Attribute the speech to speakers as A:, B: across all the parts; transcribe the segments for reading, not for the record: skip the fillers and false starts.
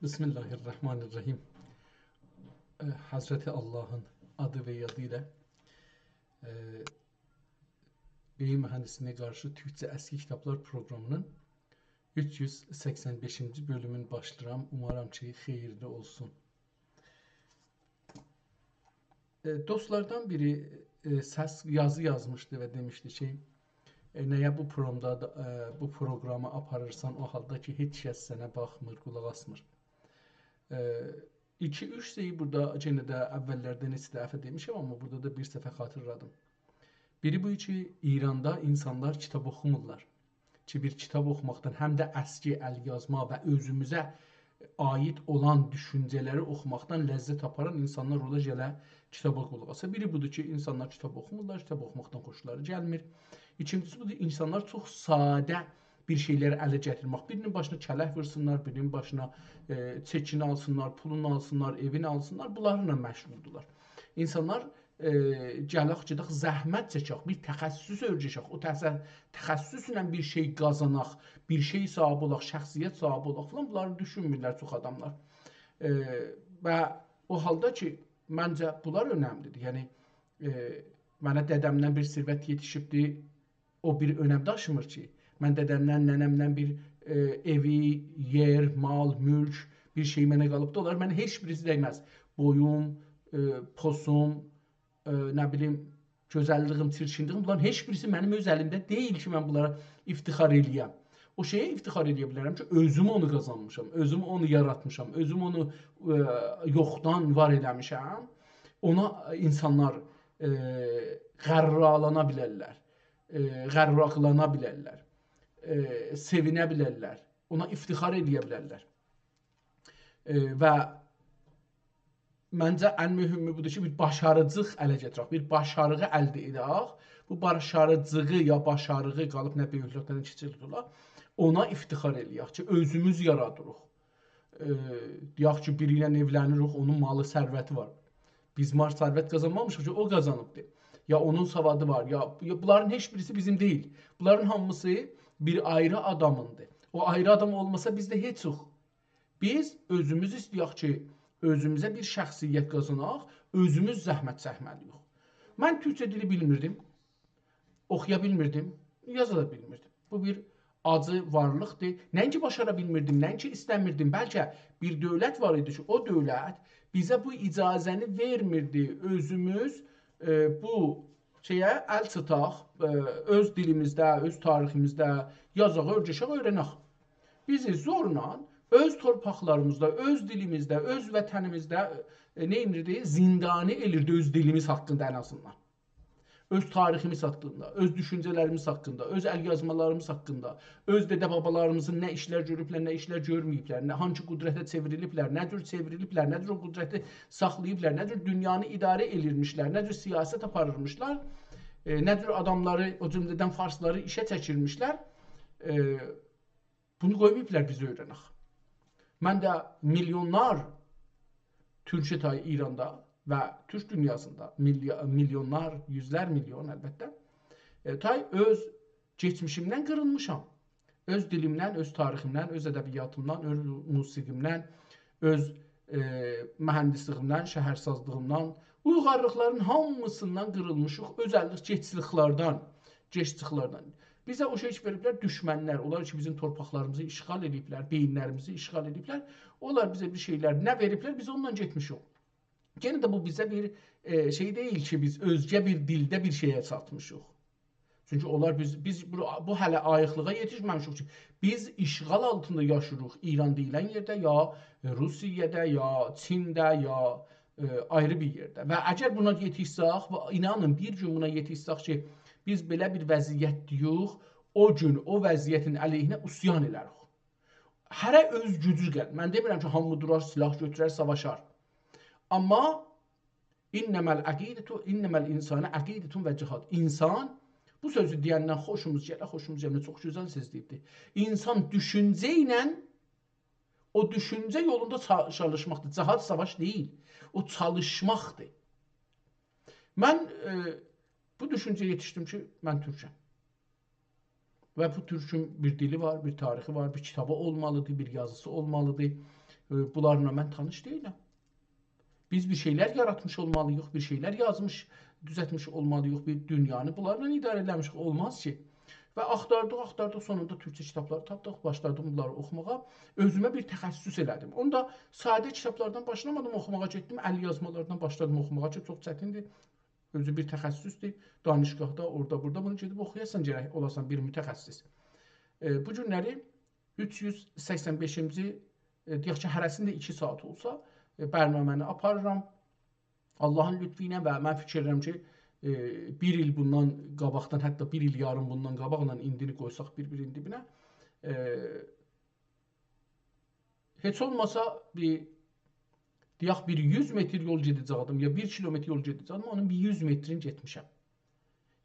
A: Bismillahirrahmanirrahim. Hazreti Allah'ın adı ve yadıyla e, beyin mühendisliğine karşı Türkçe eski kitaplar programının 385. bölümün başlayıram. Umarım ki xeyirli olsun. Dostlardan biri yazı yazmıştı ve demişti ki neye bu programı aparırsan o halda ki hiç kəs sənə baxmır, qulaq asmır. 2-3 şeyi burada yenə də əvvəllərdə neçə dəfə demişəm, amma burada da bir səfər xatırladım. Biri bu ki, İranda insanlar kitab oxumurlar. Ki bir kitab oxumaqdan həm də əski əlyazma və özümüzə aid olan düşüncələri oxumaqdan ləzzət aparan insanlar ola gələ kitaba qulaq asa. Biri budur ki, insanlar kitab oxumurlar, kitab oxumaqdan xoşları gəlmir. İkincisi budur, insanlar çox sadə bir şeyləri ələ gətirmək. Birinin başına kələk vursunlar, birinin başına çekini alsınlar, pulunu alsınlar, evini alsınlar. Bunlarla məşğuldurlar. İnsanlar gələk gedək, zəhmət çəkək, bir təxəssüs öyrəşək, o təxəssüslə bir şey qazanaq, bir şey sahibi olaq, şəxsiyyət sahibi olaq falan, bunları düşünmürlər çox adamlar. Və o halda ki, məncə bunlar önəmlidir. Yəni, mənə dədəmdən bir sirvət yetişibdir, o bir önəm daşımır ki. Mən dədəmdən, nənəmdən bir evi, yer, mal, mülk, bir şey mənə qalıbda olar. Mənə heç birisi dəyməz. Boyum, posum, nə bilim, gözəlliyim, çirkinliyim, bunların heç birisi mənim öz əlimdə deyil ki, mən bunlara iftixar eləyəm. O şeyə iftixar edə bilərəm ki, özüm onu qazanmışam, özüm onu yaratmışam, özüm onu yoxdan var eləmişəm. Ona insanlar qərralana bilərlər, qərraqlana bilərlər, sevinə bilərlər, ona iftixar edə bilərlər. Və məncə ən mühümü budur ki, bir başarıcıq ələ gətirək, bir başarığı əldə edək. Bu başarıcığı ya başarığı qalıb nə böyüklükdən kiçilir, ona iftixar eləyək ki, özümüz yaradırıq. Deyək ki, biri ilə evlənirik, onun malı, sərvəti var. Biz sərvət qazanmamışıq ki, o qazanıbdır. Ya onun savadı var, ya bunların heç birisi bizim deyil. Bunların hamısı bir ayrı adamındır. O ayrı adam olmasa biz də heç yox. Biz özümüz istəyək ki, özümüzə bir şəxsiyyət qazanaq, özümüz zəhmət çəkməliyik. Mən türkçə dili bilmirdim, oxuya bilmirdim, yaza da bilmirdim. Bu bir acı varlıqdır. Nəinki başara bilmirdim, nəinki istəmirdim. Bəlkə bir dövlət var idi ki, o dövlət bizə bu icazəni vermirdi. Özümüz bu şeyə əl tutaq, öz dilimizdə, öz tariximizdə yazaq, öyrəşək, öyrənək. Bizi zorla öz torpaqlarımızda, öz dilimizdə, öz vətənimizdə nə edirdi? Zindani elirdi öz dilimiz haqqında ən azından. Öz tariximiz haqqında, öz düşüncələrimiz haqqında, öz əlyazmalarımız haqqında, öz dədə-babalarımızın nə işlər görüblər, nə işlər görməyiblər, hangi qudrətə çevriliblər, nə cür çevriliblər, nə cür o qudrəti saxlayıblar, nə cür dünyanı idarə elirmişlər, nə cür siyasət aparırmışlar, nə cür adamları, o cümlədən farsları işə çəkirmişlər. Bunu qoymayıblar bizi öyrənək. Mən də milyonlar türkçə tayı İranda və türk dünyasında milyonlar, yüzlər milyon əlbəttə tay öz keçmişimdən qırılmışam. Öz dilimdən, öz tariximdən, öz ədəbiyyatımdan, öz musiqimdən, öz mühəndisliğimdən, şəhərsazlığımdan, uyğarlıqların hamısından qırılmışıq, özəllik keçdiklərdən. Bizə o şey veriblər düşmənlər, onlar ki, bizim torpaqlarımızı işğal ediblər, beyinlərimizi işğal ediblər. Onlar bizə bir şeylər nə veriblər, biz ondan getmişik. Yenə də bu bizə bir şey deyil ki, biz özgə bir dildə bir şeyə çatmışıq. Çünki onlar biz bu hələ ayıqlığa yetişməmişik ki, biz işğal altında yaşayırıq İran deyilən yerdə, ya Rusiyada, ya Çində, ya ayrı bir yerdə. Və əgər buna yetişsək, inanın bir gün buna yetişsək ki, biz belə bir vəziyyətdəyik, o gün o vəziyyətin əleyhinə üsyan elərik. Hərə öz gücü gəl. Mən demirəm ki, hamı durar, silah götürər, savaşar. Amma innəməl insana əqidətun və cihad. İnsan, bu sözü deyəndən xoşumuz gəlir, çox gözəl söz deyibdir. İnsan düşüncə ilə, o düşüncə yolunda çalışmaqdır. Cihad savaş deyil, o çalışmaqdır. Mən bu düşüncəyə yetişdim ki, mən türkəm. Və bu türkün bir dili var, bir tarixi var, bir kitabı olmalıdır, bir yazısı olmalıdır. Bunlarla mən tanış deyiləm. Biz bir şeyler yaratmış olmalıyıq, bir şeyler yazmış, düzəltmiş olmalıyıq, bir dünyanı bunlarla idarə eləmişik. Olmaz ki. Və axtardıq, sonunda türkçə kitabları tapdıq, başladım bunları oxumağa. Özümə bir təxəssüs elədim. Onu da sadə kitablardan başlamadım oxumağa, getdim əl yazmalardan başladım oxumağa ki, çox çətindir. Özü bir təxəssüsdür. Danışqahda, orada, burada bunu gedib oxuyasan gərək olasan bir mütəxəssis. Bu günləri 385-ci deyək ki, hərəsində 2 saat olsa bərnaməni aparıram. Allahın lütfü ilə və mən fikir edirəm ki, bir il bundan qabaqdan, hətta bir il yarım bundan qabaqla indini qoysaq bir-birinin dibinə, heç olmasa deyək bir 100 metr yol gedəcəkdim, ya 1 kilometr yol gedəcəkdim, onun bir 100 metrini getmişəm.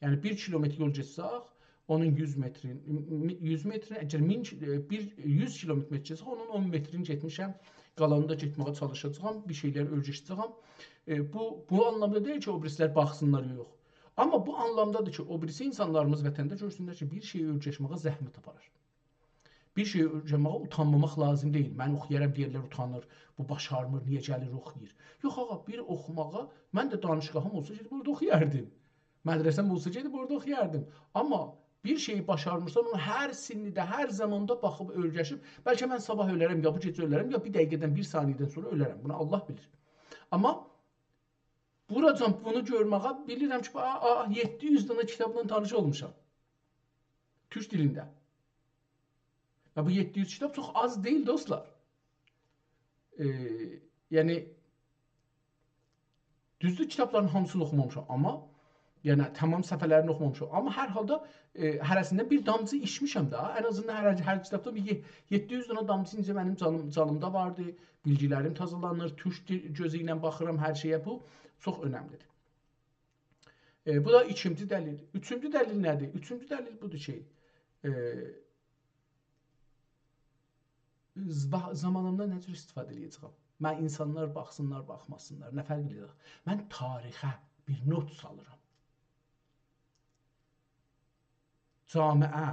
A: Yəni 1 kilometr yol getsək, onun 100 metrini, əgər 100 kilometr getsək, onun 10 metrini getmişəm. Qalanını da getməyə çalışacağam, bir şeylər öyrəşəcəyəm. Bu anlamda deyil ki, o birislər baxsınlar, yox. Amma bu anlamdadır ki, o birisi insanlarımız vətəndə görsünlər ki, bir şeyi öyrəşməyə zəhmət aparır. Bir şeyi öyrənməyə utanmamaq lazım deyil. Mən oxuyaram, deyirlər utanır, bu başarmır, niyə gəlir oxuyur. Yox ağa, bir oxumağa, mən də danışqahım olsa gedib orada oxuyardım. Mədrəsəm olsa gedib orada oxuyardım. Amma bir şeyi başarmırsan, onu hər sinnidə, hər zamanda baxıb öyrəşib, bəlkə mən sabah ölərəm, ya bu gecə ölərəm, ya bir dəqiqədən, bir saniyədən sonra ölərəm. Bunu Allah bilir. Amma buracan bunu görməyə bilirəm ki, 700 dənə kitabla tanış olmuşam. Türk dilində. Və bu 700 kitab çox az deyil, dostlar. Yəni, düzdür kitabların hamısını oxumamışam, amma yəni tamam səhifələrini oxumamışam. Amma hər halda hərəsindən bir damcı içmişəm də. Ən azından hər kitabda bir 700 dənə damcı incə mənim canımda vardı. Bilgilərim tazalanır, türk gözü ilə baxıram hər şeyə. Bu çox önəmlidir. Bu da ikinci dəlil. Üçüncü dəlil nədir? Üçüncü dəlil budur ki, zamanımdan nə cür istifadə edəcəm? Mən insanlar baxsınlar, baxmasınlar, nə fərq edir? Mən tarixə bir not salıram. Camiə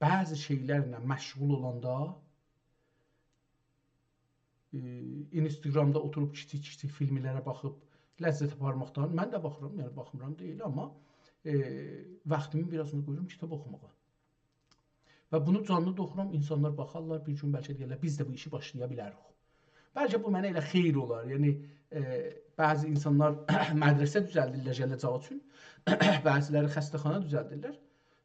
A: bəzi şeylərlə məşğul olanda Instagramda oturub kiçik filmlərə baxıb ləzzət aparmaqdan mən də baxıram, yəni baxmıram deyil, amma vaxtımı birazını qoyuram kitab oxumağa. Və bunu canlı da oxuram, insanlar baxarlar, bir gün bəlkə deyirlər, biz də bu işi başlaya bilərik. Bəlkə bu mənə elə xeyir olar, yəni bəzi insanlar mədrəsə düzəldirlər gələcək üçün, bəziləri xəstəxana düzəldirlər.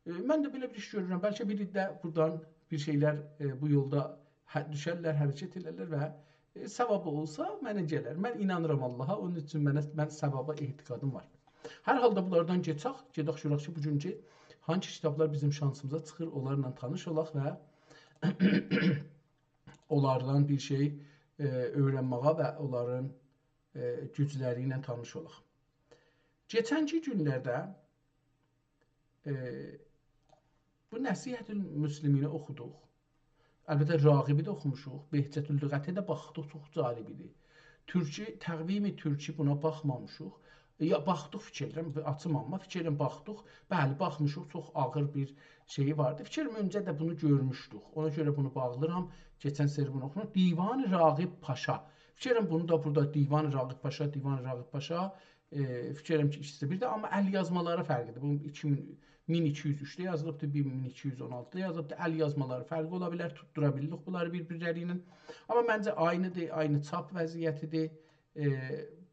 A: Mən də belə bir iş görürəm. Bəlkə biri də buradan bir şeylər bu yolda düşərlər, hərəkət elərlər və savabı olsa mənə gələr. Mən inanıram Allaha, onun üçün mən savaba etiqadım var. Hər halda bunlardan gedək görək ki, bugünkü hangi kitablar bizim şansımıza çıxır, onlarla tanış olaq və onlardan bir şey öyrənməyə və onların gücləri ilə tanış olaq. Keçənki günlərdə bu Nəsihətül Müsliminə oxuduq. Əlbəttə Raqibi də oxumuşuq. Behcətül Lüğətə də baxdıq, çox cəlib idi. Təqvimi Türki buna baxmamışıq. Ya baxdıq fikirlərim, açım amma fikirlərim baxdıq. Bəli, baxmışıq, çox ağır bir şeyi vardı. Fikirlərim öncə də bunu görmüşdük. Ona görə bunu bağlıram. Keçən seri bunu oxunuq. Divan-ı Rağib Paşa. Fikirlərim bunu da burada Divan-ı Rağib Paşa, Divan-ı Rağib Paşa. Fikirlərim ki, ikisi bir də, amma əl yazmaları fərqidir. Bu 1203-də yazılıbdır, 1216-da yazılıbdır. Əl yazmaları fərqi ola bilər, tutdura bilirik bunları bir-birləri ilə. Amma məncə aynıdır, aynı çap vəziyyətidir.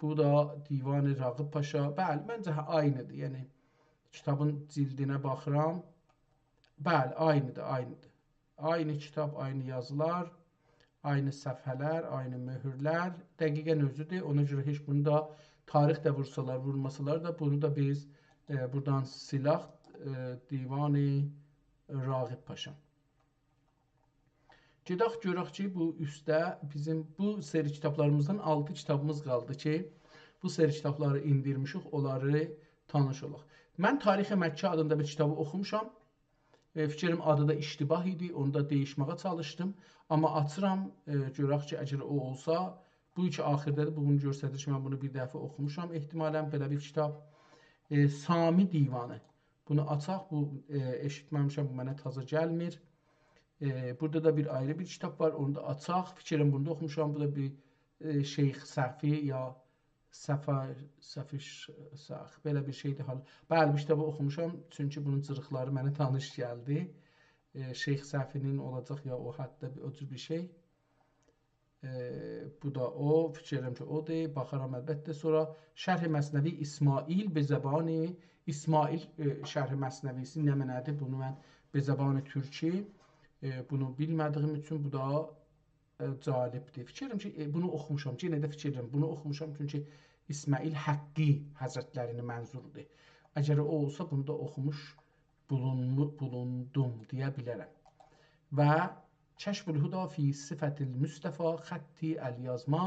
A: Bu da Divan-ı Rağib Paşa. Bəli, məncə aynıdır. Yəni kitabın cildinə baxıram. Bəli, aynıdır. Aynı kitab, aynı yazılar, aynı səhifələr, aynı möhürlər. Dəqiqən özüdür. Ona görə heç bunu da tarix də vurmasalar da bunu da biz buradan silaq. Divan-ı Rağib Paşa. Gedək görək ki, bu üstdə bizim bu seri kitablarımızdan 6 kitabımız qaldı ki, bu seri kitabları indirmişik, onları tanış olaq. Mən Tarixi Məkkə adında bir kitabı oxumuşam. Fikrim adı da iştibah idi, onu da değişməyə çalışdım. Amma açıram, görək ki, əgər o olsa, bu iki axirdədir, bunu göstərir ki, mən bunu bir dəfə oxumuşam. Ehtimalən belə bir kitab. Sami Divanı. Bunu açaq, bu eşitməmişəm, bu mənə taza gəlmir. Burada da bir ayrı bir kitab var. Onu da açaq. Fikrim bunu da oxumuşam. Bu da bir Şeyx Səfi ya Səfiş belə bir şeydir hal. Bəli, bu kitabı oxumuşam. Çünki bunun cırıqları mənə tanış gəldi. Şeyx Səfinin olacaq ya o hətta o cür bir şey. Bu da o. Fikirlərim ki, odur. Baxaram əlbəttə. Sonra Şərh-i Məsnəvi İsmail be zəbani İsmail Şərh-i Məsnəvisi nə mənədir? Bunu mən be zəbani türki bunu bilmədiyim üçün bu da calibdir. Fikirlərim ki, bunu oxumuşam. Yenə də fikirlərim. Bunu oxumuşam çünki İsmail Həqqi Həzrətlərinin mənzurudur. Əgər o olsa bunu da oxumuş bulundum deyə bilərəm. Və Kəşfül Huda fi Sifətil Müstəfa Xətti Əl-Yazma.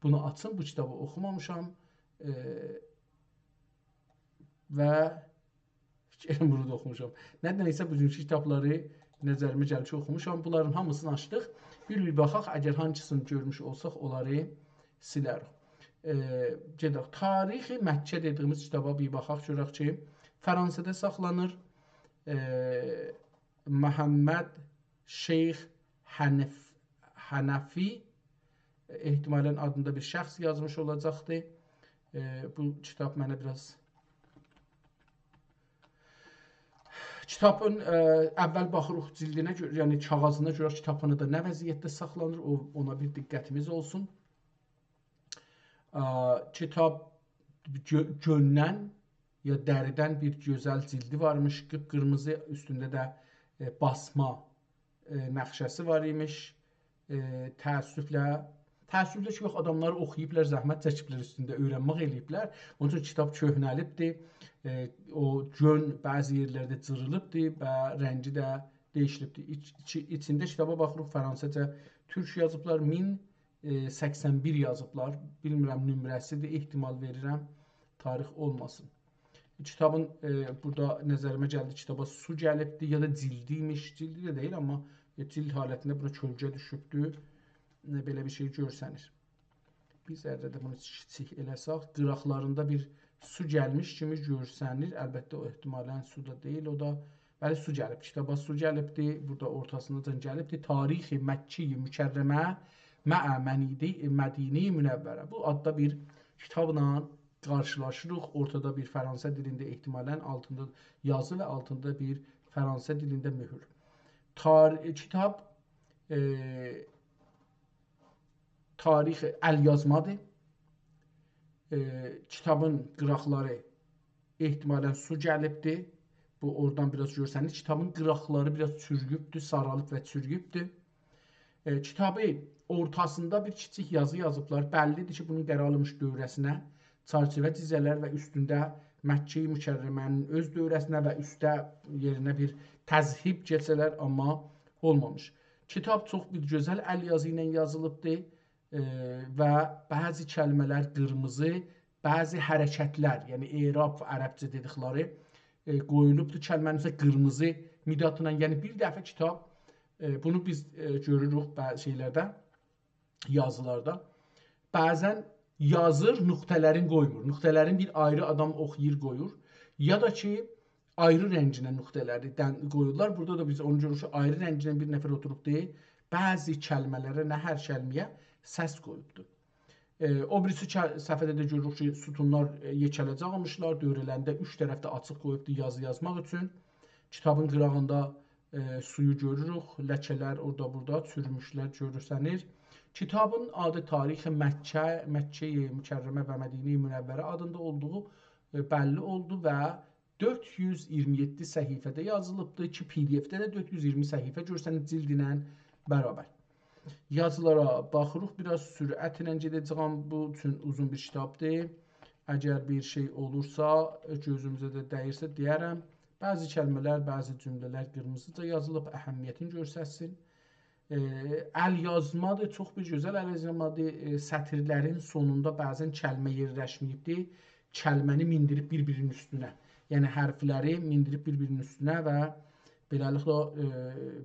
A: Bunu açın, bu kitabı oxumamışam. Və fikirlərim bunu da oxumuşam. Nədənsə bugünkü kitabları nəzərimə gəlib ki, oxumuşam. Bunların hamısını açdıq. Bir baxaq, əgər hangisini görmüş olsaq, onları silərik. Gedək. Tarixi Məkkə dediyimiz kitaba bir baxaq, görək ki, Fransada saxlanır. Məhəmməd Şeyx Hənəfi ehtimalən adında bir şəxs yazmış olacaqdır. Bu kitab mənə biraz kitabın əvvəl baxırıq cildinə görə, yəni kağızına görə kitabxanada da nə vəziyyətdə saxlanır, ona bir diqqətimiz olsun. Kitab göndən ya dəridən bir gözəl cildi varmış, qıpqırmızı, üstündə də basma nəxşəsi var imiş. Təəssüflə ki, yox, adamlar oxuyublar, zəhmət çəkiblər üstündə, öyrənmək eləyiblər. Onun üçün kitab köhnəlibdir. O gön bəzi yerlərdə cırılıbdır və rəngi də dəyişilibdir. İçində kitaba baxırıq, Fransızca, türk yazıblar, 1081 yazıblar. Bilmirəm, nömrəsidir, ehtimal verirəm, tarix olmasın. Kitabın burada nəzərimə gəldi, kitaba su gəlibdir ya da cildiymiş, cildi də deyil, amma cild halətində bura kölgə düşübdür. Belə bir şey görsənir. Biz ərdə də bunu kiçik eləsək, qıraqlarında bir su gəlmiş kimi görsənir. Əlbəttə o ehtimalən su da deyil, o da bəli su gəlib. Kitaba su gəlibdir, burada ortasından gəlibdir. Tarixi Məkki Mükərrəmə Məə Mədini Münəvvərə. Bu adda bir kitabla qarşılaşırıq. Ortada bir Fransa dilində ehtimalən altında yazı və altında bir Fransa dilində möhür. Kitab tarixi əlyazmadır. Kitabın qıraqları ehtimalən su gəlibdir. Bu oradan biraz görsənir. Kitabın qıraqları biraz çürüyübdür, saralıb və çürüyübdür. Kitabı ortasında bir kiçik yazı yazıblar. Bəllidir ki, bunun qəralmış dövrəsinə çarçıvə cizələr və üstündə Məkkə-i Mükərrəmənin öz dövrəsinə və üstə yerinə bir təzhib keçələr, amma olmamış. Kitab çox bir gözəl əl yazı ilə yazılıbdır. Və bəzi kəlmələr qırmızı, bəzi hərəkətlər, yəni erab və ərəbcə dedikləri qoyulubdur. Kəlmənin isə qırmızı midatla, yəni bir dəfə kitab, bunu biz görürük şeylərdə, yazılarda. Bəzən yazır, nöqtələrin qoymur. Nöqtələrin bir ayrı adam oxuyur, qoyur. Ya da ki, ayrı rənginə nöqtələri qoyurlar. Burada da biz onu görürük ki, ayrı rənginə bir nəfər oturub deyil. Bəzi kəlmələrə, nə hər kəlməyə səs qoyubdur. O birisi səhifədə də görürük ki, sütunlar yekələcə almışlar, dövrələndə üç tərəfdə açıq qoyubdur yazı yazmaq üçün. Kitabın qırağında suyu görürük, ləkələr orada burada çürümüşlər görürsənir. Kitabın adı tarixi Məkkə-i Mükərrəmə və Mədini Münəvvərə adında olduğu bəlli oldu və 427 səhifədə yazılıbdır ki, PDF-də də 420 səhifə görsənir cildinə bərabər. Yazılara baxırıq, biraz sürətlə gedəcəyəm, bu üçün uzun bir kitabdır. Əgər bir şey olursa, gözümüzə də dəyirsə deyərəm. Bəzi kəlmələr, bəzi cümlələr qırmızıca yazılıb, əhəmiyyətini görsətsin. Əl yazmadır, çox bir gözəl əl yazmadır. Sətirlərin sonunda bəzən kəlmə yerləşməyibdir. Kəlməni mindirib bir-birinin üstünə. Yəni hərfləri mindirib bir-birinin üstünə və beləliklə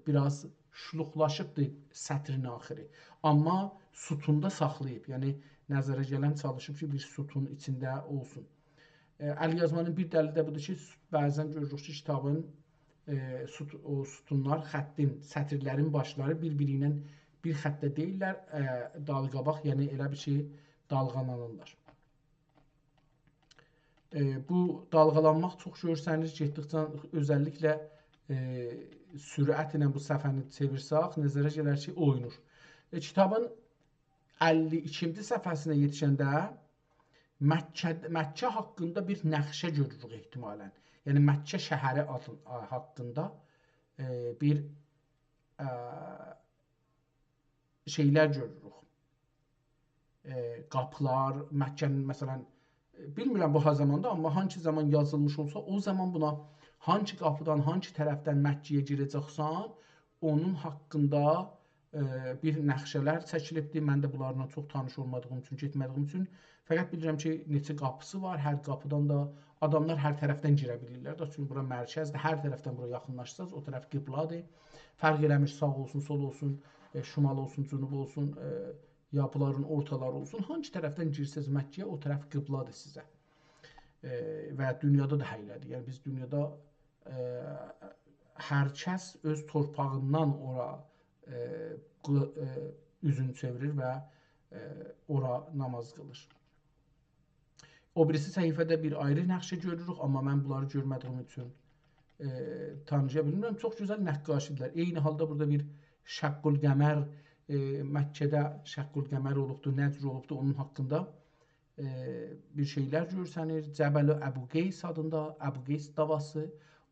A: biraz şluqlaşıbdır sətrin axırı. Amma sütunda saxlayıb, yəni nəzərə gələn çalışıb ki, bir sütun içində olsun. Əl yazmanın bir dəlili də budur ki, bəzən görürük ki, kitabın o sütunlar, xəttin, sətirlərin başları bir-biri ilə bir xəttdə deyirlər, dalqabaq, yəni elə bir şey dalğalanırlar. Bu dalğalanmaq çox görsənir, getdikcə özəlliklə sürət ilə bu səhifəni çevirsək, nəzərə gələr ki, oynur. Kitabın 52-ci səhifəsinə yetişəndə Məkkə haqqında bir nəqşə görürük ehtimalən. Yəni Məkkə şəhəri haqqında bir şeylər görürük. Qapılar, Məkkənin məsələn, bilmirəm bu zamanda, amma hangi zaman yazılmış olsa, o zaman buna hangi qapıdan, hangi tərəfdən Məkkəyə girəcəksən, onun haqqında bir nəqşələr çəkilibdir. Mən də bunlarla çox tanış olmadığım üçün, getmədiyim üçün. Fəqət bilirəm ki, neçə qapısı var, hər qapıdan da adamlar hər tərəfdən girə bilirlər. Çünki bura mərkəzdir, hər tərəfdən bura yaxınlaşsaz, o tərəf qibladır. Fərq eləmir, sağ olsun, sol olsun, şimal olsun, cənub olsun, ya bunların ortaları olsun. Hangi tərəfdən girsəz Məkkəyə, o tərəf qibladır sizə. Və dünyada da həylədir. Yəni biz dünyada hər kəs öz torpağından ora üzünü çevirir və ora namaz qılır. O birisi səhifədə bir ayrı nəqşə görürük, amma mən bunları görmədiyim üçün tanıya bilmirəm. Çox gözəl nəqqaşidirlər. Eyni halda burada bir Şəqqul Qəmər, Məkkədə Şəqqul Qəmər olubdur, nə cür olubdur, onun haqqında bir şeylər görsənir. Cəbəl-i Əbu Qeys adında, Əbu Qeys davası,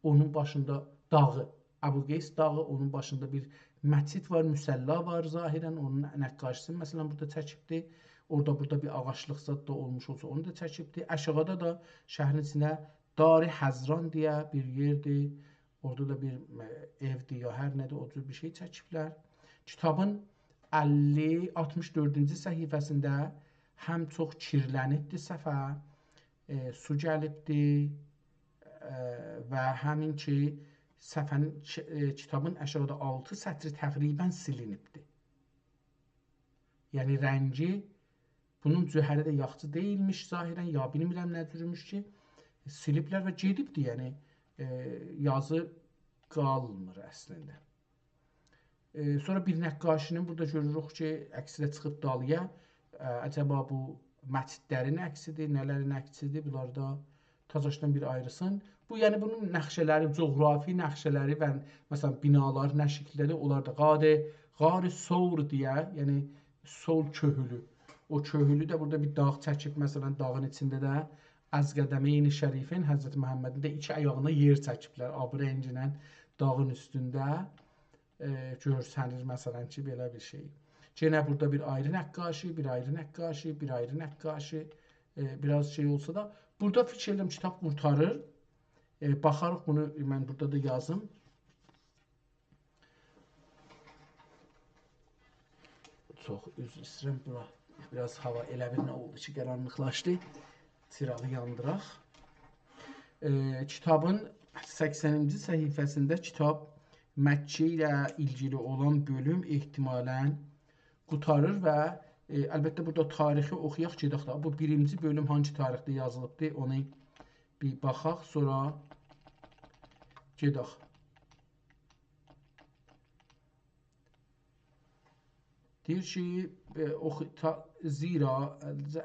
A: onun başında dağı, Əbu Qeys dağı, onun başında bir məscid var, müsəlla var zahirən, onun nəqqaşisi məsələn burada çəkibdir. Orada burada bir ağaçlıq zad da olmuş olsa, onu da çəkibdir. Aşağıda da şəhərin içinə Dar-ı Həzran deyə bir yerdir. Orada da bir evdir ya hər nədir, o cür bir şey çəkiblər. Kitabın 64-cü səhifəsində həm çox kirlənibdir səfə, su gəlibdir və həmin ki, kitabın aşağıda 6 sətri təqribən silinibdir. Yəni rəngi, bunun cöhəri də yaxşı deyilmiş zahirən, ya bilmirəm nə cürmüş ki, siliblər və gedibdir, yəni yazı qalmır əslində. Sonra bir nəqqaşinin burada görürük ki, əksilə çıxıb dalıya, acaba bu məscidlərin əksidir, nələrin əksidir, bunlar da tacaşdan bir ayrısın. Bu, yəni bunun nəqşələri, coğrafi nəqşələri və məsələn binalar nə şəkildədir, onlar da Qar-ı Sovr deyə, yəni sol köhülü. O köhülü də burada bir dağ çəkib, məsələn dağın içində də Əzqədəmeyn-i Şərifin, Həzrəti Məhəmmədin də iki ayağına yer çəkiblər, abı rənginə dağın üstündə görsənir məsələn ki, belə bir şey. Yenə burada bir ayrı nəqqaşi, bir ayrı nəqqaşi, bir ayrı nəqqaşi, biraz şey olsa da, burada fikir edirəm kitab qurtarır. Baxarıq bunu, mən burada da yazım. Çox üzr istəyirəm, bura biraz hava elə bir nə oldu ki, qaranlıqlaşdı. Çırağı yandıraq. Kitabın 80-ci səhifəsində kitab Məkkə ilə ilgili olan bölüm ehtimalən qurtarır və əlbəttə burada tarixi oxuyaq gedək də. Bu birinci bölüm hangi tarixdə yazılıbdır, onu bir baxaq, sonra gedək. Deyir ki, zira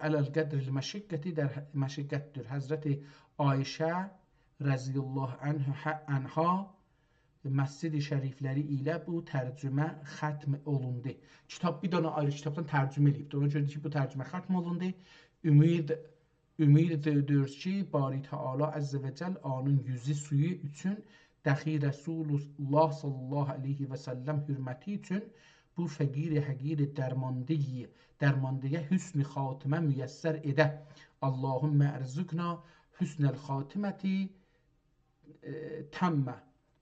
A: ələl-qədr-i məşəqqəti der məşəqqətdir. Həzrəti Ayşə rəziyallahu anha məscid-i şərifləri ilə bu tərcümə xətm olundu. Kitab bir dənə ayrı kitabdan tərcümə edibdir. Ona görə ki, bu tərcümə xətm olundu. Ümid ediyoruz ki, Bari Teala Əzzə və Cəl anın yüzü suyu üçün, dəxi Rəsulullah sallallahu aleyhi və səlləm hürməti üçün bu fəqir-i həqir-i dərmandiyə hüsn-i xatimə müyəssər edə. Allahümmə ərzüqna hüsnəl xatiməti təmmə.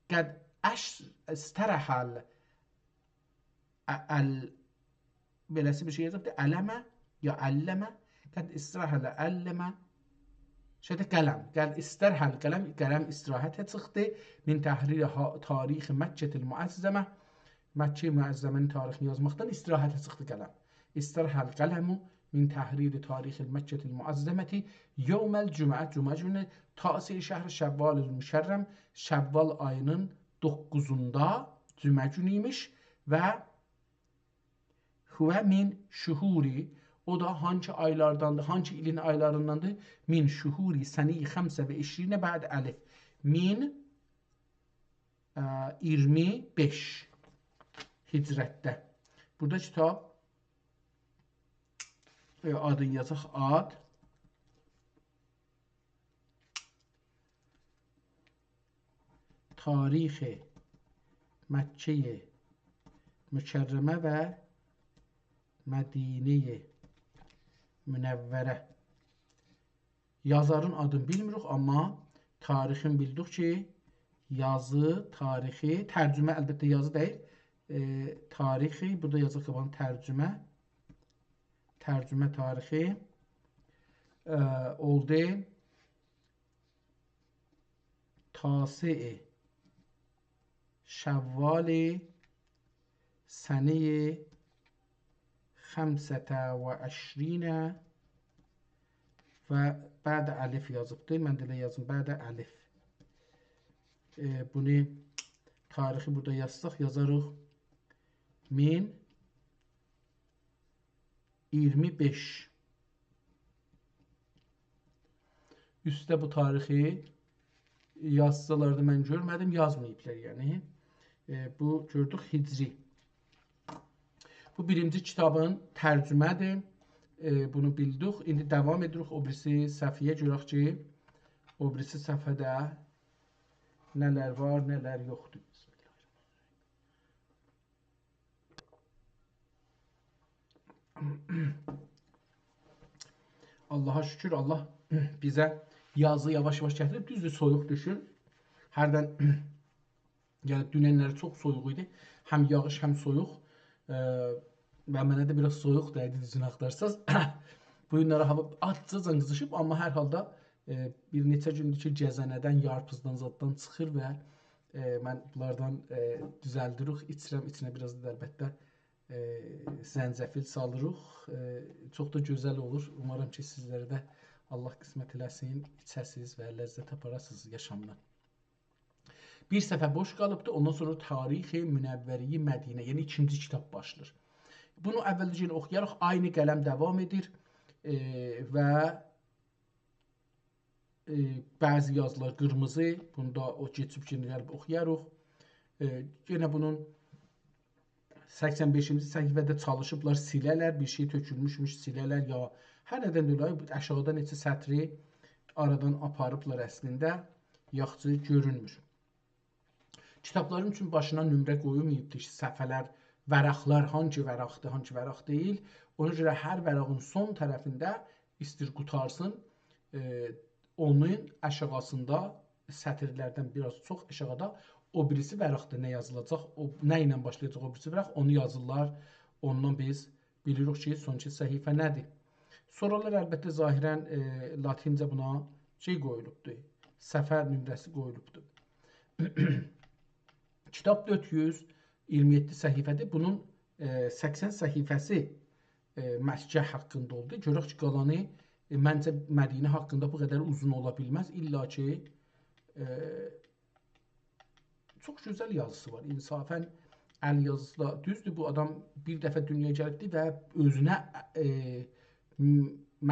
A: Qəd əstərəhəl beləsi bir şey yazıbdır. Ələmə ya əlləmə. Qəd istirahəl əlləmə. Şədə qələm. Qəd istərhəl qələm. Qələm istirahətə çıxdı. Min təhrir tarixi Məkkətil müəzzəmə. Məkkə-i müəzzəmənin tarixini yazmaqdan istirahətə çıxdı qələm. İstərhəl qələmu min təhriri tarixil Məkkətil Muəzzəməti yevməl cümə, cümə günü tasir şəhri Şəvvalil Müşərrəm, Şəvval ayının 9-unda cümə günü imiş və huvə min şuhuri, o da hangi aylardandır, hangi ilin aylarındandır? Min şuhuri səni 25 bə'd əlif. Min 25 hicrətdə. Burada kitab adını yazaq, ad tarixi Məkkə-i Mükərrəmə və Mədinə-i Münəvvərə. Yazarın adını bilmirik, amma tarixin bildik ki, yazı, tarixi, tərcümə əlbəttə yazı deyil, tarixi, burada yazıq qaban tərcümə, tərcümə tarixi oldu tasi Şəvvali səni-i 25 və bə'də əlif yazıbdır. Mən də elə yazım, bə'də əlif. Bunu tarixi burada yazsaq, yazarıq 1025. Üstdə bu tarixi yazsalar da mən görmədim, yazmayıblar yəni. Bu gördük hicri. Bu birinci kitabın tərcümədir. Bunu bildik. İndi davam edirik o birisi səhifəyə görək ki, o birisi səhifədə nələr var, nələr yoxdur. Allaha şükür, Allah bizə yazı yavaş-yavaş gətirib. Düzdür, soyuq düşür. Hərdən yəni dünənləri çox soyuq idi. Həm yağış, həm soyuq. Və mənə də biraz soyuq dəydi düzünü axtarsaz. Bu günləri hava acıcan qızışıb, amma hər halda bir neçə gündür ki, gəzənədən, yarpızdan, zaddan çıxır və mən bunlardan düzəldirik, içirəm, içinə biraz da əlbəttə zəncəfil salırıq. Çox da gözəl olur. Umarım ki, sizlərə də Allah qismət eləsin, içəsiniz və ləzzət aparasınız yaşamdan. Bir səfə boş qalıbdır, ondan sonra Tarixi Münəvvəri Mədinə, yəni ikinci kitab başlayır. Bunu əvvəlcə oxuyarıq, aynı qələm davam edir və bəzi yazılar qırmızı, bunda o keçib gəlib oxuyarıq. Yenə bunun 85-ci səhifədə çalışıblar silələr, bir şey tökülmüşmüş silələr ya hər nədən dolayı aşağıda neçə sətri aradan aparıblar əslində, yaxşı görünmür. Kitabların üçün başına nömrə qoyulmayıbdır ki, səfələr, vərəqlər hangi vərəqdir, hangi vərəq deyil. Ona görə hər vərəqin son tərəfində istir qutarsın, onun aşağısında sətirlərdən biraz çox aşağıda o birisi vərəqdə nə yazılacaq, nə ilə başlayacaq o birisi vərəq, onu yazırlar. Ondan biz bilirik ki, sonki səhifə nədir. Sonralar əlbəttə zahirən latincə buna şey qoyulubdur, səfər nömrəsi qoyulubdur. Kitab 427 səhifədir. Bunun 80 səhifəsi Məkkə haqqında oldu. Görək ki, qalanı məncə Mədinə haqqında bu qədər uzun ola bilməz. İlla ki, çox gözəl yazısı var. İnsafən əl yazısı da düzdür. Bu adam bir dəfə dünyaya gəlibdir və özünə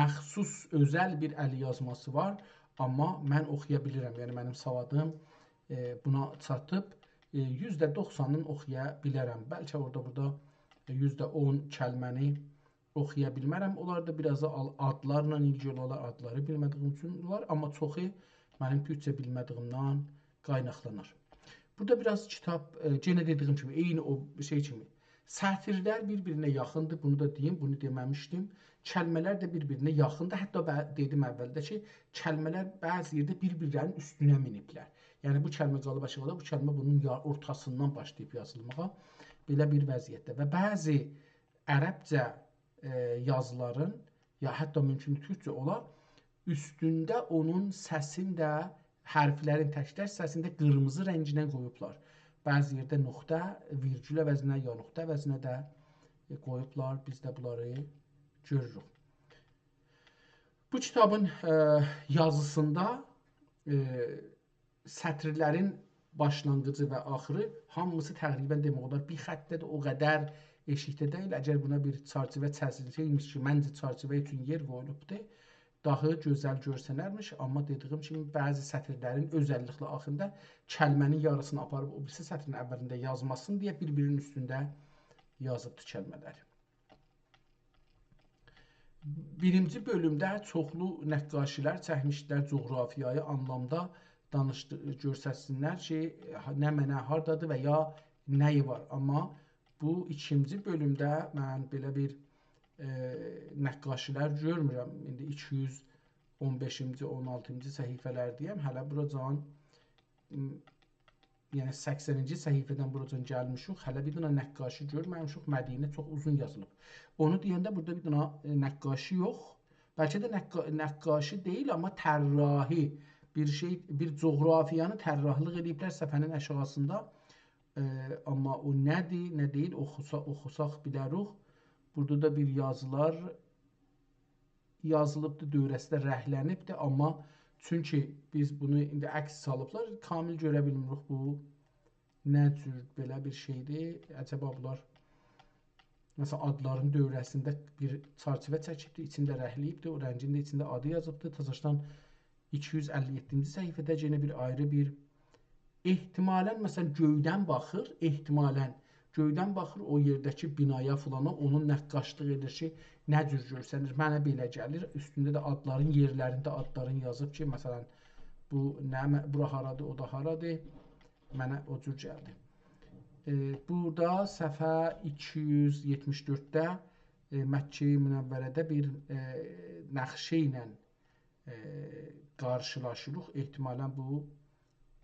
A: məxsus, özəl bir əl yazması var. Amma mən oxuya bilirəm. Yəni mənim savadım buna çatıb. %90'ını oxuya bilərəm. Bəlkə orada-burada %10 kəlməni oxuya bilmərəm. Onlar da biraz da adlarla ilgili olarlar, adları bilmədiyim üçün olar. Amma çoxu mənim türkçə bilmədiyimdən qaynaqlanır. Burada biraz kitab, yenə dediyim kimi, eyni o şey kimi. Sətirlər bir-birinə yaxındır. Bunu da deyim, bunu deməmişdim. Kəlmələr də bir-birinə yaxındır. Hətta dedim əvvəldə ki, kəlmələr bəzi yerdə bir-birlərinin üstünə miniblər. Yəni bu kəlmə qalıb aşağıda, bu kəlmə bunun ortasından başlayıb yazılmağa. Belə bir vəziyyətdə. Və bəzi ərəbcə yazıların, ya hətta mümkün türkçə olar, üstündə onun səsində, hərflərin təkrar səsində qırmızı rənginə qoyublar. Bəzi yerdə nöqtə, virgül əvəzinə ya nöqtə əvəzinə də qoyublar. Biz də bunları görürük. Bu kitabın yazısında sətirlərin başlanğıcı və axırı hamısı təqribən demək olar bir xəttədir, o qədər eşikdə deyil. Əgər buna bir çərçivə çəkilsəymiş ki, məncə çərçivə üçün yer qoyulubdur, daha gözəl görsənərmiş. Amma dediyim kimi bəzi sətirlərin özəlliklə axırında kəlmənin yarısını aparıb o birisi sətrin əvvəlində yazmasın deyə bir-birinin üstündə yazıbdır kəlmələri. Birinci bölümdə çoxlu nəqqaşilər çəkmişdilər coğrafiyayı anlamda göstərsinlər ki, nə mənə hardadır və ya nəyi var. Amma bu ikinci bölümdə mən belə bir nəqqaşilər görmürəm. İndi 215-ci, 16-cı səhifələrdəyəm. Hələ buracan yəni 80-ci səhifədən buracan gəlmişik. Hələ bir dənə nəqqaşı görməmişik. Mədinə çox uzun yazılıb. Onu deyəndə burada bir dənə nəqqaşı yox. Bəlkə də nəqqaşı deyil, amma tərrahi bir şey, bir coğrafiyanı tərrahlıq ediblər səfənin aşağısında. Amma o nədir, nə deyil, oxusaq bilərik. Burada da bir yazılar yazılıbdır, dövrəsi də rəhlənibdir, amma çünki biz bunu indi əks salıblar, kamil görə bilmirik bu nə cür belə bir şeydir. Əcəba bunlar məsələn adların dövrəsində bir çərçivə çəkibdir, içində rəhləyibdir, o rəngin də içində adı yazıbdır. Təzəşdən 257-ci səhifədə yenə bir ayrı bir ehtimalən məsələn göydən baxır, ehtimalən göydən baxır o yerdəki binaya fulana, onun nəqqaşlıq edir ki, nə cür görsənir. Mənə belə gəlir. Üstündə də adların yerlərində adların yazıb ki, məsələn bu nə bura haradır, o da haradır. Mənə o cür gəldi. Burada səhifə 274-də Məkkə-i Münəvvərədə bir nəqşə ilə qarşılaşırıq. Ehtimalən bu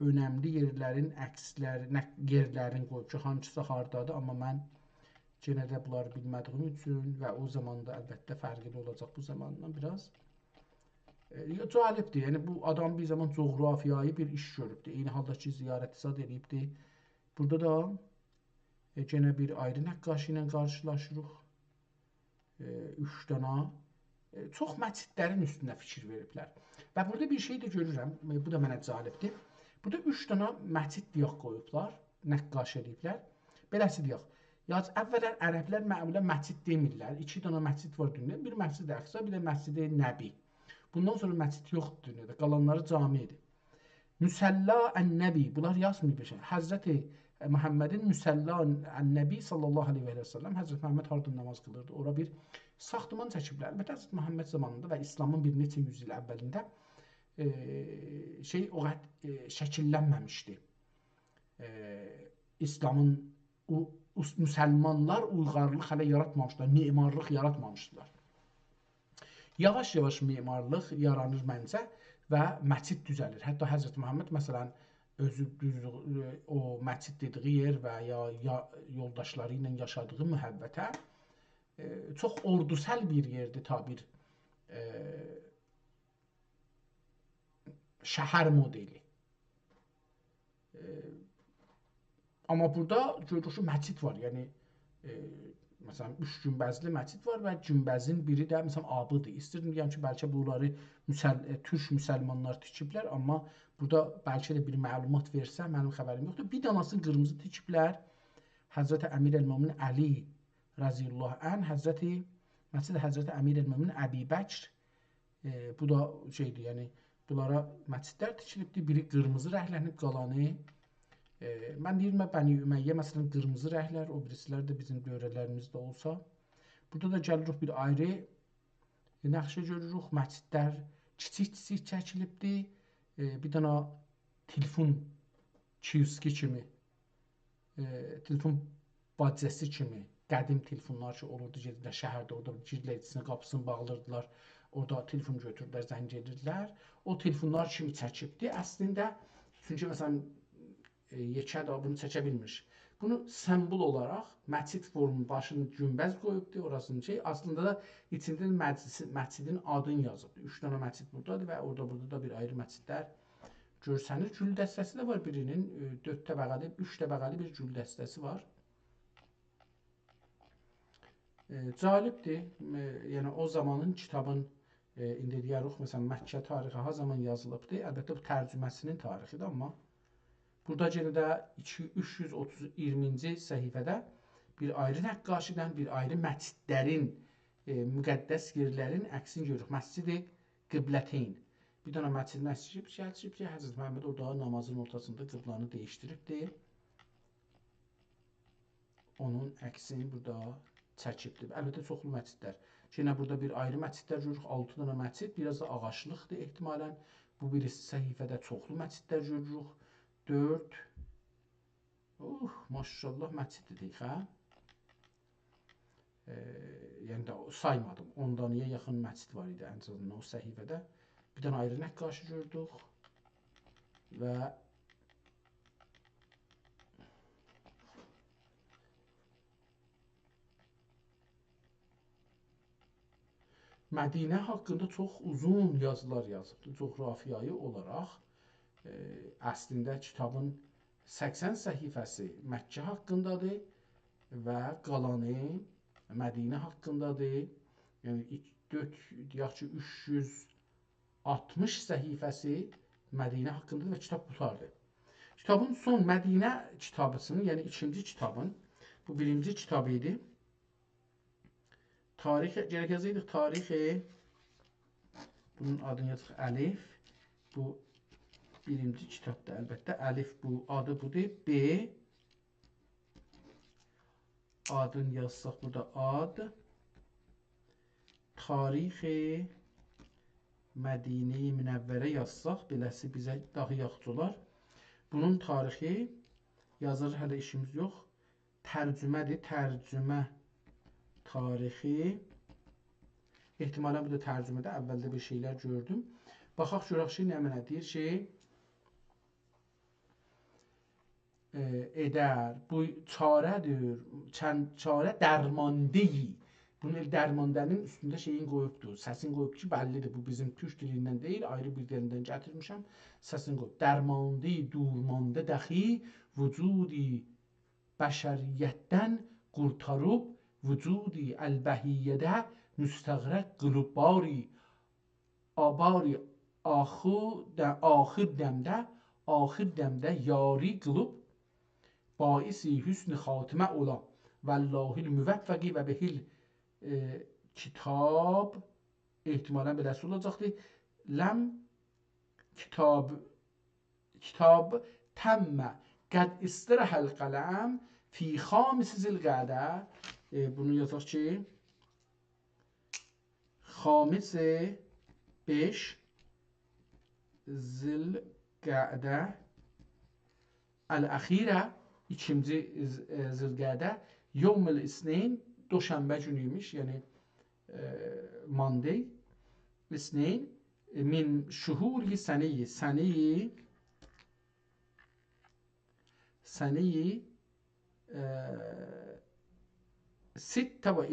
A: önəmli yerlərin əksləri, yerlərin qoyub ki, hansısa hardadır, amma mən yenə də bunları bilmədiyim üçün və o zaman da əlbəttə fərqli olacaq bu zamandan biraz. Cəlibdir, yəni bu adam bir zaman coğrafiyayı bir iş görübdür, eyni halda ki, ziyarətizad edibdir. Burada da yenə bir ayrı nəqqaşı ilə qarşılaşırıq. 3 dənə çox məscidlərin üstünə fikir veriblər. Və burada bir şey də görürəm, bu da mənə cəlibdir. Burada 3 dənə məscid diyaq qoyublar, nəqqaş ediblər. Beləsi diyaq. Yalnız əvvələn ərəblər məmulən məscid demirlər. 2 dənə məscid var dünyada. Bir Məscid-i Əqsa, bir də Məscid-i Nəbi. Bundan sonra məscid yoxdur dünyada. Qalanları camidir. Müsəlla ən-Nəbi. Bunlar yazmır bir şey. Həzrəti Məhəmmədin Müsəlla ən-Nəbi sallallahu aleyhi və səlləm. Həzrət Məhəmməd harada namaz qılırdı? Ora bir saxtaman çəkiblər. Əlbəttə Həzrət Məhəmməd zamanında və İslamın bir neçə yüz il əvvəlində şey o qədər şəkillənməmişdi. İslamın müsəlmanlar uyğarlıq hələ yaratmamışlar, memarlıq yaratmamışdılar. Yavaş-yavaş memarlıq yaranır məncə və məscid düzəlir. Hətta Həzrət Məhəmməd məsələn özü o məscid dediyi yer və ya yoldaşları ilə yaşadığı mühəbbətə çox ordusal bir yerdir, ta bir şəhər modeli. Amma burada görürük ki, məscid var. Yəni məsələn 3 günbəzli məscid var və günbəzin biri də məsələn abıdır. İstirdim deyəm ki, bəlkə bunları türk müsəlmanlar tikiblər, amma burada bəlkə də bir məlumat versə, mənim xəbərim yoxdur. Bir danasını qırmızı tikiblər. Həzrəti Əmir el-Mömin Əli rəziyallahu anh, məscid Həzrəti Əmir el-Mömin Əbi Bəkr. Bu da şeydir, yəni bunlara məscidlər tikilibdir. Biri qırmızı rənglənib qalanı. Mən deyirəm, Bəni Üməyyə məsələn qırmızı rənglər, o birisilər də bizim dövrələrimizdə olsa. Burada da gəlirik bir ayrı nəqşə görürük. Məscidlər kiçik-kiçik çəkilibdir. Bir dənə telefon kioski kimi, telefon bacəsi kimi qədim telefonlar ki olurdu, gedirlər şəhərdə, orada girdilər, qapısını bağlırdılar. Orada telefon götürdülər, zəng edirdilər. O telefonlar kimi çəkibdir. Əslində, çünki məsələn, yekə də bunu çəkə bilmir. Bunu sembol olaraq məscid formu başını günbəz qoyubdur, orasını şey. Aslında da içində məscidin adını yazıbdır. 3 dənə məscid buradadır və burada da bir ayrı məscidlər görsənir. Gül dəstəsi də var birinin, 4 təbəqəli, 3 təbəqəli bir gül dəstəsi var. Cəlibdir. Yəni o zamanın kitabın İndi deyərik, məsələn, Məkkə tarixi ha zaman yazılıbdır? Əlbəttə, bu tərcüməsinin tarixidir, amma burada yenə də 320-ci səhifədə bir ayrı nəqqaşidən, bir ayrı məscidlərin, müqəddəs yerlərin əksini görürük. Məscid-i Qibləteyn. Bir dənə məscidin əksi gəlib ki, Həzrət Məhəmməd orada namazın ortasında qiblanı dəyişdiribdir. Onun əksini burada çəkibdir. Əlbəttə, çoxlu məscidlər. Yenə burada bir ayrı məscidlər görürük. 6 dənə məscid, biraz da ağaçlıqdır ehtimalən. Bu birisi səhifədə çoxlu məscidlər görürük. 4. Maşallah məscid dedik, hə? Yəni də saymadım. 10 danıya yaxın məscid var idi ən azından o səhifədə. Bir dənə ayrı nəqqaşı gördük. Və Mədinə haqqında çox uzun yazılar yazıbdır coğrafiyayı olaraq. Əslində kitabın 80 səhifəsi Məkkə haqqındadır və qalanı Mədinə haqqındadır. Yəni deyək ki 360 səhifəsi Mədinə haqqındadır və kitab qurtardı. Kitabın son Mədinə kitabısının, yəni ikinci kitabın, bu birinci kitabı idi. Tarixi, gərək yazaydık tarixi, bunun adını yazıq Əlif, bu birinci kitabda əlbəttə, Əlif bu adı budur, B, adını yazsaq burada ad, tarixi Mədinə-i Münəvvərə yazsaq, beləsi bizə daha yaxşı olar. Bunun tarixi, yazır hələ işimiz yox, tərcümədir, tərcümə tarixi. Ehtimalən bu da tərcümədə əvvəldə bir şeylər gördüm. Baxaq görək ki, nə mənə deyir ki, edər, bu çarədir, çarə dərmandeyi. Bunu dərmandənin üstündə şeyin qoyubdur, səsin qoyub ki, bəllidir, bu bizim türk dilindən deyil, ayrı bir dilindən gətirmişəm, səsin qoyub. Dərmandeyi, durmanda dəxi, vücudi bəşəriyyətdən qurtarıb, vücudi əlbəhiyyədə müstəqrək qılıb bari axır dəmdə yari qılıb baisi hüsn xatimə ola vəllahil müvəffəqi və behil kitab ehtimalən beləsi olacaqdır. Ləm kitab təmmə qəd istirəhəl qələm fi xamis zilqədə. Bunu yazaq ki, xamis 5 zilqədə əl-əxirə, ikinci zilqədə, yevmil isneyn, doşənbə günüymüş, yəni Monday, isneyn, min şuhuri səneyi sitte ve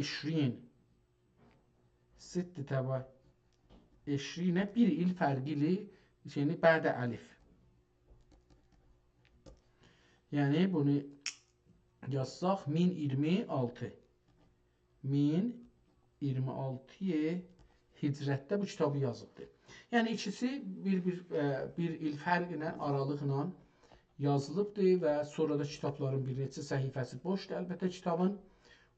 A: işrine bir il fərqili şeyini bədə əlif. Yəni bunu yazsaq 1026. 1026 hicrətdə bu kitabı yazıbdır. Yəni ikisi bir il fərqlə, aralıqla yazılıbdır və sonra da kitabların bir neçə səhifəsi boşdur. Əlbəttə kitabın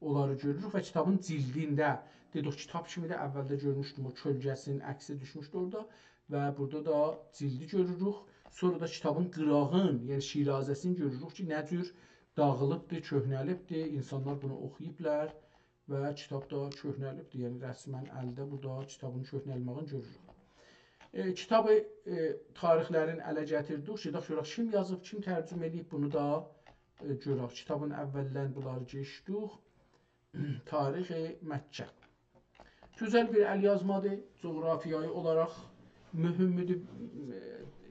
A: onları görürük və kitabın cildində, dedik kitab kimi də əvvəldə görmüşdüm, o kölgəsinin əksi düşmüşdü orada və burada da cildi görürük. Sonra da kitabın qırağın, yəni şirazəsini görürük ki, nə cür dağılıbdır, köhnəlibdir, insanlar bunu oxuyublar və kitab da köhnəlibdir, yəni rəsmən əldə burada kitabın köhnəlməyini görürük. Kitabı tarixlərin ələ gətirdik, görək kim yazıb, kim tərcümə edib, bunu da görək. Kitabın əvvəldən bunları geçdik. Tarixi Məkkə. Gözəl bir əlyazmadır, coğrafiyayı olaraq mühümdür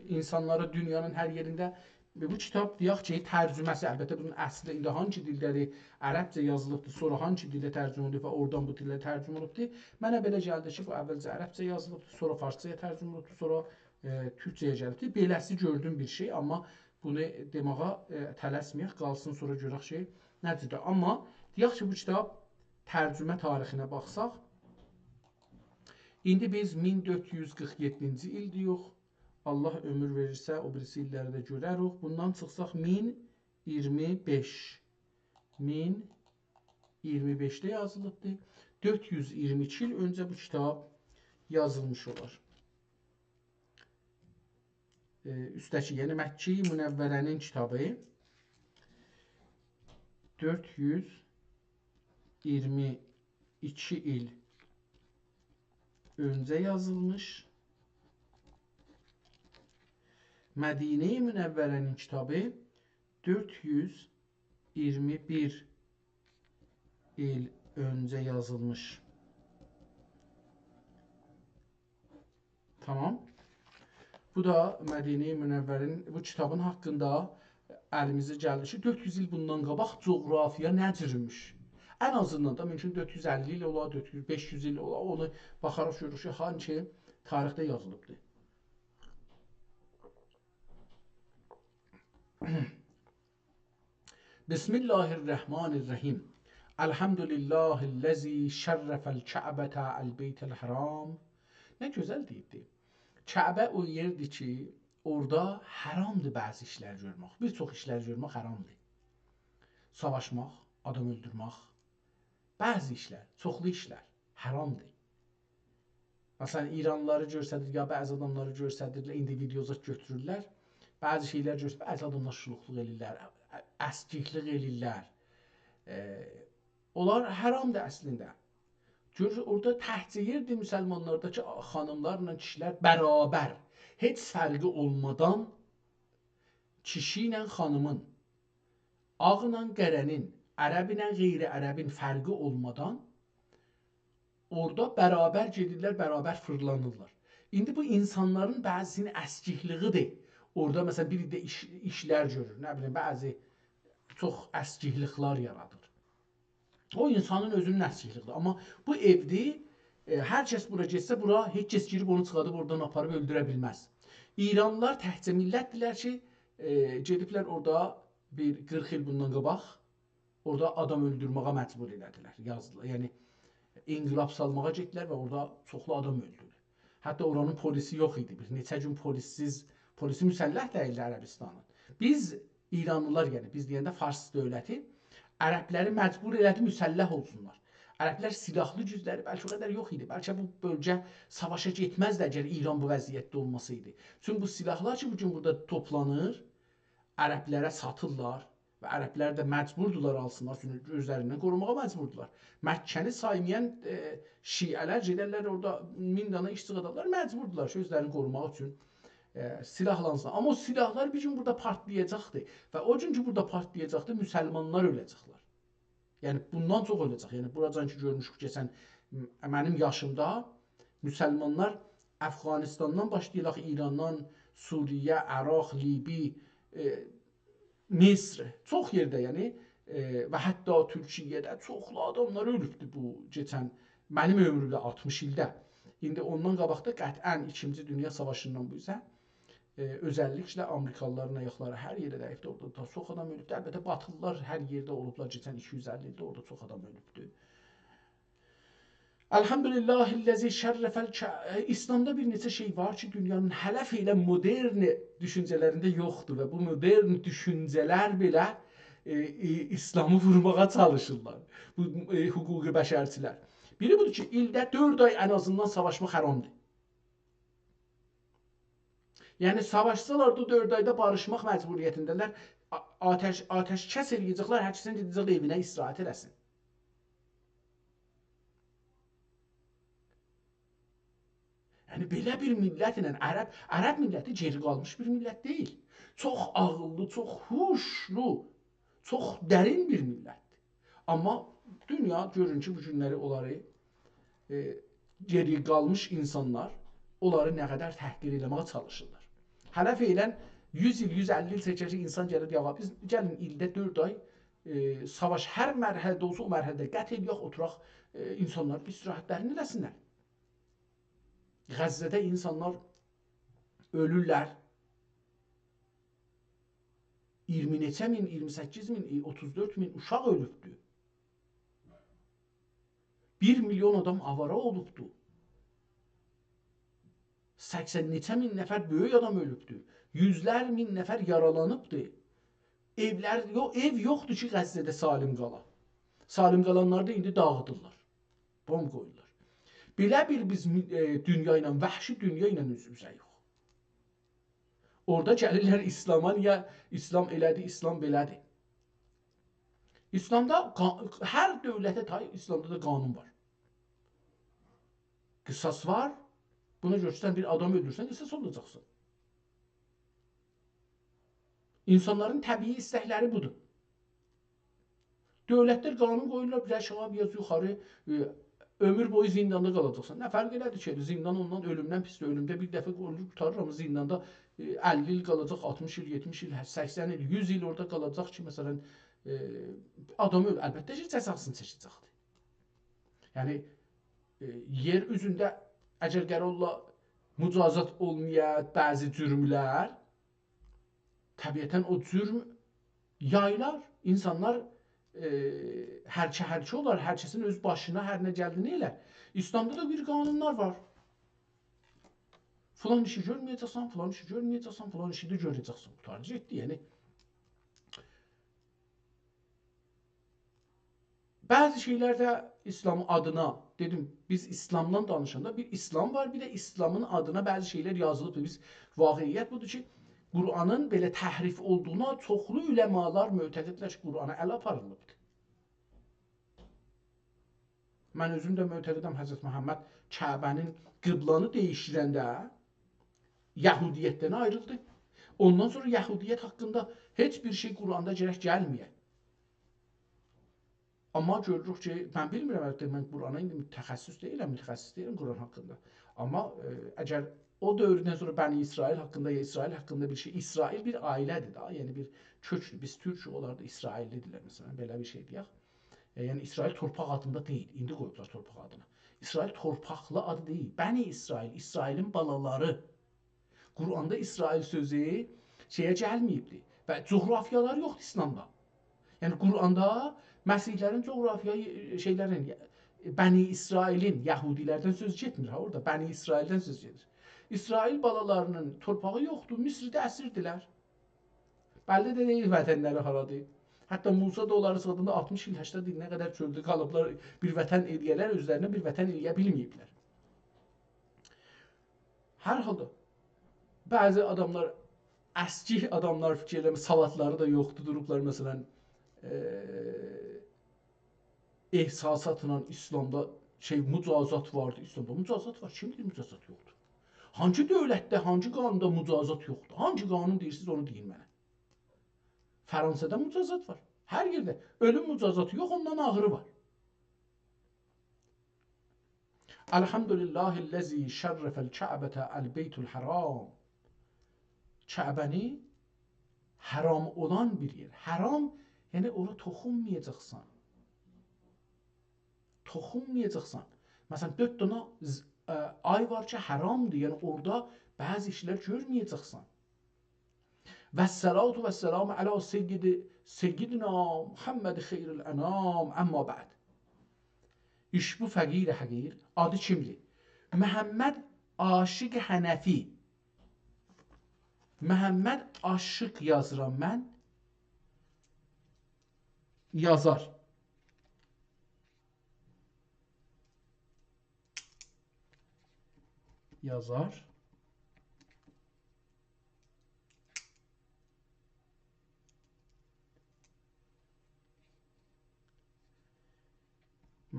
A: insanlara dünyanın hər yerində. Bu kitab deyək ki, tərcüməsi, əlbəttə bunun əsli indi hangi dildədir, ərəbcə yazılıbdır, sonra hangi dildə tərcümə olunub və oradan bu dildə tərcümə olunubdur. Mənə belə gəldi ki, bu əvvəlcə ərəbcə yazılıbdır, sonra farsçaya tərcümə olunubdur, sonra türkçəyə gəlibdir. Beləsi gördüyüm bir şey, amma bunu demağa tələsməyək, qalsın sonra görək ki, nədir? Amma deyək ki, bu kitab tərcümə tarixinə baxsaq, İndi biz 1447-ci il deyirik. Allah ömür verirsə, o birisi illəri də görərik. Bundan çıxsaq 1025. 1025-də yazılıbdır. 422 il öncə bu kitab yazılmış olar. Üstəki, yəni Məkkə-i Münəvvərənin kitabı 422 il öncə yazılmış. Mədinə-i Münəvvərənin kitabı 421 il öncə yazılmış. Tamam. Bu da Mədinə-i Münəvvərin bu kitabın haqqında əlimizə gəldi ki, 400 il bundan qabaq coğrafiya nə cürmüş? Ən azından da mümkün 450 il ola, 500 il ola, onu baxaraq görürük ki, hangi tarixdə yazılıbdır. Bismillahirrahmanirrahim. Elhamdülillahillazi şərrəfəl Kəbətə əl-Beytəl Haram. Nə gözəl deyibdir. Kəbə o yerdir ki, orada haramdır bəzi işlər görmək. Bir çox işlər görmək haramdır. Savaşmaq, adam öldürmək, bəzi işlər, çoxlu işlər haramdır. Məsələn, İranlıları görsədir, ya bəzi adamları görsədirlər, individuoza götürürlər. Bəzi şeylər görsədir, bəzi adamlar şuluqluq elirlər, əskiklik elirlər. Onlar haramdır əslində. Görür, orada təhciyirdir müsəlmanlardakı xanımlarla kişilər bərabər. Heç fərqi olmadan kişi ilə xanımın, ağla qərənin, ərəb ilə qeyri-ərəbin fərqi olmadan orada bərabər gedirlər, bərabər fırlanırlar. İndi bu insanların bəzisinin əskikliğidir. Orada məsələn bir də işlər görür, nə bilim, bəzi çox əskikliklər yaradır. O insanın özünün əskikliğidir. Amma bu evdə hər kəs bura getsə, bura heç kəs girib onu çıxadıb oradan aparıb öldürə bilməz. İranlılar təhcə millətdirlər ki, gediblər orada bir 40 il bundan qabaq orada adam öldürməyə məcbur elədilər, yazdılar. Yəni inqilab salmağa getdilər və orada çoxlu adam öldürdü. Hətta oranın polisi yox idi. Bir neçə gün polisi müsəlləh deyildi Ərəbistanın. Biz İranlılar, yəni biz deyəndə Fars dövləti ərəbləri məcbur elədi müsəlləh olsunlar. Ərəblər silahlı gücləri bəlkə o qədər yox idi. Bəlkə bu bölgə savaşa getməzdi əgər İran bu vəziyyətdə olmasaydı. Çünki bu silahlar ki, bugün burada toplanır, ərəblərə satırlar və ərəblər də məcburdular alsınlar, çünki özlərindən qorumağa məcburdular. Məkkəni saymayan şiələr gedərlər orada 1000 dana işçi qadarlar məcburdular ki, özlərini qorumaq üçün silahlansın. Amma o silahlar bir gün burada partlayacaqdı və o gün ki, burada partlayacaqdı, müsəlmanlar öləcəklər. Yəni bundan çox olacaq. Yəni buradan ki görmüşük keçən mənim yaşımda müsəlmanlar Əfqanistandan başlayaraq İrandan, Suriyə, Əraq, Libi, Misr, çox yerdə yəni və hətta Türkiyədə çoxlu adamlar ölübdü bu keçən mənim ömrümdə 60 ildə. İndi ondan qabaq da qətlən 2-ci Dünya Savaşından bu isə özəlliklə Amerikalıların ayaqları hər yerdə dəyibdi, orada da çox adam ölübdü. Əlbəttə Batılılar hər yerdə olublar, keçən 250 ildə orada çox adam ölübdü. Elhamdülillahillazi şərrəfəl Kəbə. İslamda bir neçə şey var ki, dünyanın hələf ilə modern düşüncələrində yoxdur və bu modern düşüncələr belə İslamı vurmağa çalışırlar. Bu hüquqi bəşərçilər. Biri budur ki, ildə 4 ay ən azından savaşmaq haramdır. Yəni savaşsalar da 4 ayda barışmaq məcburiyyətindələr. Atəşkəs eləyəcəklər, hər kəsin gedəcək evinə istirahət eləsin. Yəni belə bir millətlə ərəb milləti geri qalmış bir millət deyil. Çox ağıllı, çox huşlu, çox dərin bir millətdir. Amma dünya görün ki, bu günləri onları geri qalmış insanlar onları nə qədər təhqir eləməyə çalışırlar. Hələf elən 100 il, 150 il çəkəcək insan gəlir yağa. Biz gəlin ildə 4 ay savaş hər mərhələdə olsa o mərhələdə qət eləyək, oturaq insanlar istirahətlərini eləsinlər. Qəzzədə insanlar ölürlər. 20 neçə min, 28 min, 34 min uşaq ölübdü. 1 milyon adam avara olubdu. 80 neçə min nəfər böyük adam ölübdür. Yüzlər min nəfər yaralanıbdır. Ev yoxdur ki, Qəzzədə salim qala. Salim qalanları da indi dağıdırlar. Bomb qoyurlar. Belə bir biz dünya ilə, vəhşi dünya ilə üz-üzəyik. Orada gəlirlər İslama, niyə İslam elədi, İslam belədir. İslamda hər dövlətə tay İslamda da qanun var. Qisas var. Buna görə sən bir adam öldürsən, qisas olacaqsın. İnsanların təbii istəkləri budur. Dövlətlər qanun qoyurlar, bir aşağı, biraz yuxarı, ömür boyu zindanda qalacaqsan. Nə fərq elədir ki, zindan ondan ölümdən pisdir. Ölümdə bir dəfə ölür, qutarır, amma zindanda 50 il qalacaq, 60 il, 70 il, 80 il, 100 il orada qalacaq ki, məsələn, adam ölür. Əlbəttə ki, cəzasını çəkəcəkdir. Yəni, yer üzündə əgər qərolla mücazat olmaya bəzi cürmlər, təbiətən o cürm yaylar. İnsanlar hərçə olar, hərçəsin öz başına hər nə gəldiyini elər. İslamda da bir qanunlar var. Falan işi görməyəcəksən, falan işi görməyəcəksən, falan işi də görəcəksən. Qutarıcı etdi, yəni. Bəzi şeylərdə İslamın adına, dedim, biz İslamdan danışanda bir İslam var, bir də İslamın adına bəzi şeylər yazılıbdır. Biz vaqiiyyət budur ki, Qur'anın belə təhrif olduğuna çoxlu üləmalar mötəqidlər ki, Qur'ana əl aparılıbdır. Mən özüm də mötəqidəm, Həzrət Məhəmməd Kəbənin qiblanı dəyişdirəndə Yəhudiyyətdən ayrıldı. Ondan sonra Yəhudiyyət haqqında heç bir şey Qur'anda gərək gəlməyə. Amma görürük ki, mən bilmirəm, mən Qur'ana indi mütəxəssis deyiləm Qur'an haqqında. Amma əgər o dövrdən sonra Bəni İsrail haqqında ya İsrail haqqında bir şey, İsrail bir ailədir da, yəni bir köklü, biz türk, onlar da İsraillidirlər məsələn, belə bir şey deyək. Yəni İsrail torpaq adında deyil, indi qoyublar torpaq adına. İsrail torpaqlı adı deyil, Bəni İsrail, İsrailin balaları. Qur'anda İsrail sözü şeyə gəlməyibdir və coğrafiyaları yoxdur İslamda. Yəni Qur'anda Məsihlərin coğrafiya şeylərin, Bəni İsrailin, Yahudilərdən söz getmir, orada Bəni İsraildən söz gedir. İsrail balalarının torpağı yoxdur, Misrdə əsirdirlər. Bəlli də deyil vətənləri haradır. Hətta Musa da onları sığdığında 60 il, 80 il nə qədər çöldə qalıblar, bir vətən eləyələr, özlərinə bir vətən eləyə bilməyiblər. Hər halda, bəzi adamlar, əski adamlar fikirləmə, savadları da yoxdur, durublar məsələn, ehsasatla İslamda mücazat vardı. İslamda mücazat var. Kimdir mücazat yoxdur? Hangi dövlətdə, hangi qanunda mücazat yoxdur? Hangi qanun deyirsiniz, onu deyin mənə. Fransada mücazat var. Hər yerdə. Ölüm mücazatı yox, ondan ağırı var. Elhamdülillahillezî şərrefel Kəbətə el-Beytul Haram. Kəbəni haram olan bir yer. Haram, yəni ora toxunmayacaqsan. Toxunmayacaqsan. Məsələn, 4 dana ay var ki, haramdır. Yəni orada bəzi işlər görməyəcəksən. Vəssalatu vəssalamu alə seyyidina Muhammed xeyril ənam, əmma bə'd. İş bu fəqir həqir. Adı kimdir? Məhəmməd Aşiq Hənəfi. Məhəmməd Aşiq yazıram mən. Yazar. Yazar.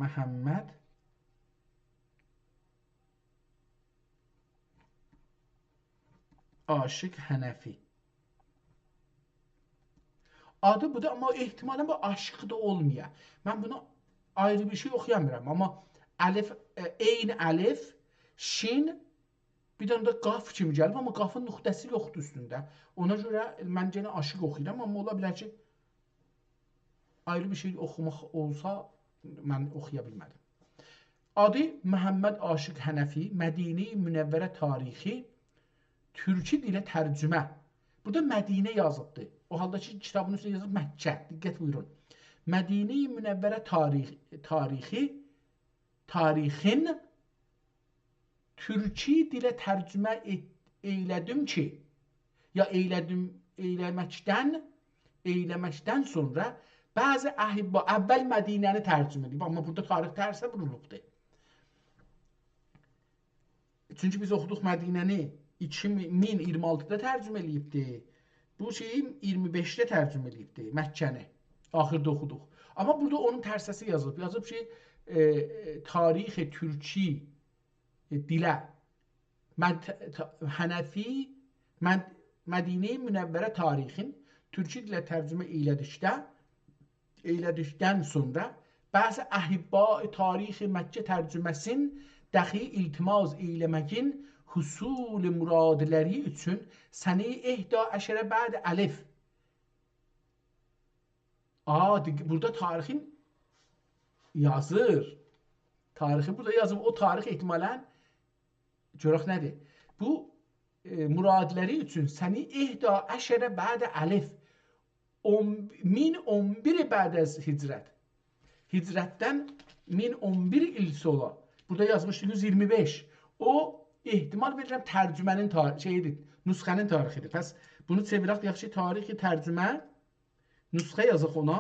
A: Məhəmməd Aşiq Hənəfi. Adı budur, amma ehtimalən bu aşıq da olmaya. Mən bunu ayrı bir şey oxuyamıram, amma əlif, eyni əlif, şin, bir dənə də qaf kimi gəlib, amma qafın nöqtəsi yoxdur üstündə. Ona görə mən yenə aşıq oxuyuram, amma ola bilər ki, ayrı bir şey oxumaq olsa, mən oxuya bilmədim. Adı Məhəmməd Aşiq Hənəfi, Mədine-i Münəvvərə tarixi, türkü dilə tərcümə. Burada Mədinə yazıbdır. O halda ki, kitabın üstündə yazıb Məkkə. Diqqət buyurun. Mədine-i Münəvvərə tarixi, tarixin türki dilə tərcümə eylədim ki, ya eyləməkdən sonra bəzi əhibba əvvəl Mədinəni tərcümə edib. Amma burada tarix tərsə vurulubdur. Çünki biz oxuduq Mədinəni 2026-da tərcümə eləyibdi. Bu şeyi 25-də tərcümə eləyibdi, Məkkəni. Axırda oxuduq. Amma burada onun tərsəsi yazılıb. Yazıb ki, tarixi türki dilə Hənəfi Mədinə-i Münəvvərə tarixin türki dilə tərcümə elədikdən sonra bəzi əhibba tarixi Məkkə tərcüməsin dəxi iltimaz eyləməkin husul muradləri üçün səni 11 bəd əlif. Burada tarixin yazır. Tarixi burada yazıb. O tarix ehtimalən görək nədir? Bu muradləri üçün səni 11 bəd əlif 1011 bəd əz hicrət. Hicrətdən 1011 il sonra. Burada yazmışdı 125. O ehtimal verirəm tərcümənin şeyidir, nüsxənin tarixidir. Pəs bunu çevirək deyək ki, tarixi tərcümə nüsxə yazıq ona.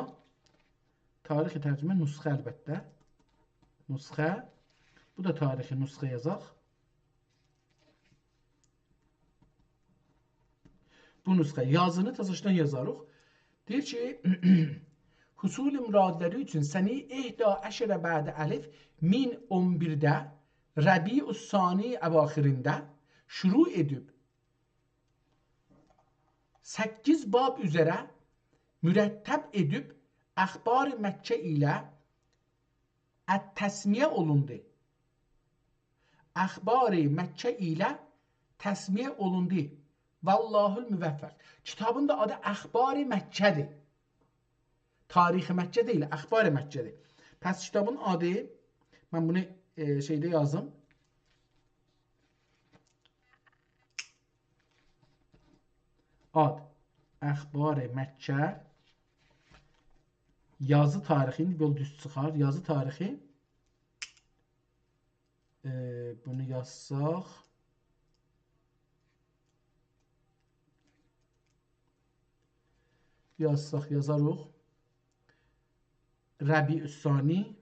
A: Tarixi tərcümə nüsxə əlbəttə. Nüsxə. Bu da tarixi nüsxə yazaq. Bu nüsxə yazını təzəşdən yazarıq. Deyir ki, husul müradləri üçün səni 11 bəd əlif 1011-də Rəbi-ü-Sani əvaxirində şuru edib 8 bab üzərə mürəttəb edib əxbar-ı Məkkə ilə təsmiyə olundu. Əxbar-ı Məkkə ilə təsmiyə olundu. Vallahul müvəffəq. Kitabın da adı Əxbar-ı Məkkədir. Tarixi Məkkə deyil, Əxbar-ı Məkkədir. Pəs kitabın adı, mən bunu şeydə yazdım. Ad Əxbar-ı Məkkə. Yazı tarixi, böyle düz çıxar. Yazı tarixi. Bunu yazsaq. Yazarıq. Rəbi-ü-Sani.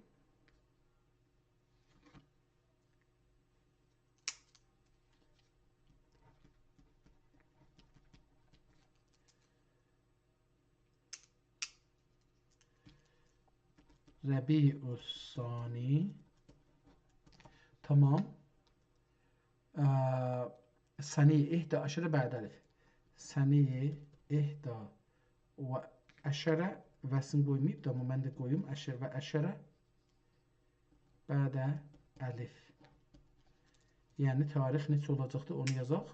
A: Rəbi-ü-Sani. Tamam. Səni 11 bəd əlif. Səni 11 vəsin qoymayıb da, amma mən də qoyum. Əşər və əşərə bədə əlif. Yəni, tarix neçə olacaqdır, onu yazaq.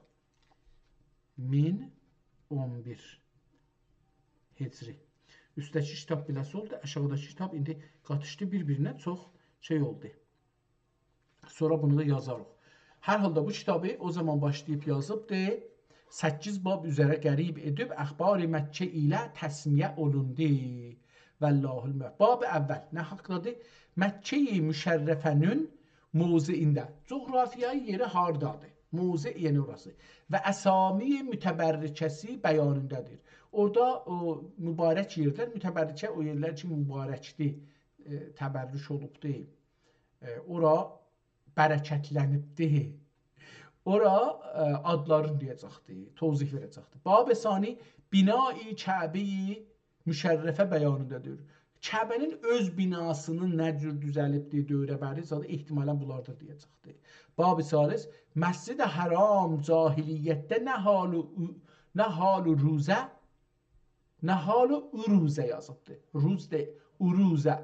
A: 1011 hicri. Üstdəki kitab biləsi oldu, aşağıdakı kitab indi qatışdı bir-birinə, çox şey oldu. Sonra bunu da yazarıq. Hər halda bu kitabı o zaman başlayıb yazıbdır. 8 bab üzərə qərib edib əxbar-ı Məkkə ilə təsmiyə olundu. Vəllahul müvəffəq. Bab əvvəl nə haqqdadır? Məkkə-i müşərrəfənin mövziində. Coğrafiyayı yeri hardadır? Mövzi yəni orası. Və əsami mütəbərrikəsi bəyanındadır. Orada o mübarək yerlər, mütəbərrikə o yerlər ki, mübarəkdir, təbərrük olubdur. Ora bərəkətlənibdir. Ora adlarını deyəcəkdir, tozih verəcəkdir. Bab-ı sani bina-i Kəbə-i müşərrəfə bəyanındadır. Kəbənin öz binasının nə cür düzəlibdir, dövrəbəri zadı ehtimalən bunlardır deyəcəkdir. Bab-ı salis Məscid-i Haram cahiliyyətdə nə halu ruzə yazıbdır. Ruz de uruzə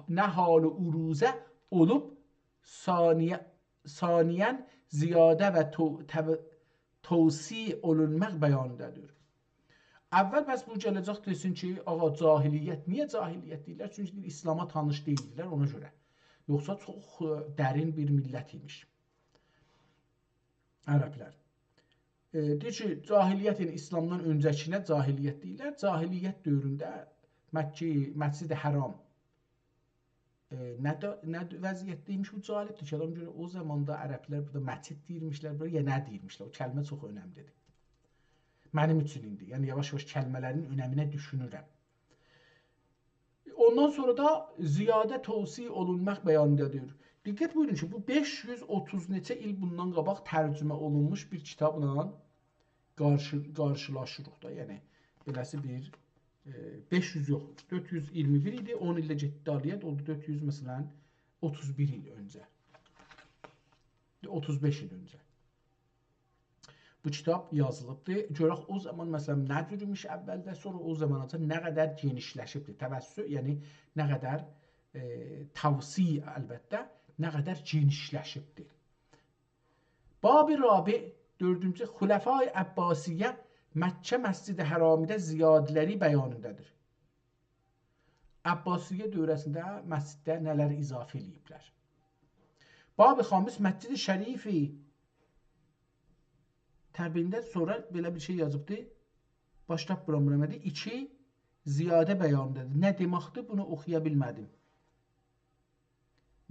A: nə halu uruzə olub saniyən ziyadə və tavsi olunmaq bəyanındadır. Əvvəl bəs bu gələcək desin ki, ağa cahiliyyət, niyə cahiliyyət deyirlər? Çünki İslama tanış deyildilər ona görə. Yoxsa çox dərin bir millət imiş. Ərəblər. Deyir ki, cahiliyyət yəni İslamdan öncəkinə cahiliyyət deyirlər. Cahiliyyət dövründə Məscid-i Haram nə vəziyyətdəymiş, bu cəlibdir ki, adam görə o zamanda ərəblər burada məscid deyirmişlər, burada ya nə deyirmişlər. O kəlmə çox önəmlidir. Mənim üçün indi. Yəni yavaş-yavaş kəlmələrin önəminə düşünürəm. Ondan sonra da ziyadə tövsiyə olunmaq bəyanındadır. Diqqət buyurun ki, bu 530 neçə il bundan qabaq tərcümə olunmuş bir kitabla qarşılaşırıq da. Yəni beləsi bir 500 yox, 421 idi, 10 ildə getdi aliyyət, oldu 400 məsələn 31 il öncə. 35 il öncə. Bu kitab yazılıbdır. Görək o zaman məsələn nə cürmüş əvvəldə, sonra o zamanaca nə qədər genişləşibdir. Təvəssü, yəni nə qədər tavsiyə əlbəttə, nə qədər genişləşibdir. Bab-ı Rabi 4-cü Xulafai Əbbasiyyə Məkkə Məscid-i Həramidə ziyadələri bəyanındadır. Əbbasiyyə dövrəsində məsciddə nələr izafə ediblər. Bab-ı Xamis Məscid-i Şərifi təbiindən sonra belə bir şey yazıbdır. Başlap bura-buramədi. 2 ziyadə bəyanındadır. Nə deməkdir? Bunu oxuya bilmədim.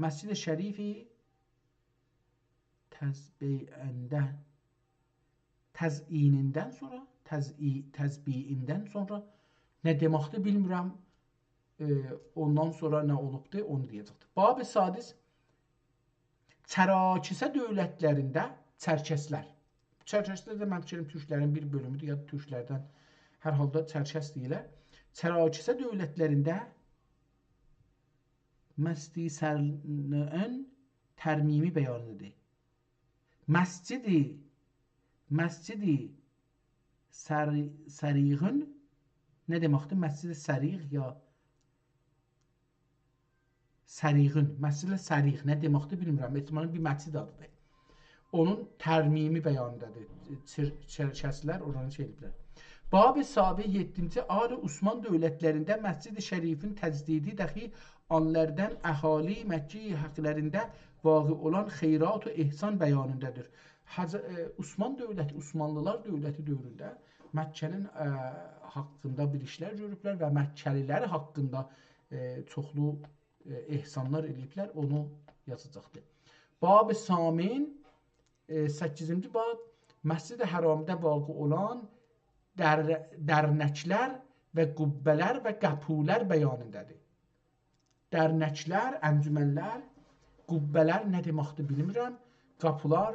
A: Məscid-i Şərifi təzyiinindən sonra, təzbiyindən sonra nə deməkdir bilmirəm. Ondan sonra nə olubdur, onu deyəcəkdir. Bab-ı Sadis Çərakisə dövlətlərində çərkəslər. Çərkəslər də mən fikirəm türklərin bir bölümüdür, ya da türklərdən hər halda çərkəs deyilər. Çərakisə dövlətlərində Məscid-i Sərnəən tərmimi bəyanıdır. Məscid-i Səriğün nə deməkdir? Məscid-i Səriğ ya Səriğün, Məscid-i Səriğ nə deməkdir bilmirəm. Ehtimalən bir məscid adıdır. Onun tərmimi bəyanındadır. Çərkəslər oranı şey ediblər. Bab-ı Sabi 7-ci Ali Osman dövlətlərində Məscid-i Şərifin təzdidi dəxi anlərdən əhali Məkkə həqlərində vaqi olan xeyrat və ehsan bəyanındadır. Osman dövləti, Osmanlılar dövləti dövründə Məkkənin haqqında bir işlər görüblər və Məkkəlilər haqqında çoxlu ehsanlar ediblər. Onu yazacaqdır. Bab-ı Samin 8-ci bab Məscid-i Həramdə vaqi olan dərnəklər və qubbələr və qəpulər bəyanındadır. Dərnəklər, əncümənlər, qubbələr nə deməkdir bilmirəm. Qapılar,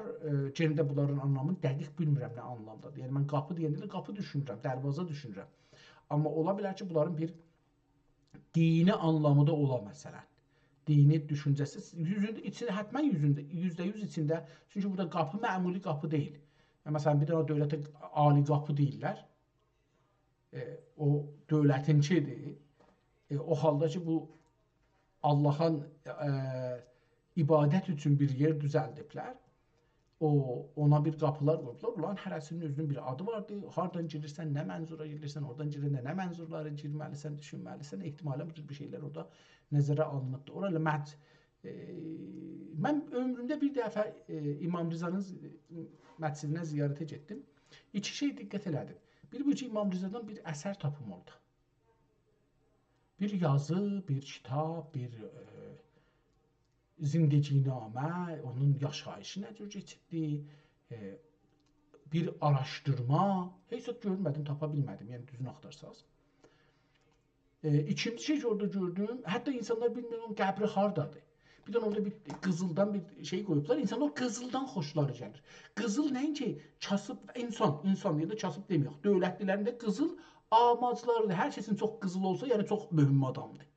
A: gəndə bunların anlamını dəqiq bilmirəm nə anlamdadır. Yəni mən qapı deyəndə qapı düşünürəm, dərvaza düşünürəm. Amma ola bilər ki, bunların bir dini anlamı da ola məsələn. Dini düşüncəsi, içində, hətmən %100 içində, çünki burada qapı məmuli qapı deyil. Məsələn, bir dənə dövlətə ali qapı deyirlər, o dövlətinkidir. O halda ki, bu Allahın ibadət üçün bir yer düzəldiblər, ona bir qapılar qoyublar, onların hərəsinin özünün bir adı vardır, hardan girirsən, nə mənzura girirsən, oradan girəndə nə mənzurları girməlisən, düşünməlisən, ehtimalən bir şeylər orada nəzərə alınıbdır. Orada mən ömrümdə bir dəfə İmam Rizanın məscidinə ziyarətə getdim. 2 şey diqqət elədim. Bir bu ki, İmam Rizadan bir əsər tapım oldu. Bir yazı, bir kitab, bir zindecinamə, onun yaşayışı nə cür keçibdi, bir araşdırma, heç görmədim, tapa bilmədim, yəni düzünü axtarsaz. İkinci şey ki, orada gördüm, hətta insanlar bilmir, onun qəbri hardadır. Bir də orada bir qızıldan bir şey qoyublar, insanlar qızıldan xoşları gəlir. Qızıl nəinki kasıb, insan ya da kasıb deməyək, dövlətlilərində qızıl amaclardır, hər şeysin çox qızıl olsa, yəni çox mühüm adamdır.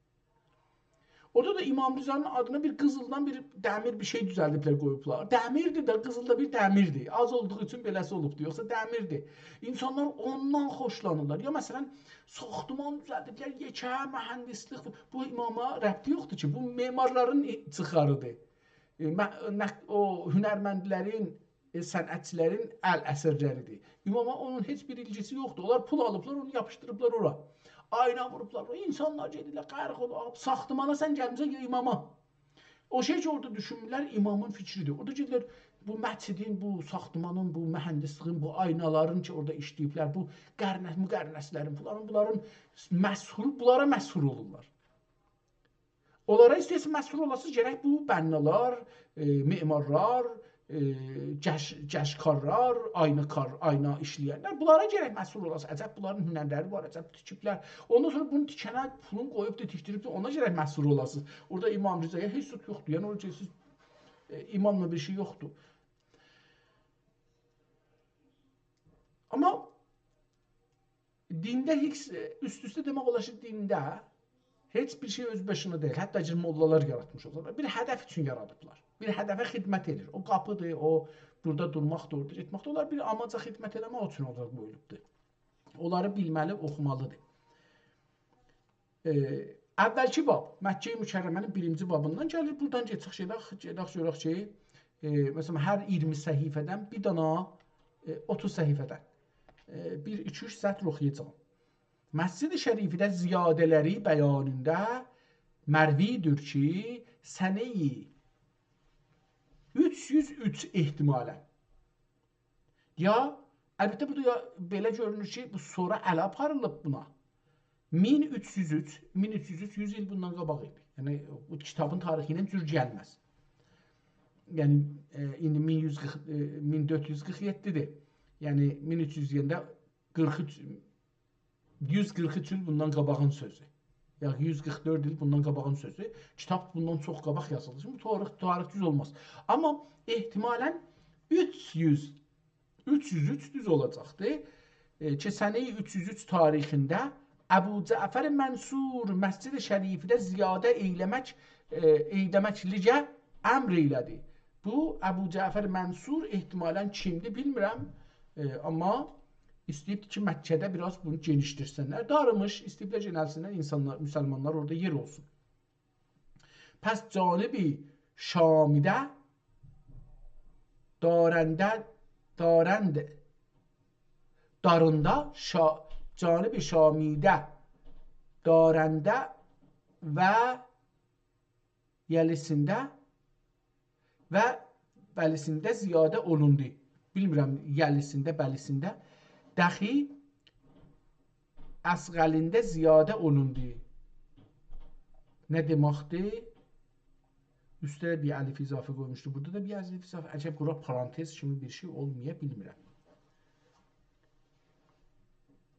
A: Orada da İmam Rizanın adına bir qızıldan bir dəmir bir şey düzəldiblər, qoyublar. Dəmirdir də, qızılda bir dəmirdir. Az olduğu üçün beləsi olubdur, yoxsa dəmirdir. İnsanlar ondan xoşlanırlar. Ya məsələn, saxtaman düzəldiblər, yekə, mühəndislik. Bu imama rəbti yoxdur ki, bu memarların çıxarıdır. O hünərməndlərin, sənətçilərin əl əsərləridir. İmama onun heç bir ilgisi yoxdur. Onlar pul alıblar, onu yapışdırıblar ora. Ayna vurublar, insanlar gedirlər, qərq olub, saxtımana sən gəlməcək ya imama. O şey ki, orada düşünürlər, imamın fikridir. Orada gedirlər, bu məscidin, bu saxtımanın, bu mühəndisliğin, bu aynaların ki, orada işləyiblər, bu müqərnəslərin, bunların bunlara məshur olurlar. Onlara istəyirsən məsul olasınız, gərək bu bənnalar, memarlar, cəşkarlar, ayna işləyənlər, bunlara gərək məsul olasınız. Əcəb bunların hünərləri var, əcəb tikiblər. Ondan sonra bunu tikənə pulun qoyub da tikdirib də ona gərək məsul olasınız. Orada İmam Rizaya heç süt yoxdur. Yəni orada siz imamla bir şey yoxdur. Amma dində üst-üstə demək olar ki, dində heç bir şey öz başına deyil. Hətta ki, mollalar yaratmış olurlar. Bir hədəf üçün yaradıblar. Bir hədəfə xidmət edir. O qapıdır, o burada durmaqdır, orada getməkdir. Onlar bir amaca xidmət eləmək üçün orada qoyulubdur. Onları bilməli, oxumalıdır. Əvvəlki bab, Məkkə-i Mükərrəmənin 1-ci babından gəlir. Buradan gedək görək ki, məsələn, hər 20 səhifədən bir dana 30 səhifədən 1-2-3 sətr oxuyacağım. Məscid-i Şərifidə ziyadələri bəyanında mərvidir ki, sənəyi 303 ehtimalən. Ya, əlbəttə burada belə görünür ki, bu sonra ələ aparılıb buna. 1303 100 il bundan qabaq idi. Yəni, bu kitabın tarixi ilə cür gəlməz. Yəni, indi 1447-dir. Yəni, 1300 deyəndə 143 il bundan qabağın sözü. Ya 144 il bundan qabağın sözü. Kitab bundan çox qabaq yazıldı. Şimdi bu tarix düz olmaz. Amma ehtimalən 303 düz olacaqdır. Ki, sənəyi 303 tarixində Əbu Cəfər Mənsur Məscid-i Şərifidə ziyadə eyləməklicə əmr eylədi. Bu, Əbu Cəfər Mənsur ehtimalən kimdir bilmirəm. Amma istəyibdir ki, Məkkədə biraz bunu genişdirsinlər. Darımış, istəyiblər genəlsinlər insanlar, müsəlmanlar orada yer olsun. Pəs canibi Şamidə canibi Şamidə darəndə və yəlisində və bəlisində ziyadə olundu. Bilmirəm, yəlisində, bəlisində. Dəxi əsqəlində ziyadə olundu. Nə deməkdir? Üstə bir əlif izafə qoymuşdu. Burada da bir əlif izafə. Əcəb, bura parantez kimi bir şey olmaya bilmirəm.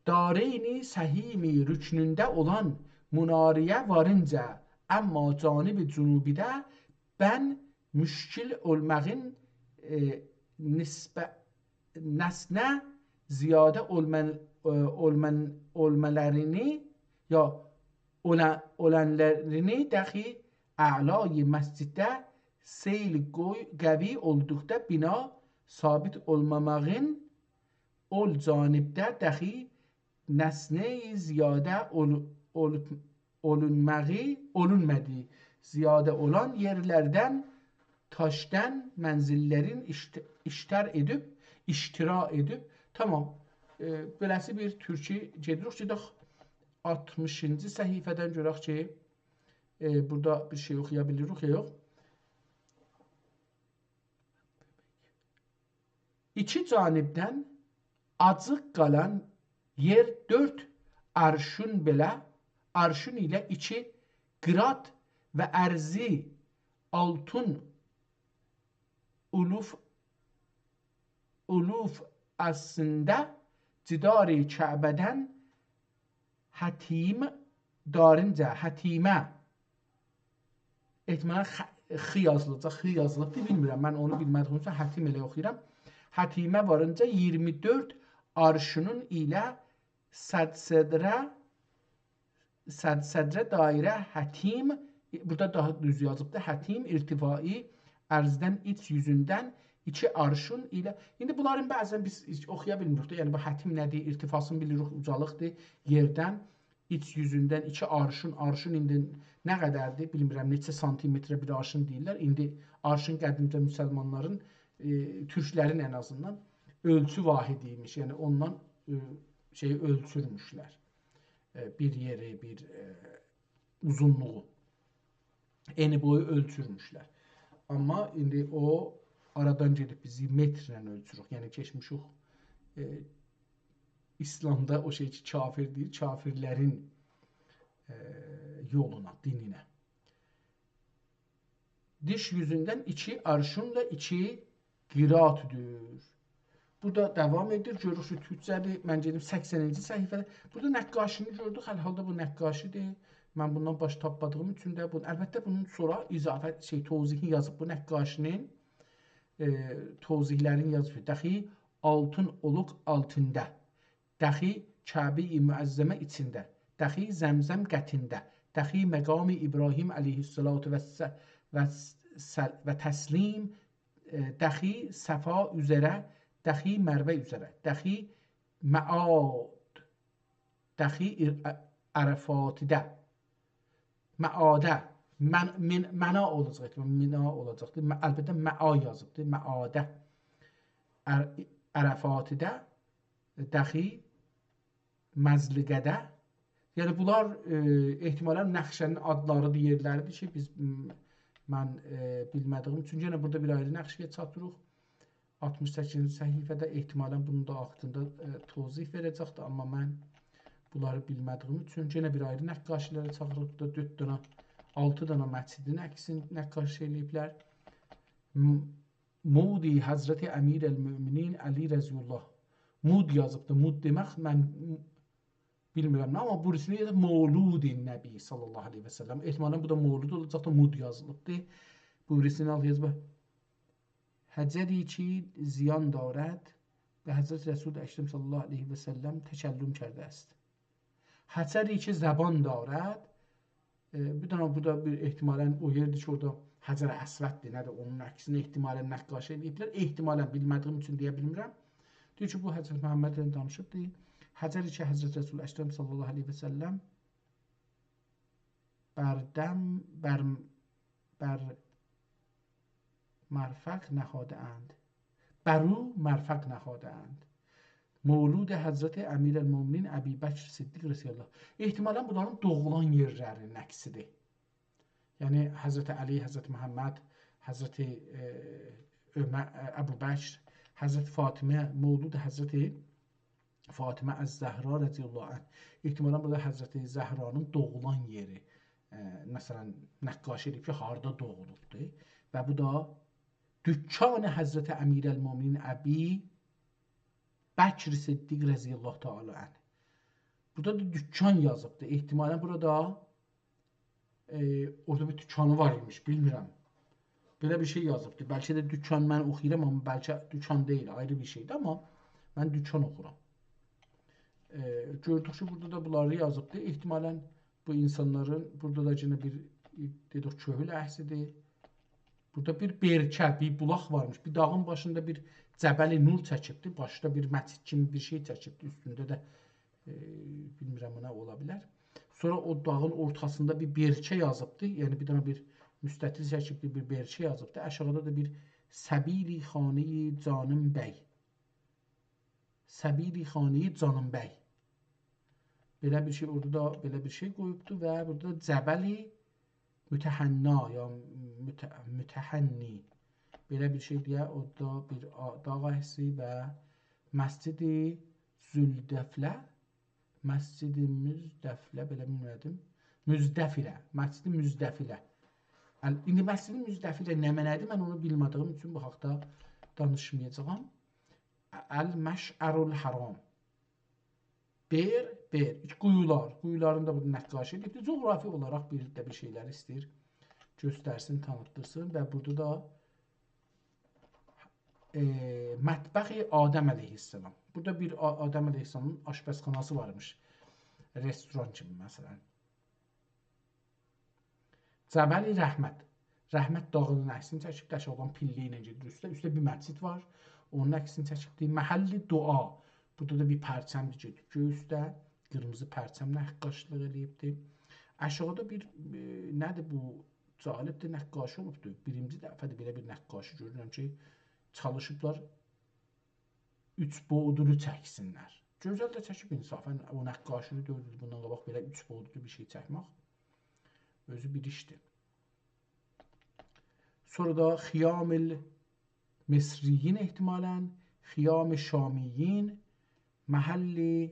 A: Dareyni səhimi rüknündə olan munariyə varınca, əmma canibi cünubidə bən müşkil olmağın nəsnə ziyadə olmalarını ya olanlarını dəxi əlay məsciddə seyl qəvi olduqda bina sabit olmamağın ol canibdə dəxi nəsnə ziyadə olunmadı. Ziyadə olan yerlərdən taşdan mənzillərin iştira edib. Tamam. Beləsi bir türkü gedirik. Gedək 60-cı səhifədən görək ki, burada bir şey oxuya bilirik ya yox. İki canibdən acıq qalan yer 4 arşun belə, arşun ilə 2 qırat və ərzi altın uluf əslində cidari Kəbədən hətim darınca hətimə ehtimalən xı yazılacaq, xı yazılıbdır, bilmirəm, mən onu bilmədiyim üçün hətim elə oxuyuram. Hətimə varınca 24 arşunun ilə sədsədrə dairə hətim, burada daha düz yazıbdır, hətim irtifai ərzdən iç yüzündən 2 arşun ilə. İndi bunların bəzən biz oxuya bilmirik. Yəni bu hətim nədir? İrtifasını bilirik, ucalıqdır. Yerdən, iç yüzündən 2 arşun. Arşun indi nə qədərdir? Bilmirəm, neçə santimetrə bir arşun deyirlər. İndi arşun qədimcə müsəlmanların, türklərin ən azından ölçü vahidiymiş. Yəni ondan şeyi ölçürmüşlər. Bir yeri, bir uzunluğu. Eni boyu ölçürmüşlər. Amma indi o aradan gedib bizi metrlə ölçürük. Yəni keçmişik İslamda o şey ki, kafir deyil, kafirlərin yoluna, dininə. Diş yüzündən içi arşunla içi qiratüdür. Burada devam edir. Görürük ki, tüccədir. Mən gedim 80-ci səhifədə. Burada nəqqaşını gördük. Hələ-halda bu nəqqaşidir. Mən bundan baş tapmadığım üçün də bu. Əlbəttə bunun sonra izafə tozihini yazıb. Bu nəqqaşinin tozihlərini yazıb. Dəxi altın oluq altında. Dəxi Kəbi-i müəzzəmə içində. Dəxi zəmzəm qətində. Dəxi məqam-ı İbrahim əleyhissalatu və təslim. Dəxi səfa üzərə. Dəxi mərvə üzərə. Dəxi məad. Dəxi ərəfatidə. Məadə. Məna olacaqdır. Mina olacaqdır. Əlbəttə məa yazıbdır. Məadə. Ərəfatidə. Dəxi məzliqədə. Yəni bunlar ehtimalən Nəxşənin adlarıdır, yerləridir ki, mən bilmədiyim üçün yenə burada bir ayrı Nəxşəyə çatırıq. 68-ci səhifədə ehtimalən bunun da haqqında tozih verəcəkdir, amma mən bunları bilmədiyim üçün yenə bir ayrı nəqqaşilərə çağırıb da 4 dənə, 6 dənə məscidin əksini nəqqaş eləyiblər. Mudi Həzrəti Əmir-əl-Müminin Əli Rəziyullah. Mud yazıbdır. Mud demək mən bilmirəm nə, amma burisini yazıb Mevludin Nəbi sallallahu aleyhi və səlləm. Ehtimalən bu da Mevlud olacaqdır, Mud yazılıbdır. Burisini al yazıb. Həcəri ki ziyan darəd və Həzrət Rəsul Əkrəm sallallahu aleyhi və səlləm təkəllüm kərdə است. Həcəri ki zəban darəd, bir dənə bu da bir ehtimalən o yerdir ki, orada Həcər Əsvəddir, nədir, onun əksini ehtimalən nəqqaş ediblər. Ehtimalən bilmədiyim üçün deyə bilmirəm. Deyir ki, bu Həzrət Məhəmmədlə danışıbdır. Həcəri ki Həzrət Rəsul Əkrəm sallallahu aleyhi və səlləm bər مرفق نهاده اند بر او مرفق نهاده اند مولود Həzrət Əmir-əl-Müminin Əbi Bəkr Siddiq Rəziyallah. Ehtimalən bunların doğulan yerlərinin əksidir. Yəni Həzrət Əli, Həzrət Məhəmməd, Həzrət Əbu Bəkr, Həzrət Fatimə, Mövlud Həzrət Fatimə Əz-Zəhra Rəziyallahu anh. Ehtimalən burada Həzrət Zəhranın doğulan yeri məsələn nəqqaş edib ki, harda doğulubdur və bu da dükkan Həzrət Əmir-əl-Müminin Əbi Bəkr Siddiq Rəziyallahu Teala anh. Burada da dükkan yazıbdır. Ehtimalən burada orada bir dükkanı var imiş, bilmirəm. Belə bir şey yazıbdır. Bəlkə də dükkan mən oxuyuram, amma bəlkə dükkan deyil, ayrı bir şeydir, amma mən dükkan oxuram. Gördük ki, burada da bunları yazıbdır. Ehtimalən bu insanların, burada da yine bir dedik köhül əhsidir. Burada bir berkə, bir bulaq varmış. Bir dağın başında bir Cəbəli Nur çəkibdir. Başda bir məscid kimi bir şey çəkibdir. Üstündə də bilmirəm nə ola bilər. Sonra o dağın ortasında bir berkə yazıbdır. Yəni bir dənə bir müstətil çəkibdir, bir berkə yazıbdır. Aşağıda da bir Səbili xaneyi Canım bəy. Səbili xaneyi Canım bəy. Belə bir şey, orada da belə bir şey qoyubdur və burada Cəbəli Mütəhənna ya mütəhənni belə bir şey deyə orada bir dağ əhsi və Məscid-i Züldəflə, Məscid-i Müzdəfilə, belə bilmədim, Müzdəfilə, Məscid-i Müzdəfilə. İndi Məscid-i Müzdəfilə nə mənədir, mən onu bilmədiyim üçün bu haqda danışmayacağam. Əl-Məş'ərul Haram. Ber, quyular. Quyuların da burada nəqqaş edibdir. Coğrafi olaraq bir də bir şeylər istəyir. Göstərsin, tanıtdırsın və burada da Mətbəxi Adəm əleyhissalam. Burada bir Adəm əleyhissalamın aşpəzxanası varmış. Restoran kimi məsələn. Cəbəli Rəhmət. Rəhmət dağının əksini çəkib, aşağıdan pilli ilə gedir üstə. Üstə bir məscid var. Onun əksini çəkibdir. Məhəlli dua. Burada da bir pərçəm gedir. Göğüsdə qırmızı pərçəm nəqqaşlıq eləyibdir. Aşağıda bir nədir bu? Cəlibdir, nəqqaşı olubdur. Birinci dəfədir belə bir nəqqaşı görürəm ki, çalışıblar 3 boğduru çəksinlər. Gözəl də çəkib insafən. O nəqqaşını gördük bundan qabaq belə 3 boğduru bir şey çəkmək. Özü bir işdir. Sonra da Xiyam-ül Misriyin ehtimalən, Xiyam-ı Şamiyin, məhəlli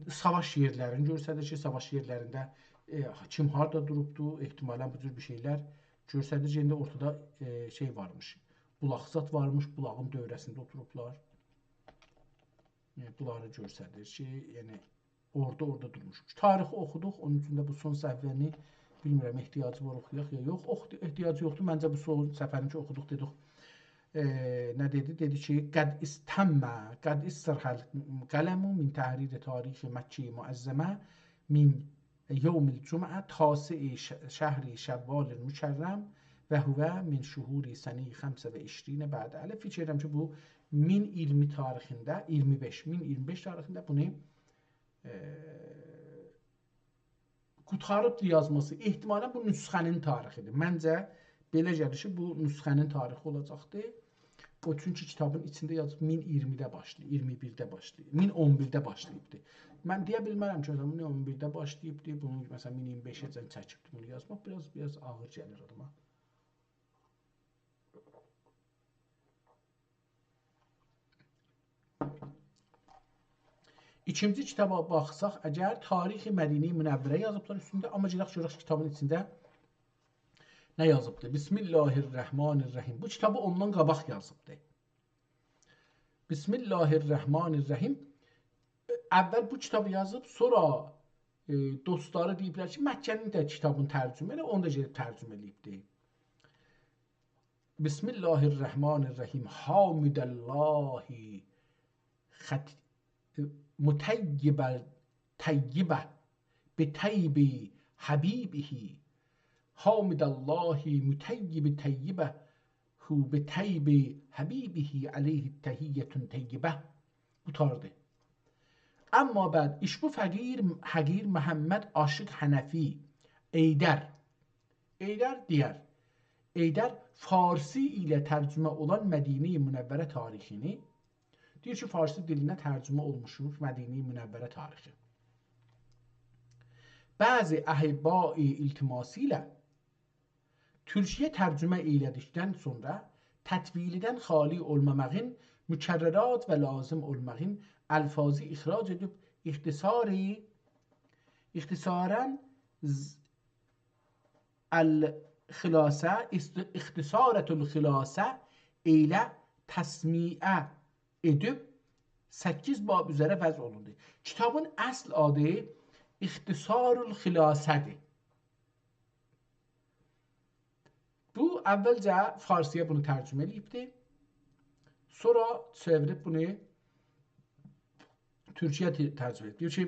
A: savaş yerlərini göstərir ki, savaş yerlərində kim harda durubdur, ehtimalən bu cür bir şeylər Göstərici indi ortada şey varmış. Bulaqzat varmış, bulağın dövrəsində oturublar. Bunları göstərir ki, yəni orada durmuş. Tarixi oxuduq, onun üçün də bu son səhvəni bilmirəm, ehtiyacı var oxuyaq ya yox. Ehtiyacı yoxdur. Məncə bu son səfərini ki oxuduq dedik. Nə dedi? Dedi ki, qad istirhal qələmu min təhrir tarix Məkkə müəzzəmə min yevmil cümə tasi şəhri şəvval mükərrəm və huvə min şuhuri səni 25 bədə. Hələ fikir edirəm ki, bu 1020 tarixində, 1025 tarixində bunu qutarıb yazması ehtimalən bu nüsxənin tarixidir. Məncə belə gəlir ki, bu nüsxənin tarixi olacaqdır. O çünki kitabın içində yazıb 1020-də başlayıb, 21-də başlayıb, 1011-də başlayıbdır. Mən deyə bilmərəm ki, adamın 1011-də başlayıbdır, bunu məsələn 1025-əcən çəkibdir bunu yazmaq biraz ağır gəlir adama. İkinci kitaba baxsaq, əgər Tarixi Mədini Münəvvərə yazıblar üstündə, amma gedək görək kitabın içində nə yazıbdır? Bismillahirrahmanirrahim. Bu kitabı ondan qabaq yazıbdır. Bismillahirrahmanirrahim. Əvvəl bu kitabı yazıb, sonra dostları deyiblər ki, Məkkənin də kitabını tərcümə elə, onu da gedib tərcümə eləyibdir. Bismillahirrahmanirrahim. Hamidəllahi mutəyyibə təyyibə bitəybi həbibihi Hamidallahi müteyyibi teyyibə hu biteybi habibihi aleyhi tehiyyetun teyyibə. Bu tarzdır. Amma bəd işbu həqir Məhəmməd Aşıq Hənəfi Eydər deyər. Eydər Farsi ilə tərcümə olan Mədini Münəvvərə tarixini deyir ki, Farsi dilinə tərcümə olmuşmuş Mədini Münəvvərə tarixi. Bəzi əhibbai iltiması ilə Türkçəyə tərcümə eylədikdən sonra tətvilidən xali olmamağın, mükərrərat və lazım olmağın əlfazı ixrac edib ixtisarən ixtisarətul xilasə ilə təsmiə edib 8 bab üzərə vəz olundu. Kitabın əsl adı İxtisarul Xilasədir. Bu, əvvəlcə Farsiyə bunu tərcümə edibdir. Sonra çevirib bunu Türkçəyə tərcümə edib. Deyir ki,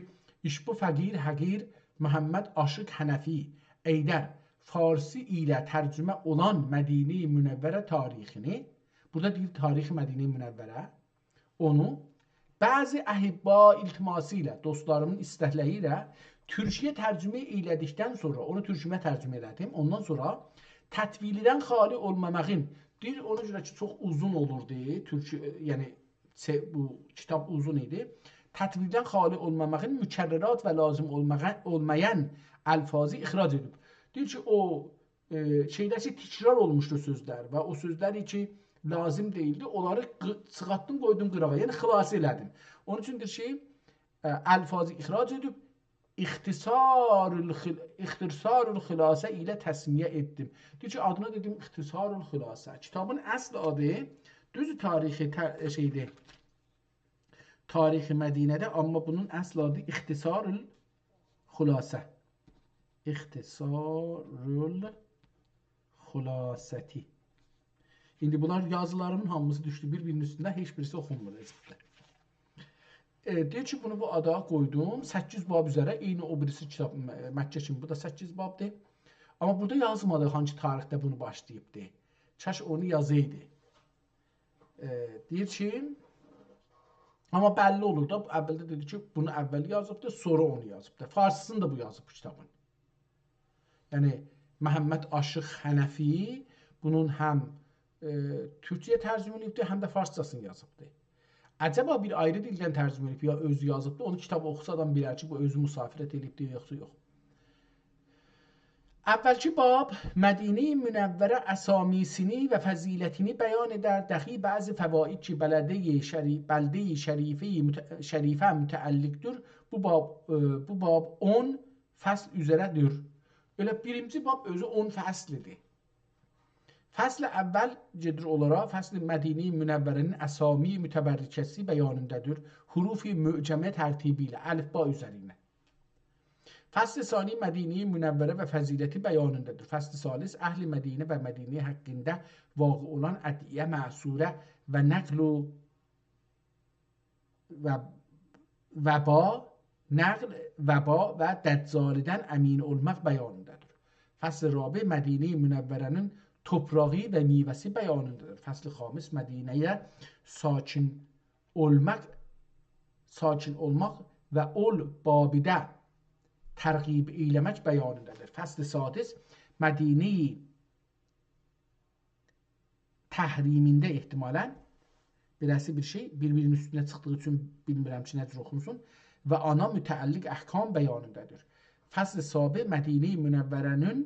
A: İşbu fəqir həqir Məhəmməd Aşıq Hənəfi Eydər Farsi ilə tərcümə olan Mədini Münəvvərə tarixini, burada deyir Tarixi Mədini Münəvvərə, onu bəzi əhibba iltiması ilə, dostlarımın istəkləri ilə Türkçəyə tərcümə elədikdən sonra, onu Türkçəyə tərcümə elədim, ondan sonra tətvilidən xali olmamağın, deyir, ona görə ki, çox uzun olurdu, yəni bu kitab uzun idi, tətvilidən xali olmamağın mükərrərat və lazım olmayan əlfazı ixrac edib. Deyir ki, o şeydəki tikrar olmuşdu sözlər və o sözləri ki, lazım deyildi, onları çıxartdım, qoydum qırağa, yəni xilas elədim. Onun üçündür ki, əlfazı ixrac edib, İxtisarul Xilasə ilə təsmiyə etdim. Deyir ki, adına dedim İxtisarul Xilasə. Kitabın əsl adı düz tarixi şeydir, Tarixi Mədinədə, amma bunun əsl adı İxtisarul Xilasə. İxtisarul Xilasəti. İndi bunlar yazılarımın hamısı düşdü bir-birinin üstündə, heç birisi oxunmur. Deyir ki, bunu bu ada qoydum, 8 bab üzərə, eyni o birisi kitab Məkkə kimi, bu da 8 babdır. Amma burada yazmadı hangi tarixdə bunu başlayıbdır. Kaş onu yazıydı. Deyir ki, amma bəlli olur da, əvvəldə dedi ki, bunu əvvəl yazıbdır, sonra onu yazıbdır. Farsısını da bu yazıb bu kitabın. Yəni, Məhəmməd Aşıq Hənəfi bunun həm Türkçəyə tərcümə edibdir, həm də farsçasını yazıbdır. Əcəba bir ayrı dildən tərcümə edib, ya özü yazıbdır, onu kitab oxusa adam bilər ki, bu özü müsafirət edibdir, yoxsa yox. Əvvəlki bab Mədini Münəvvərə əsamisini və fəzilətini bəyan edər, dəxi bəzi fəvaid ki, bəldə-i şərifə mütəəlliqdir. Bu bab 10 fəsl üzərədir. Elə birinci bab özü 10 fəslidir. Fəsl əvvəl gedir olaraq fəsl Mədini Münəvvərənin əsami mütəbərrikəsi bəyanındadır. Hurufi mücəmə tərtibi ilə əlifba üzərinə. Fəsl sani Mədini Münəvvərə və fəziləti bəyanındadır. Fəsl salis əhli Mədinə və Mədinə haqqında vaqi olan ədiyyə, məsurə və nəql vəba və dəccalidən əmin olmaq bəyanındadır. Fəsl rabi Mədini Münəvvərənin toprağı və meyvəsi bəyanındadır. Fəsl xamis Mədinəyə sakin olmaq və ol babidə tərğib eyləmək bəyanındadır. Fəsl sadis Mədini təhrimində ehtimalən beləsi bir şey bir-birinin üstünə çıxdığı üçün bilmirəm ki, necə oxunsun və ana mütəəlliq əhkam bəyanındadır. Fəsl sabi Mədini Münəvvərənin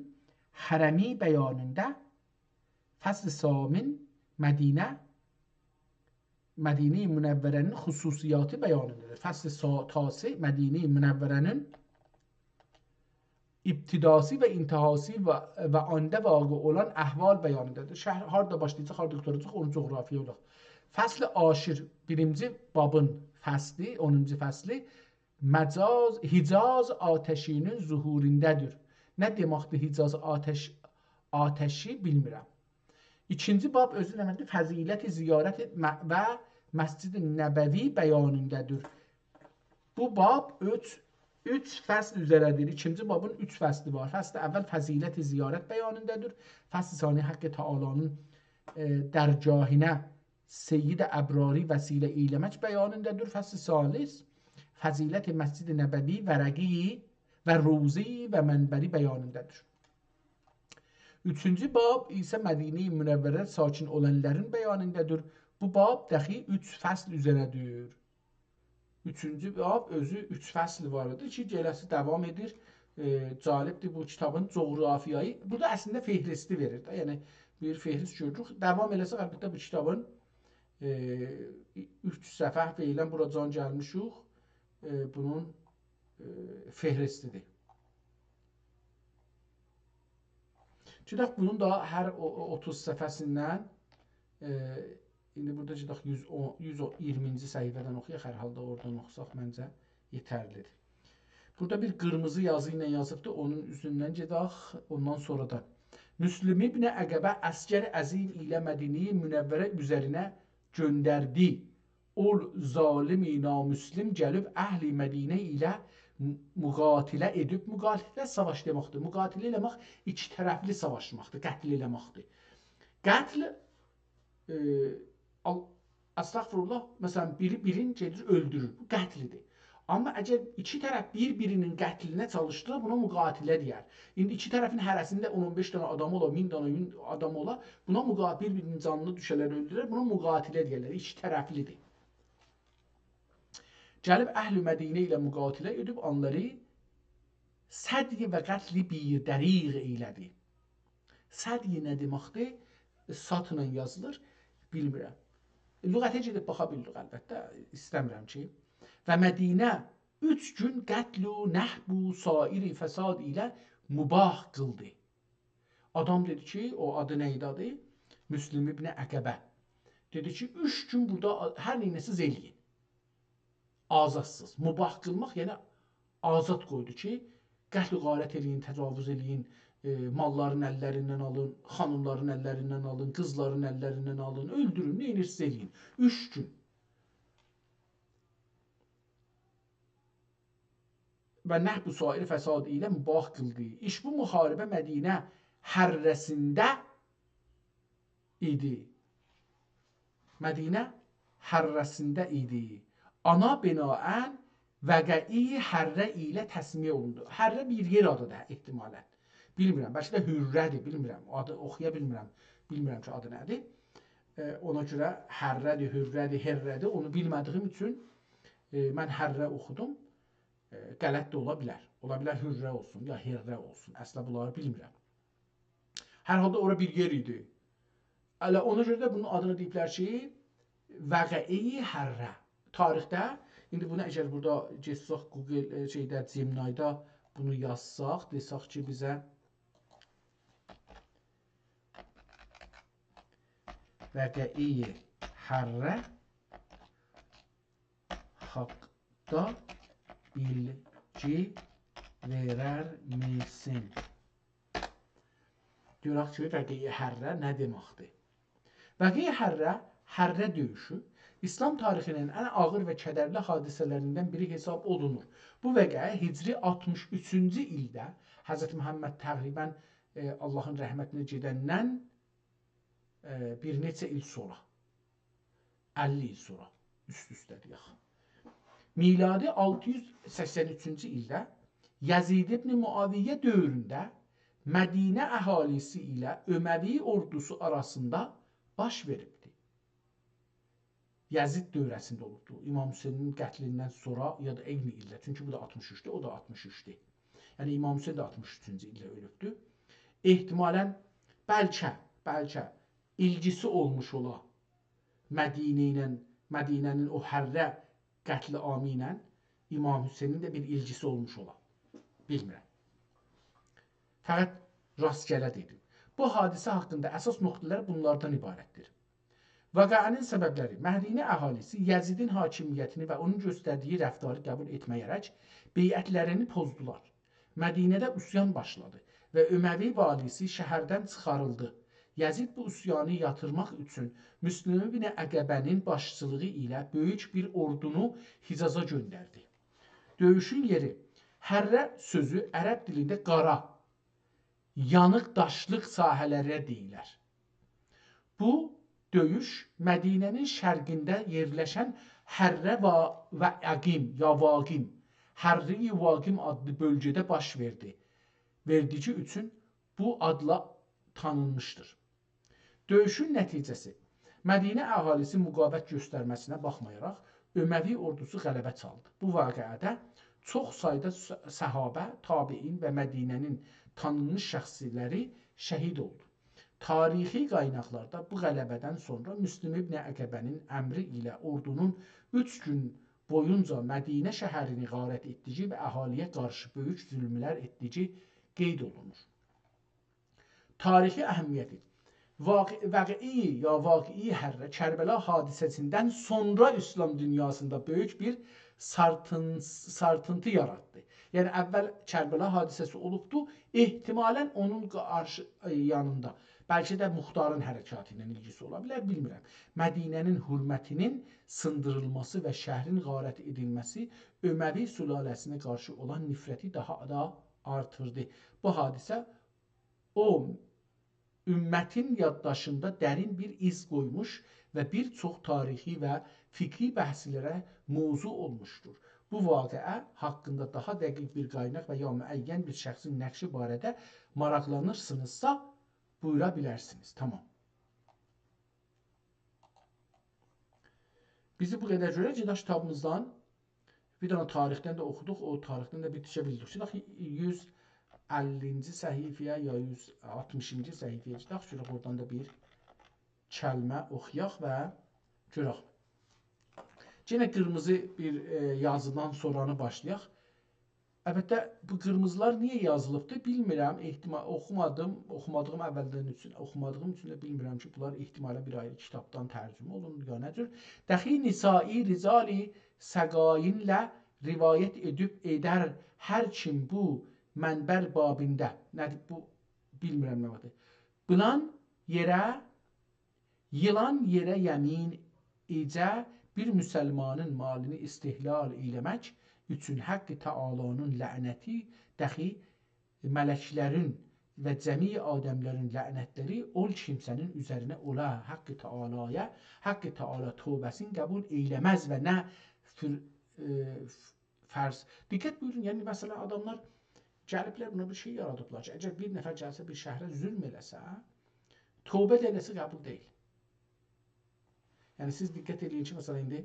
A: hərəmi bəyanında. Fəsl samin Mədini Münəvvərənin xüsusiyyatı bəyanındadır. Fəsl tasi Mədini Münəvvərənin ibtidası və intihası və anda vaqi olan əhval bəyanındadır. Şəhər harda başlayacaq, harda qurtaracaq, onun coğrafiya olaq. Fəsl aşir, birinci babın fəsli, 10-cu fəsli Hicaz atəşinin zuhurindədir. Nə deməkdir Hicaz atəşi bilmirəm. İkinci bab özü deməkdir fəziləti ziyarət və Məscid-i Nəbəvi bəyanındadır. Bu bab 3 fəsl üzərədir. İkinci babın 3 fəsli var. Fəsl əvvəl fəziləti ziyarət bəyanındadır. Fəsl sani Haqqı Taalanın dərgahına Seyyid-i Əbrari vəsilə eyləmək bəyanındadır. Fəsl salis fəziləti Məscid-i Nəbəvi vərəqi və ruzi və mənbəri bəyanındadır. Üçüncü bab isə Mədini Münəvvərə sakin olanların bəyanındadır. Bu bab dəxi 3 fəsl üzərədir. Üçüncü bab özü 3 fəsl var idi ki, gələsi davam edir. Calibdir bu kitabın coğrafiyayı. Burada əslində fehristi verir. Yəni bir fehrist görürük. Davam eləsək əlbəttə bu kitabın 3 səfəh verilən bura can gəlmişik. Bunun fehristidir. Gedək bunun da hər 30 səfəsindən indi burada gedək 120-ci səhifədən oxuyaq, hər halda oradan oxusaq məncə yetərlidir. Burada bir qırmızı yazı ilə yazıbdır, onun üzündən gedək, ondan sonra da Müslüm İbn Əqəbə əskər əzim ilə Mədini Münəvvərə üzərinə göndərdi. Ol zalimi namüslim gəlib əhli Mədinə ilə müqatilə edib. Müqatilə savaş deməkdir. Müqatilə eləmək iki tərəfli savaşmaqdır, qətl eləməkdir. Qətl Əstəğfurullah, məsələn, birini gedir, öldürür. Bu qətlidir. Amma əgər iki tərəf bir-birinin qətlinə çalışdıra, buna müqatilə deyər. İndi iki tərəfin hərəsində 10-15 dənə adam ola, 1000 dənə adam ola, buna bir-birinin canını düşələr, öldürər, buna müqatilə deyərlər, iki tərəflidir. Gəlib əhl-i Mədinə ilə müqatilə edib, onları sədyi və qətli bir dəriq eylədi. Sədyi nə deməkdir? Satla yazılır, bilmirəm. Lüğətə gedib baxa bildik əlbəttə, istəmirəm ki. Və Mədinə 3 gün qətlu, nəhbu, sairi fəsad ilə mübah qıldı. Adam dedi ki, o adı nə idi? Müslüm İbn Əqəbə. Dedi ki, 3 gün burada hər neynəsiz eləyin. Azadsız. Mübah qılmaq, yəni azad qoydu ki, qətl qarət eləyin, təcavüz eləyin, malların əllərindən alın, xanımların əllərindən alın, qızların əllərindən alın, öldürün, neynirsiz eləyin. 3 gün. Və nəhb-u sair fəsad ilə mübah qıldı. İş bu müharibə Mədinə hərrəsində idi. Mədinə hərrəsində idi. Ana binaən vəqəi hərrə ilə təsmiyə olundu. Hərrə bir yer adıdır ehtimalən. Bilmirəm, bəlkə də hürrədir, bilmirəm. Adı oxuya bilmirəm. Bilmirəm ki, adı nədir. Ona görə hərrədir, hürrədir, herrədir. Onu bilmədiyim üçün mən hərrə oxudum. Qələt də ola bilər. Ola bilər hürrə olsun, ya herrə olsun. Əslə bunları bilmirəm. Hər halda ora bir yer idi. Ona görə də bunun adını deyiblər ki, vəqəi hərrə. Tarixdə, indi bunu əgər burada geçsək Google şeydə, Gemini-da bunu yazsaq, desək ki, bizə Vəqəi hərrə haqda bilgi verər misin? Görək ki, vəqəi hərrə nə deməkdir? Vəqəi hərrə, hərrə döyüşü İslam tarixinin ən ağır və kədərli hadisələrindən biri hesab olunur. Bu vəqə Hicri 63-cü ildə Hz. Muhammed təqribən Allahın rəhmətinə gedəndən bir neçə il sonra, 50 il sonra üst-üstə deyək. Miladi 683-cü ildə Yazid ibn Muaviyyə dövründə Mədinə əhalisi ilə Öməvi ordusu arasında baş veribdir. Yazid dövrəsində olubdur. İmam Hüseynin qətlindən sonra ya da eyni ildə. Çünki bu da 63-dür, o da 63-dür. Yəni İmam Hüseyn də 63-cü ildə ölübdür. Ehtimalən bəlkə ilgisi olmuş ola Mədinənin o hərrə qətli amı ilə İmam Hüseynin də bir ilgisi olmuş ola. Bilmirəm. Fəqət rastgələ dedim. Bu hadisə haqqında əsas nöqtələr bunlardan ibarətdir. Vəqənin səbəbləri: Mədinə əhalisi Yazidin hakimiyyətini və onun göstərdiyi rəftarı qəbul etməyərək beyətlərini pozdular. Mədinədə üsyan başladı və Öməvi valisi şəhərdən çıxarıldı. Yazid bu üsyanı yatırmaq üçün Müslüm ibn Əqəbənin başçılığı ilə böyük bir ordunu Hicaza göndərdi. Döyüşün yeri: hərrə sözü ərəb dilində qara, yanıq daşlıq sahələrə deyilər. Bu döyüş Mədinənin şərqində yerləşən Hərrə və Əqim ya Vaqim, Hərri-i Vaqim adlı bölgədə baş verdi. Verdici üçün bu adla tanınmışdır. Döyüşün nəticəsi: Mədinə əhalisi müqavimət göstərməsinə baxmayaraq Öməvi ordusu qələbə çaldı. Bu vəqədə çox sayda səhabə, tabiin və Mədinənin tanınmış şəxsləri şəhid oldu. Tarixi qaynaqlarda bu qələbədən sonra Müslüm ibn Əqəbənin əmri ilə ordunun 3 gün boyunca Mədinə şəhərini qarət etdiyi və əhaliyə qarşı böyük zülmlər etdiyi qeyd olunur. Tarixi əhəmiyyəti: Vəqəi hərrə Kərbəla hadisəsindən sonra İslam dünyasında böyük bir sarsıntı yaratdı. Yəni əvvəl Kərbəla hadisəsi olubdu, ehtimalən onun yanında, bəlkə də Muxtarın hərəkatı ilə ilgisi ola bilər, bilmirəm. Mədinənin hürmətinin sındırılması və şəhrin qarət edilməsi Öməvi sülaləsinə qarşı olan nifrəti daha da artırdı. Bu hadisə o ümmətin yaddaşında dərin bir iz qoymuş və bir çox tarixi və fikri bəhslərə mövzu olmuşdur. Bu vaqəə haqqında daha dəqiq bir qaynaq və ya müəyyən bir şəxsin nəqşi barədə maraqlanırsınızsa, buyura bilərsiniz. Tamam. Bizi bu qədər görə Cidaş kitabımızdan bir dənə tarixdən də oxuduq. O tarixdən də bitişə bildik. Cidaq 150-ci səhifəyə ya 160-cı səhifəyə cidaq. Görək oradan da bir kəlmə oxuyaq və görək. Yenə qırmızı bir yazıdan sonranı başlayaq. Əlbəttə, bu qırmızılar niyə yazılıbdır, bilmirəm. Oxumadığım əvvəldən üçün, oxumadığım üçün də bilmirəm ki, bunlar ehtimalə bir ayrı kitabdan tərcümə olunur, ya necür. Dəxi Nisai Rizali Səqayinlə rivayət edər hər kim bu mənbər babində. Nədir bu? Bilmirəm nə vaxtdır. Yılan yerə yəmin icə bir müsəlmanın malını istihlal eləmək üçün Haqqı Təalanın lənəti dəxi mələklərin və cəmi adəmlərin lənətləri ol kimsənin üzərinə ola Haqqı Təalaya, Haqqı Təala tövbəsini qəbul eyləməz və nə fərz. Diqqət buyurun, yəni məsələn adamlar gəliblər buna bir şey yaradıblar ki, əgər bir nəfər gəlsə bir şəhərə zülm eləsə, tövbə eləsə qəbul deyil. Yəni siz diqqət edin ki, məsələn indi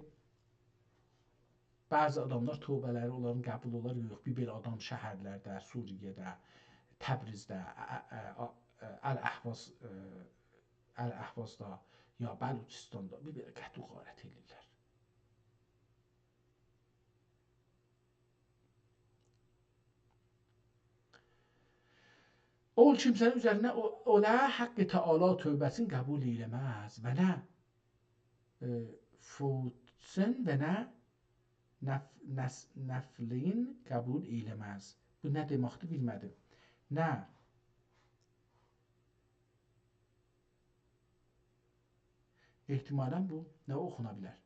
A: bəzi adamlar tövbələri onların qəbul olar, yox. Bir belə adam şəhərlərdə, Suriyədə, Təbrizdə, Əl-Əhvazda ya Bəluçistanda bir belə qətl qarət edirlər. ol kimsənin üzərinə ola haqqı Teala tövbəsini qəbul eləməz və nə futsun və nə nəflin qəbul eləməz. Bu nə deməkdir bilmədim. Nə ehtimalən bu nə oxuna bilər?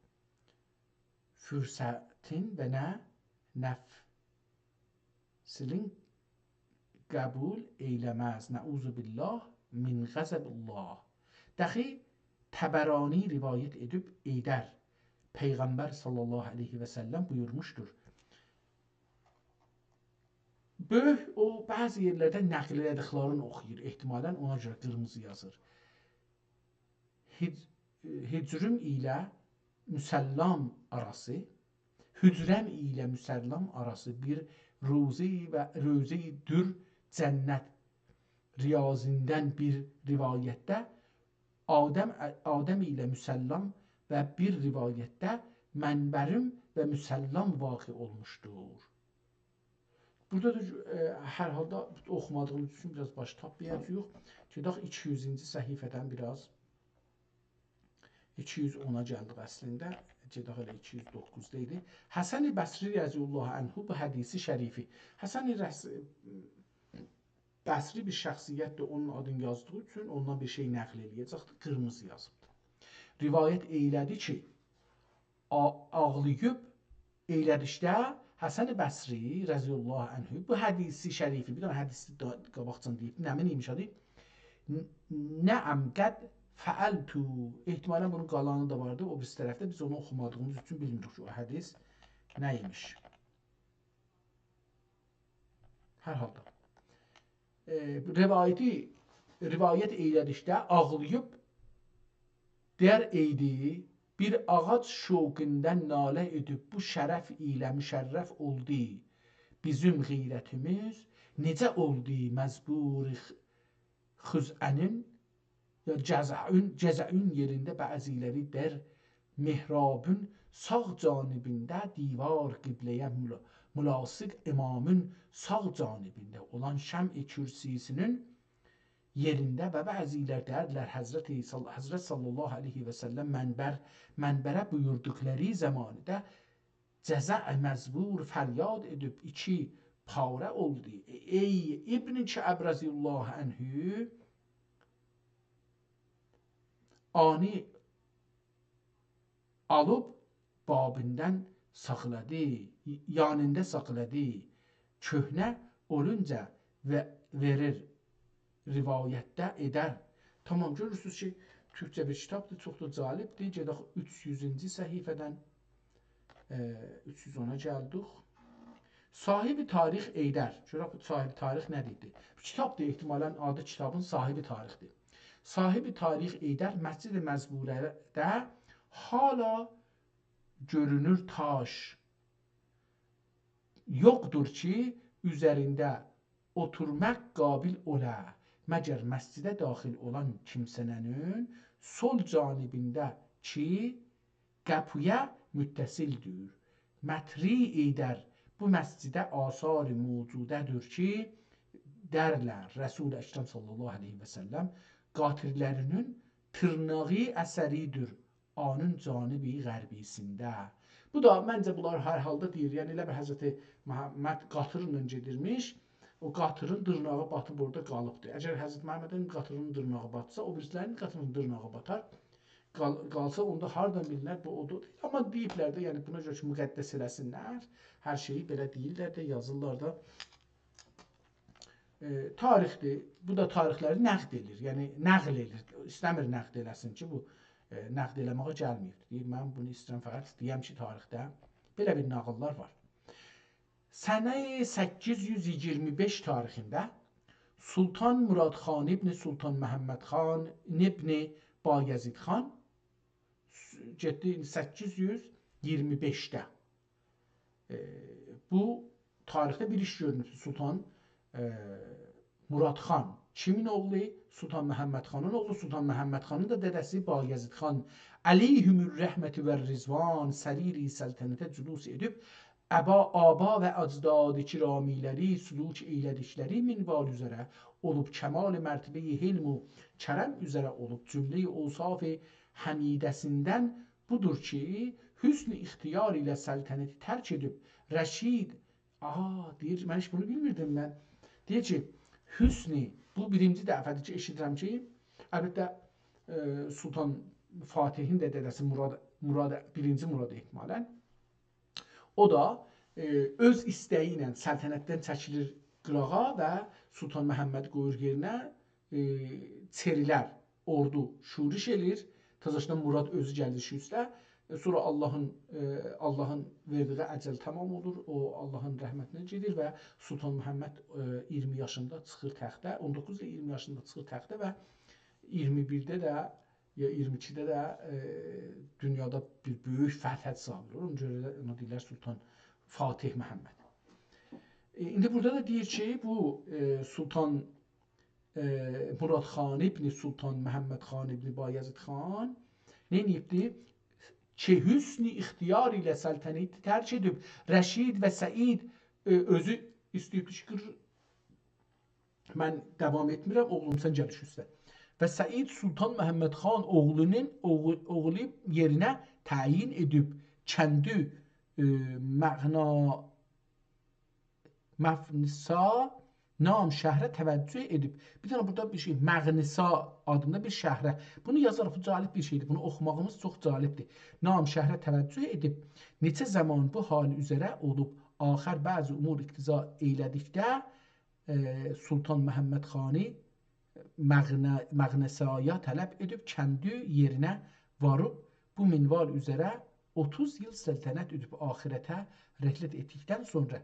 A: Fürsətin və nə nəfslin qəbul eyləməz. Nəuzu billah min qəzəbillah. Dəxi Təbərani rivayət edib Eydər Peyğəmbər sallallahu aleyhi və səlləm buyurmuşdur. Böyük o bəzi yerlərdə nəql edildiklərini oxuyur. Ehtimalən ona görə qırmızı yazır. Hicrüm ilə müsəllam arası, hücrəm ilə müsəllam arası bir ruzi dür cənnət riyazindən bir rivayətdə Adəm ilə müsəllam və bir rivayətdə mənbərim və müsəllam vaqe olmuşdur. Burada da hər halda oxumadığımız üçün biraz baş tapmayacağıq. Gedək 200-ci səhifədən biraz 210-a gəldik əslində. Gedək elə 209-da idi. Həsən-i Bəsri rəziyallahu anhu bu hədisi şərifi. Həsən-i Bəsri bir şəxsiyyətdir, onun adını yazdığı üçün ondan bir şey nəql eləyəcəkdir. Qırmızı yazıbdır. Rivayət eylədi ki, ağlayıb eylədikdə Həsən-i Bəsri rəziyallahu anhu bu hədisi şərifi, bir dənə hədisi qabaqcan deyib, nəmin imiş adı? Nəəm qəd fəəltu. Ehtimalən bunun qalanı da vardı. O birisi tərəfdə biz onu oxumadığımız üçün bilmirik ki, o hədis nəymiş. Hər halda. Rivayət eylədikdə ağlayıb der eydi, bir ağac şoqindən nalə edib bu şərəf ilə müşərrəf oldu. Bizim qeyrətimiz necə oldu məzbur xüzənin ya cəzəün yerində bəziləri der mihrabın sağ canibində divar qibləyə mülasıq imamın sağ canibində olan şəm-i kürsisinin yerində və bəzilər deyərlər Həzrət sallallahu aleyhi və səlləm mənbərə buyurduqları zamanıda cəza məzbur fəryad edib iki pare oldu. Ey İbn-i Kəəb rəziyallahu anhu ani alıb babından saxladı, yanında saxladı. Köhnə olunca və verir rivayətdə edər. Tamam, görürsünüz ki, Türkçə bir kitabdır, çox da calibdir. Gedək 300-cü səhifədən 310-a gəldik. Sahibi tarix Eydər. Görək bu sahibi tarix nədir? Bu kitabdır, ehtimalən adı kitabın sahibi tarixdir. Sahibi tarix Eydər Məscid-i Məzburədə hala görünür taş. Yoxdur ki, üzərində oturmaq qabil ola. Məgər məscidə daxil olan kimsənin sol canibində ki, qapıya müttəsildir. Mətri Eydər bu məscidə asar-ı mövcudədir ki, dərlər Rəsul-i Əkrəm sallallahu aleyhi və səlləm qatillərinin tırnağı əsəridir anın canibi qərbisində. Bu da məncə bunlar hər halda deyir. Yəni elə bir Həzrəti Məhəmməd qatırla gedirmiş, o qatırın dırnağı batıb orada qalıbdır. Əgər Həzrəti Məhəmmədin qatırının dırnağı batsa, o birislərinin qatırının dırnağı batar, qalsa onda hardan bilinər bu odur. Amma deyiblər də, yəni buna görə ki, müqəddəs eləsinlər, hər şeyi belə deyirlər də, yazırlar da. Tarixdir, bu da tarixləri nəqd edir, yəni nəql edir, istəmir nəqd eləsin ki, bu nəqd eləməyə gəlməyib. Deyir, mən bunu istəyirəm, fəqət deyəm ki, tarixdə belə bir nağıllar var. Sənə 825 tarixində Sultan Murad xan ibn Sultan Məhəmməd xan ibn Bayezid xan getdi 825-də. Bu tarixdə bir iş görünür. Sultan Murad xan kimin oğlu? Sultan Məhəmməd xanın oğlu. Sultan Məhəmməd xanın da dədəsi Bayezid xan əleyhümür rəhməti və rizvan səriri səltənətə cülus edib aba və əcdad kiramiləri süluk eylədikləri minval üzərə olub, kəmal mərtəbəyi hilm u kərəm üzərə olub, cümlə-i ovsaf-ı həmidəsindən budur ki, hüsn-i ixtiyar ilə səltənəti tərk edib, Rəşid, deyir, mən heç bunu bilmirdim mən. Deyir ki, hüsn-i, bu birinci dəfədir ki, eşidirəm ki, əlbəttə Sultan Fatihin də dədəsi birinci Murad ehtimalən, o da öz istəyi ilə səltənətdən çəkilir qırağa və Sultan Məhəmməd qoyur yerinə çerilər, ordu şuriş edir, təzəşdən Murad özü gəlir üstə, sonra Allahın verdiyi əcəl tamam olur, o Allahın rəhmətinə gedir və Sultan Məhəmməd 20 yaşında çıxır təxtə, 19 ilə 20 yaşında çıxır təxtə və 21-də də ya 22-də də dünyada bir böyük fəth hədisi alır. Ona görə də ona deyirlər Sultan Fatih Məhəmməd. İndi burada da deyir ki, bu Sultan Murad xan ibn Sultan Məhəmməd xan ibn Bayezid xan nə edibdi? Ki hüsn-i ixtiyar ilə səltənəti tərk edib, Rəşid və Səid özü istəyib ki, mən davam etmirəm, oğlum sən gəliş üstə. Və Səid Sultan Məhəmməd xan oğlu yerinə təyin edib, kəndi Məğnisa nam şəhrə təvəccüh edib. Bir tane burada bir şey, Məğnisa adında bir şəhrə. Bunu yazaraq, bu calib bir şeydir. Bunu oxumağımız çox calibdir. Nam şəhrə təvəccüh edib, neçə zaman bu hali üzərə olub, axər bəzi umur iqtiza eylədikdə Sultan Məhəmməd xani Məğnəsaya tələb edib, kəndi yerinə varıb, bu minval üzərə 30 yıl səltənət edib, axirətə rəhlət etdikdən sonra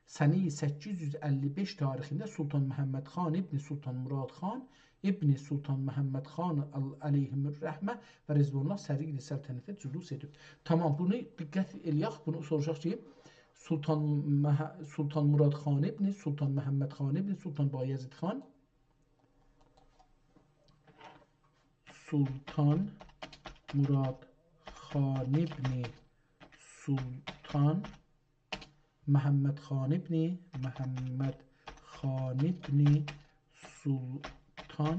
A: səni 855 tarixində Sultan Məhəmməd xan ibn Sultan Murad xan ibn Sultan Məhəmməd xan əleyhimür-rəhmə və Rizvanullah səriyyə səltənətə cülus edib. Tamam, bunu diqqət eləyək, bunu soracaq ki, Sultan Murad xan ibn Sultan Məhəmməd xan ibn Sultan Bayezid xan Sultan Murad xan ibn Sultan Məhəmməd xan ibn Sultan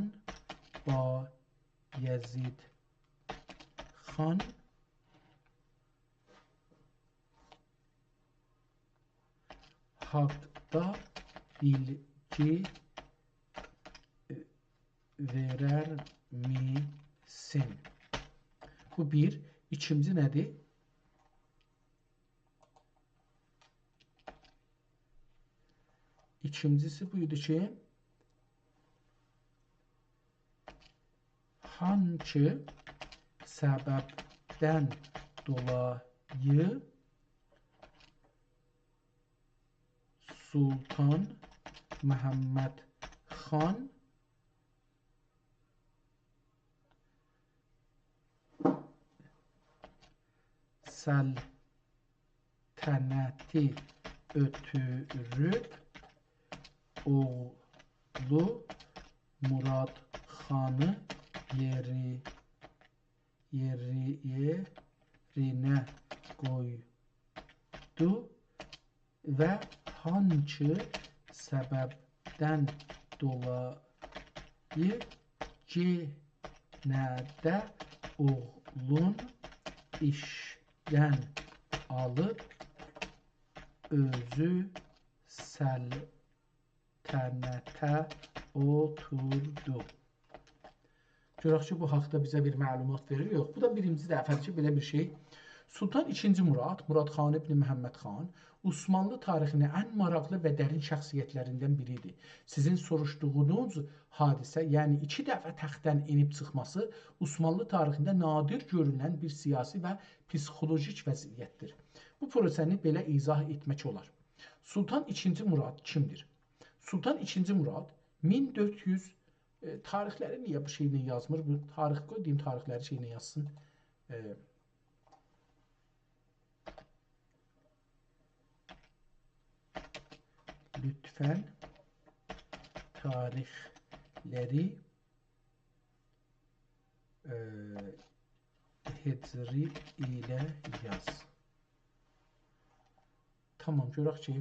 A: Bayezid xan haqda bilgi verər misin? Bu bir. İkinci nədir? İkincisi buydu ki, hangi səbəbdən dolayı Sultan Məhəmməd xan səltənəti ötürüb oğlu Murad xanı yerinə qoydu və hangi səbəbdən dolayı yenə də oğlun işdən alıb özü səltənətə oturdu. Görək ki, bu haqda bizə bir məlumat verir, yox. Bu da birinci dəfədir ki, belə bir şey. Sultan II. Murad xan ibn Məhəmməd xan Osmanlı tarixinin ən maraqlı və dərin şəxsiyyətlərindən biridir. Sizin soruşduğunuz hadisə, yəni 2 dəfə təxtdən enib çıxması Osmanlı tarixində nadir görülən bir siyasi və psixolojik vəziyyətdir. Bu prosesini belə izah etmək olar. Sultan II. Murad kimdir? Sultan II. Murad 1400 tarixləri niyə bu şeylə yazmır? Bu tarix qoy, deyim tarixləri şeylə yazsın. Lütfən tarixləri hicri ilə yaz. Tamam, görək ki,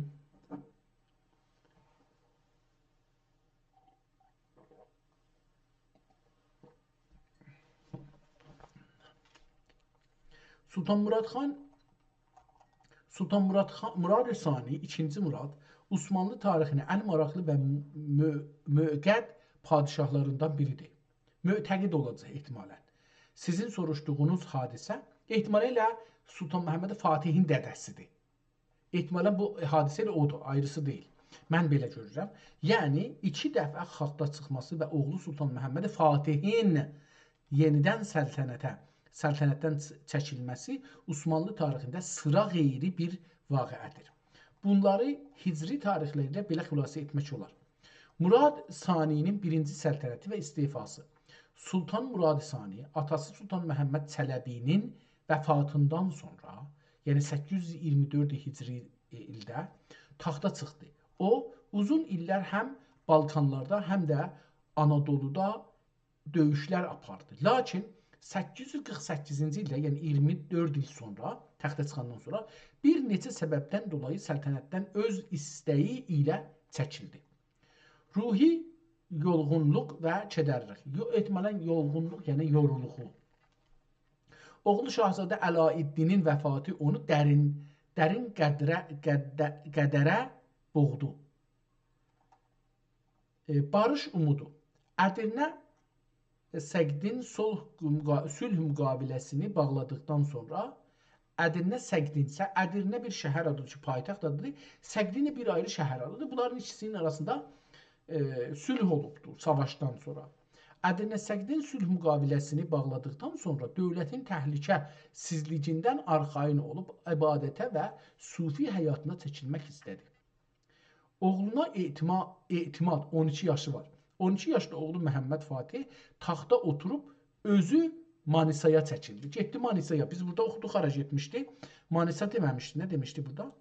A: Murad Sani, 2-ci Murad, Osmanlı tarixinin ən maraqlı və müqədd padişahlarından biridir. Mütəqid olacaq ehtimalən. Sizin soruşduğunuz hadisə ehtimalə Sultan Məhəmməd Fatihin dədəsidir. Ehtimalən bu hadisə ilə odur, ayrısı deyil. Mən belə görürəm. Yəni 2 dəfə xalqda çıxması və oğlu Sultan Məhəmməd Fatihin yenidən səltənətdən çəkilməsi Osmanlı tarixində sıra qeyri bir vaqiədir. Bunları hicri tarixlərlə belə xülasə etmək olar. Murad Sani'nin 1-ci səltənəti və istefası. Sultan Murad Sani, atası Sultan Məhəmməd Çələbinin vəfatından sonra, yəni 824 hicri ildə taxta çıxdı. O, uzun illər həm Balkanlarda, həm də Anadoluda döyüşlər apardı. Lakin 848-ci ildə, yəni 24 il sonra, taxta çıxandan sonra bir neçə səbəbdən dolayı səltənətdən öz istəyi ilə çəkildi. Ruhi yorğunluq və kədərlik. Ehtimalən yorğunluq, yəni yoruluğu. Oğlu Şahzadə Əlaəddinin vəfatı onu dərin qədərə boğdu. Barış umudu. Ədirnə Səqdin sülh müqaviləsini bağladıqdan sonra Ədirnə bir şəhər adıdır ki, paytaxt adıdır. Səqdin bir ayrı şəhər adıdır. Bunların ikisinin arasında sülh olubdur savaşdan sonra. Ədirnə Səqdin sülh müqaviləsini bağladıqdan sonra dövlətin təhlükəsizliyindən arxayın olub ibadətə və sufi həyatına çəkilmək istədi. Oğluna etimad 12 yaşı var. 12 yaşlı oğlu Məhəmməd Fatih taxta oturub özü Manisaya çəkildi. Getdi Manisaya. Biz burada oxuduq, xarac etmişdi. Manisa deməmişdi. Nə demişdi burada?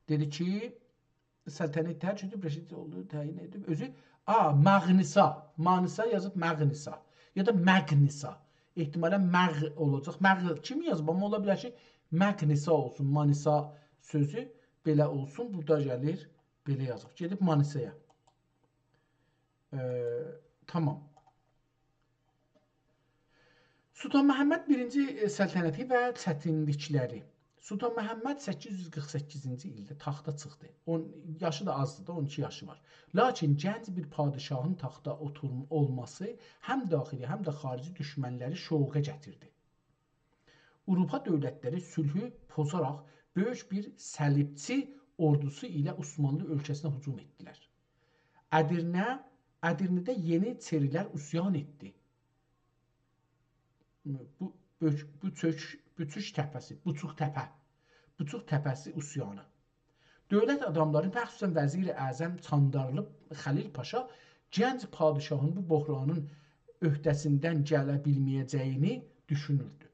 A: Dedi ki, səltənət tərk edib, rəşid oldu, təyin edib. Özü, Məğnisa. Manisa yazıb Məğnisa. Ya da Məqnisa. Ehtimalən Məğ olacaq. Məğ kimi yazıb, amma ola bilər ki, Məqnisa olsun. Manisa sözü belə olsun. Burada gəlir, belə yazıb. Gedib Manisaya. Tamam. Sultan Məhəmməd 1-ci səltənəti və çətinlikləri. Sultan Məhəmməd 848-ci ildə taxta çıxdı. Yaşı da azdır da, 12 yaşı var. Lakin gənc bir padişahın taxta olması həm daxili, həm də xarici düşmənləri şoqa gətirdi. Avropa dövlətləri sülhü pozaraq böyük bir səlibçi ordusu ilə Osmanlı ölkəsinə hücum etdilər. Ədirnədə yeni çerilər üsyan etdi. Buçuq təpəsi üsyanı. Dövlət adamları, məxsusən vəzir-i əzəm Çandarlı Xəlil Paşa gənc padişahın bu böhranın öhdəsindən gələ bilməyəcəyini düşünürdü.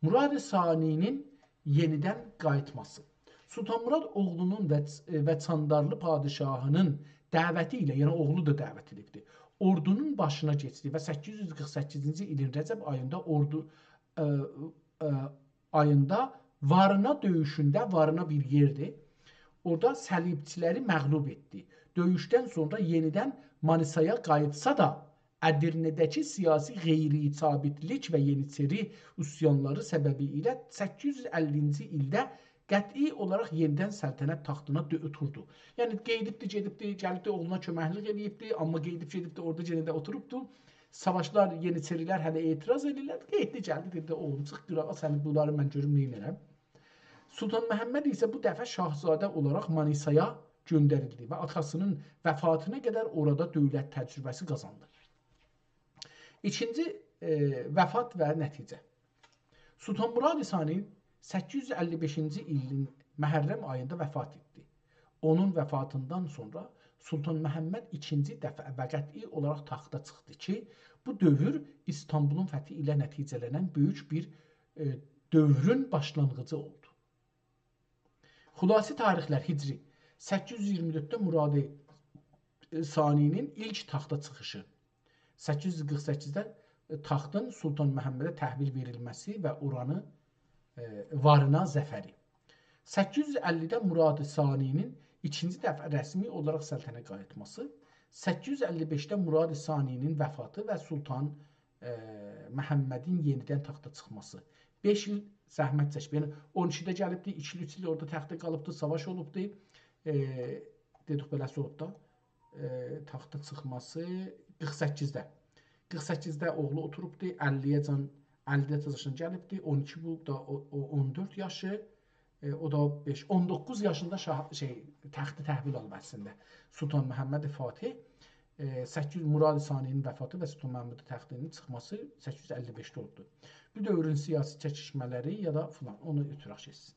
A: Murad Sani'nin yenidən qayıtması. Sultan Murad oğlunun və Çandarlı padişahının dəvəti ilə, yəni oğlu da dəvət edibdi, ordunun başına keçdi və 848-ci ilin Rəcəb ayında Varna döyüşündə, Varna bir yerdir, orada səlibçiləri məğlub etdi. Döyüşdən sonra yenidən Manisaya qayıtsa da, Ədirnədəki siyasi qeyri-sabitlik və Yeniçeri üsyanları səbəbi ilə 850-ci ildə qəti olaraq yenidən səltənət taxtına oturdu. Yəni gedibdi, gəlibdi, oğluna köməklik edibdi, amma gedibdi, orada yenə də oturubdu. Savaşlar, Yeniçerilər hələ etiraz edirlər. Getdi, gəldi, dedi, oğlum, çıx qırağa, səni bunları mən görüm, neynərəm. Sultan Məhəmməd isə bu dəfə şahzadə olaraq Manisaya göndərildi və atasının vəfatına qədər orada dövlət təcrübəsi qazandı. İkinci, vəfat və nəticə. Sultan Murad Sani 855-ci ilin Məhərrəm ayında vəfat etdi. Onun vəfatından sonra Sultan Məhəmməd ikinci dəfə və qəti olaraq taxta çıxdı ki, bu dövr İstanbulun fəthi ilə nəticələnən böyük bir dövrün başlanğıcı oldu. Xülasə tarixlər hicri 824-də Murad Sani'nin ilk taxta çıxışı, 848-də taxtın Sultan Məhəmmədə təhvil verilməsi və oranı Varna zəfəri. 850-də Murad Sani'nin ikinci dəfə rəsmi olaraq səltənətə qayıtması, 855-də Murad Sani'nin vəfatı və Sultan Məhəmmədin yenidən taxta çıxması. 5 il zəhmət çəkib. Yəni 12-də gəlibdi, 2-3 il orada təxtə qalıbdı, savaş olubdu. Dedik beləsi olub da. Taxta çıxması 48-də. 48-də oğlu oturubdu, 50-də yaşına gəlibdi. 12 bu da 14 yaşı. O da 5, 19 yaşında təxti təhvil alıb əslində. Sultan Məhəmməd Fatih 800 Murad Sani'nin vəfatı və Sultan Məhəmməd təxtinin çıxması 855-də oldu. Bu dövrün siyasi çəkişmələri ya da filan onu ötürək keçsin.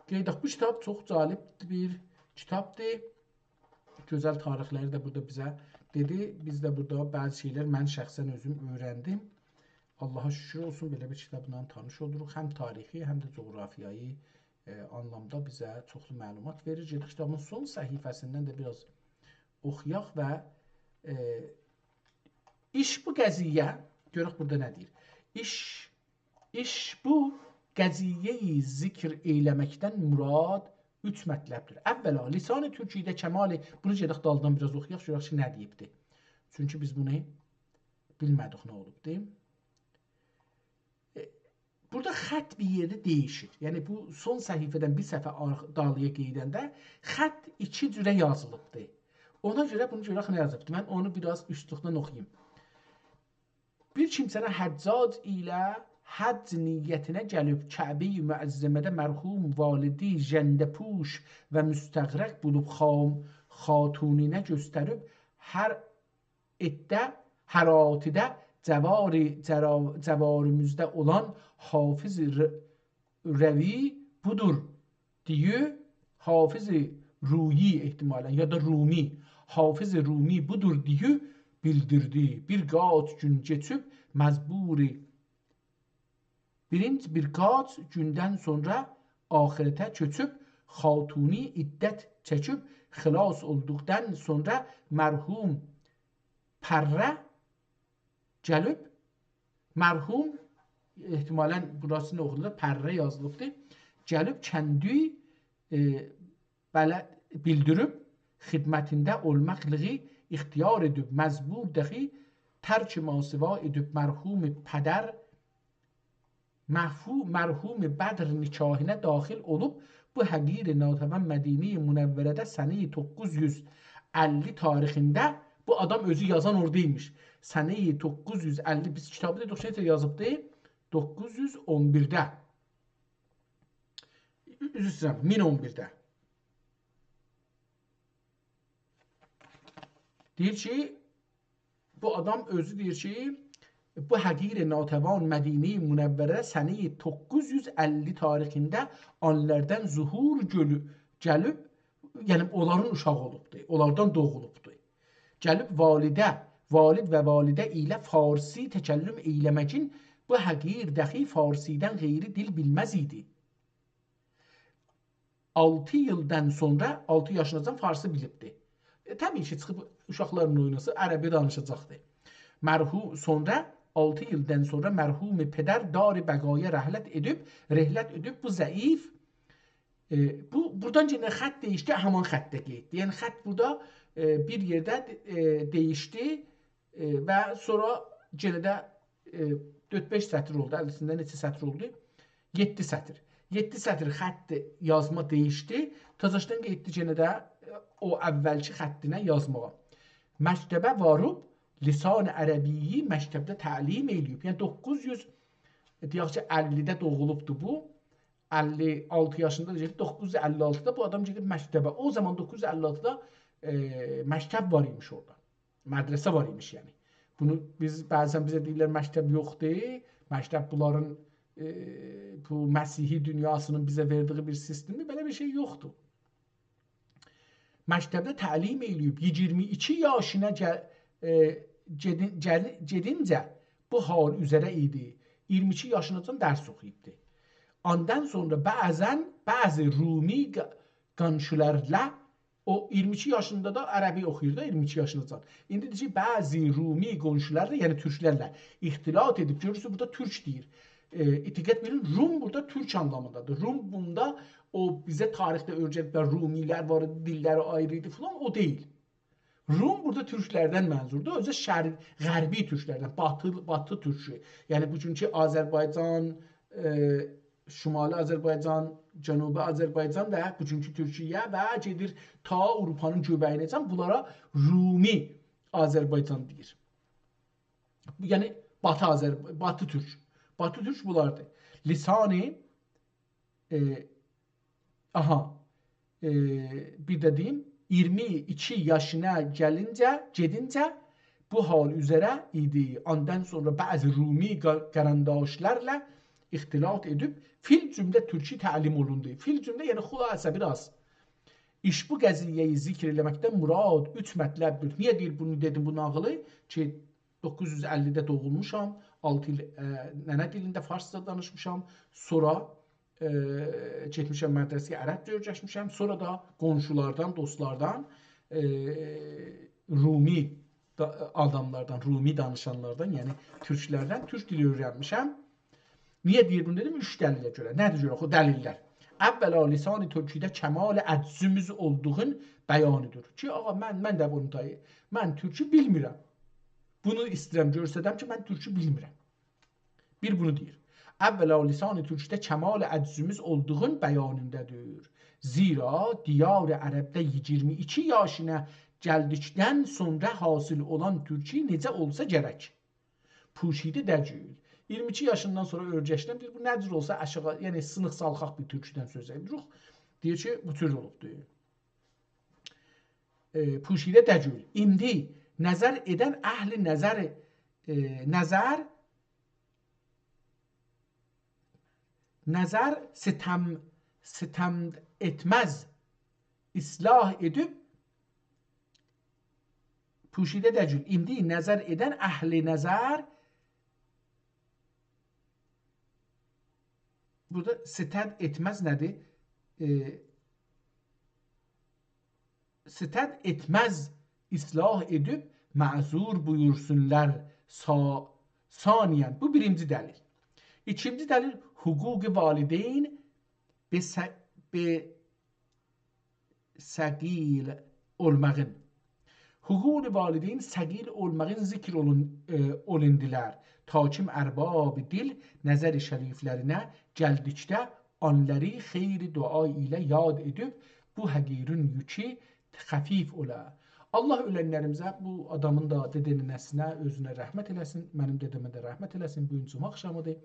A: Qeydək, bu kitab çox cəlib bir kitabdır. Gözəl tarixləri də burada bizə dedi. Biz də burada bəzi şeylər mən şəxsən özüm öyrəndim. Allaha şükür olsun belə bir kitabla tanış oluruq. Həm tarixi, həm də coğrafiyayı anlamda bizə çoxlu məlumat verir. Gedik kitabın son səhifəsindən də biraz oxuyaq və iş bu qəziyyə, görək burada nə deyir? İş bu qəziyyeyi zikr eyləməkdən murad 3 mətləbdir. Əvvəla, lisan-ı türkiyədə kəmali, bunu gedək daldan biraz oxuyaq, görək ki, nə deyibdir? Çünki biz bunu bilmədik nə olubdur. Burada xətt bir yerdə dəyişir. Yəni, bu son səhifədən bir səhifə dalıya qeydəndə xətt 2 cürə yazılıbdır. Ona görə bunu görək nə yazıbdır. Mən onu biraz üsluqdan oxuyayım. Bir kimsənə həccac ilə həcc niyyətinə gəlib Kəbə-i Müəzzəmədə mərhum validi jəndəpuş və müstəğrəq bulub xatuninə göstərib hər etdə, həratidə cəvarımızdə olan Hafiz Rəvi budur diye Hafiz Ruyi ehtimalen ya da Rumi Hafiz Rumi budur diye bildirdi. Bir qaç gün geçib məcburi bir qaç gündən sonra ahirete köçüb xatuni iddət çəkib xilas olduqdan sonra mərhum pərrə gəlib mərhum ehtimalen burası ne oxunur? Pərrə yazılıbdır. Gəlib kəndi bildirib xidmətində olmaqlığı ixtiyar edib məcbur dəxi tərk masiva edib mərhum pədər mərhum Bədr nikahına daxil olub bu həqir natəvən Mədini Münəvvərədə səni 950 tarixində bu adam özü yazan oradaymış. Səni 950 biz kitabı dedik şey yazıbdı 911'də. Üzr istəyirəm 1011'də. Deyir ki bu adam özü deyir ki bu həqir natəvan Mədini Münəvvərə səni 950 tarixində anlərdən zuhur gəlib, yəni onların uşağı olubdur, onlardan doğulubdur. Gəlib valid və validə ilə farsi təkəllüm eyləməkin bu həqir dəxi farsidən qeyri dil bilməz idi. 6 ildən sonra 6 yaşınacan farsı bilibdi. Təbii ki, çıxıb uşaqların oynası ərəbi danışacaqdır. Sonra 6 ildən sonra mərhum pedər dar-ı bəqaya rəhlət edib bu zəif buradan yenə xətt değişdi, həman xəttə getdi. Yəni xətt burada bir yerdə değişdi və sonra yenə də 4-5 sətr oldu. Əlisində neçə sətr oldu? 7 sətr. 7 sətr xətt yazma değişdi. Tazaşdan getdi yenə də o əvvəlki xəttinə yazmağa. Məktəbə varıb lisan-ı ərəbiyi məktəbdə təlim eləyib. Yəni 950-də doğulubdu bu. 56 yaşında deyəcək, 956-da bu adam gedib məktəbə. O zaman 956-da məktəb var imiş orada. Mədrəsə var imiş yəni. Bunu bəzən bizə deyirlər məktəb yoxdur. Məktəb bunların bu Məsihi dünyasının bizə verdiyi bir sistemi, belə bir şey yoxdur. Məktəbdə təlim eləyib 22 yaşına gedincə bu hal üzərə idi. 22 yaşınacan dərs oxuyubdu. Ondan sonra bəzi Rumi qonşularla o 22 yaşında da ərəbi oxuyur da 22 yaşınacan. İndi deyir bəzi Rumi qonşularla, yəni türklərlə ixtilat edib. Görürsünüz burada türk deyir. İtiqət verin, Rum burada türk anlamındadır. Rum bunda o bizə tarixdə öyrədiblər Rumilər var, dilləri ayrı idi falan, o deyil. Rum burada türklərdən mənzurdur. Özü qərbi türklərdən, batı türkü. Yəni bugünkü Azərbaycan, Şimali Azərbaycan, Cənubi Azərbaycan və bugünkü Türkiyə və gedir ta Avropanın göbəyinəcən bunlara Rumi Azərbaycan deyir. Yəni Batı türk. Batı türk bunlardır. Lisani bir də deyim 22 yaşına gedincə bu hal üzərə idi. Ondan sonra bəzi Rumi qarandaşlarla ixtilat edib fil cümlə türkü təlim olundu. Fil cümlə yəni xülasə biraz. İş bu qəziyyəyi zikr eləməkdən murad 3 mətləbdir. Niyə deyir bunu dedim bu nağılı? Ki 950-də doğulmuşam, 6 il nənə dilində farsça danışmışam, sonra getmişəm mədrəsəyə ərəb öyrəşmişəm, sonra da qonşulardan, dostlardan, Rumi adamlardan, Rumi danışanlardan, yəni türklərdən türk dili öyrənmişəm. Niyə deyir bunu dedim? 3 dəlilə görə. Nədir görə? O dəlillər. Əvvəla lisan-ı türküdə kəmal əczümüz olduğun bəyanıdır. Ki, ağa, mən də bunu dayı. Mən türkü bilmirəm. Bunu istəyirəm, görsədəm ki, mən türkü bilmirəm. Bir bunu deyir. Əvvəla lisan-ı türküdə kəmal əczümüz olduğun bəyanındadır. Zira diyar-ı ərəbdə 22 yaşına gəldikdən sonra hasil olan türkü necə olsa gərək. Puşidə dəcül. 22 yaşından sonra öyrəşdim. Bu necə olsa aşağı, yəni sınıq salxaq bir türküdən söz edirik. Deyir ki, bu tür olubdur. Puşidə dəcül. İndi nəzər edən əhli nəzər sitem etməz islah edib puşidə dəcül. İndi nəzər edən əhli nəzər burada sitem etməz nədir? Sitem etməz islah edib məzur buyursunlar saniyen. Bu birinci dəlil. İkinci dəlil hüquq-i valideyn be səqil olmağın. Hüquq-i valideyn səqil olmağın zikr olundular. Takim ərbab dil nəzər-i şəriflərinə gəldikdə onları xeyri dua ilə yad edib bu həqirin yükü xəfif ola. Allah ölənlərimizə, bu adamın da dedenin nəslinə, özünə rəhmət eləsin, mənim dedəmə də rəhmət eləsin. Bugün cuma axşamıdır.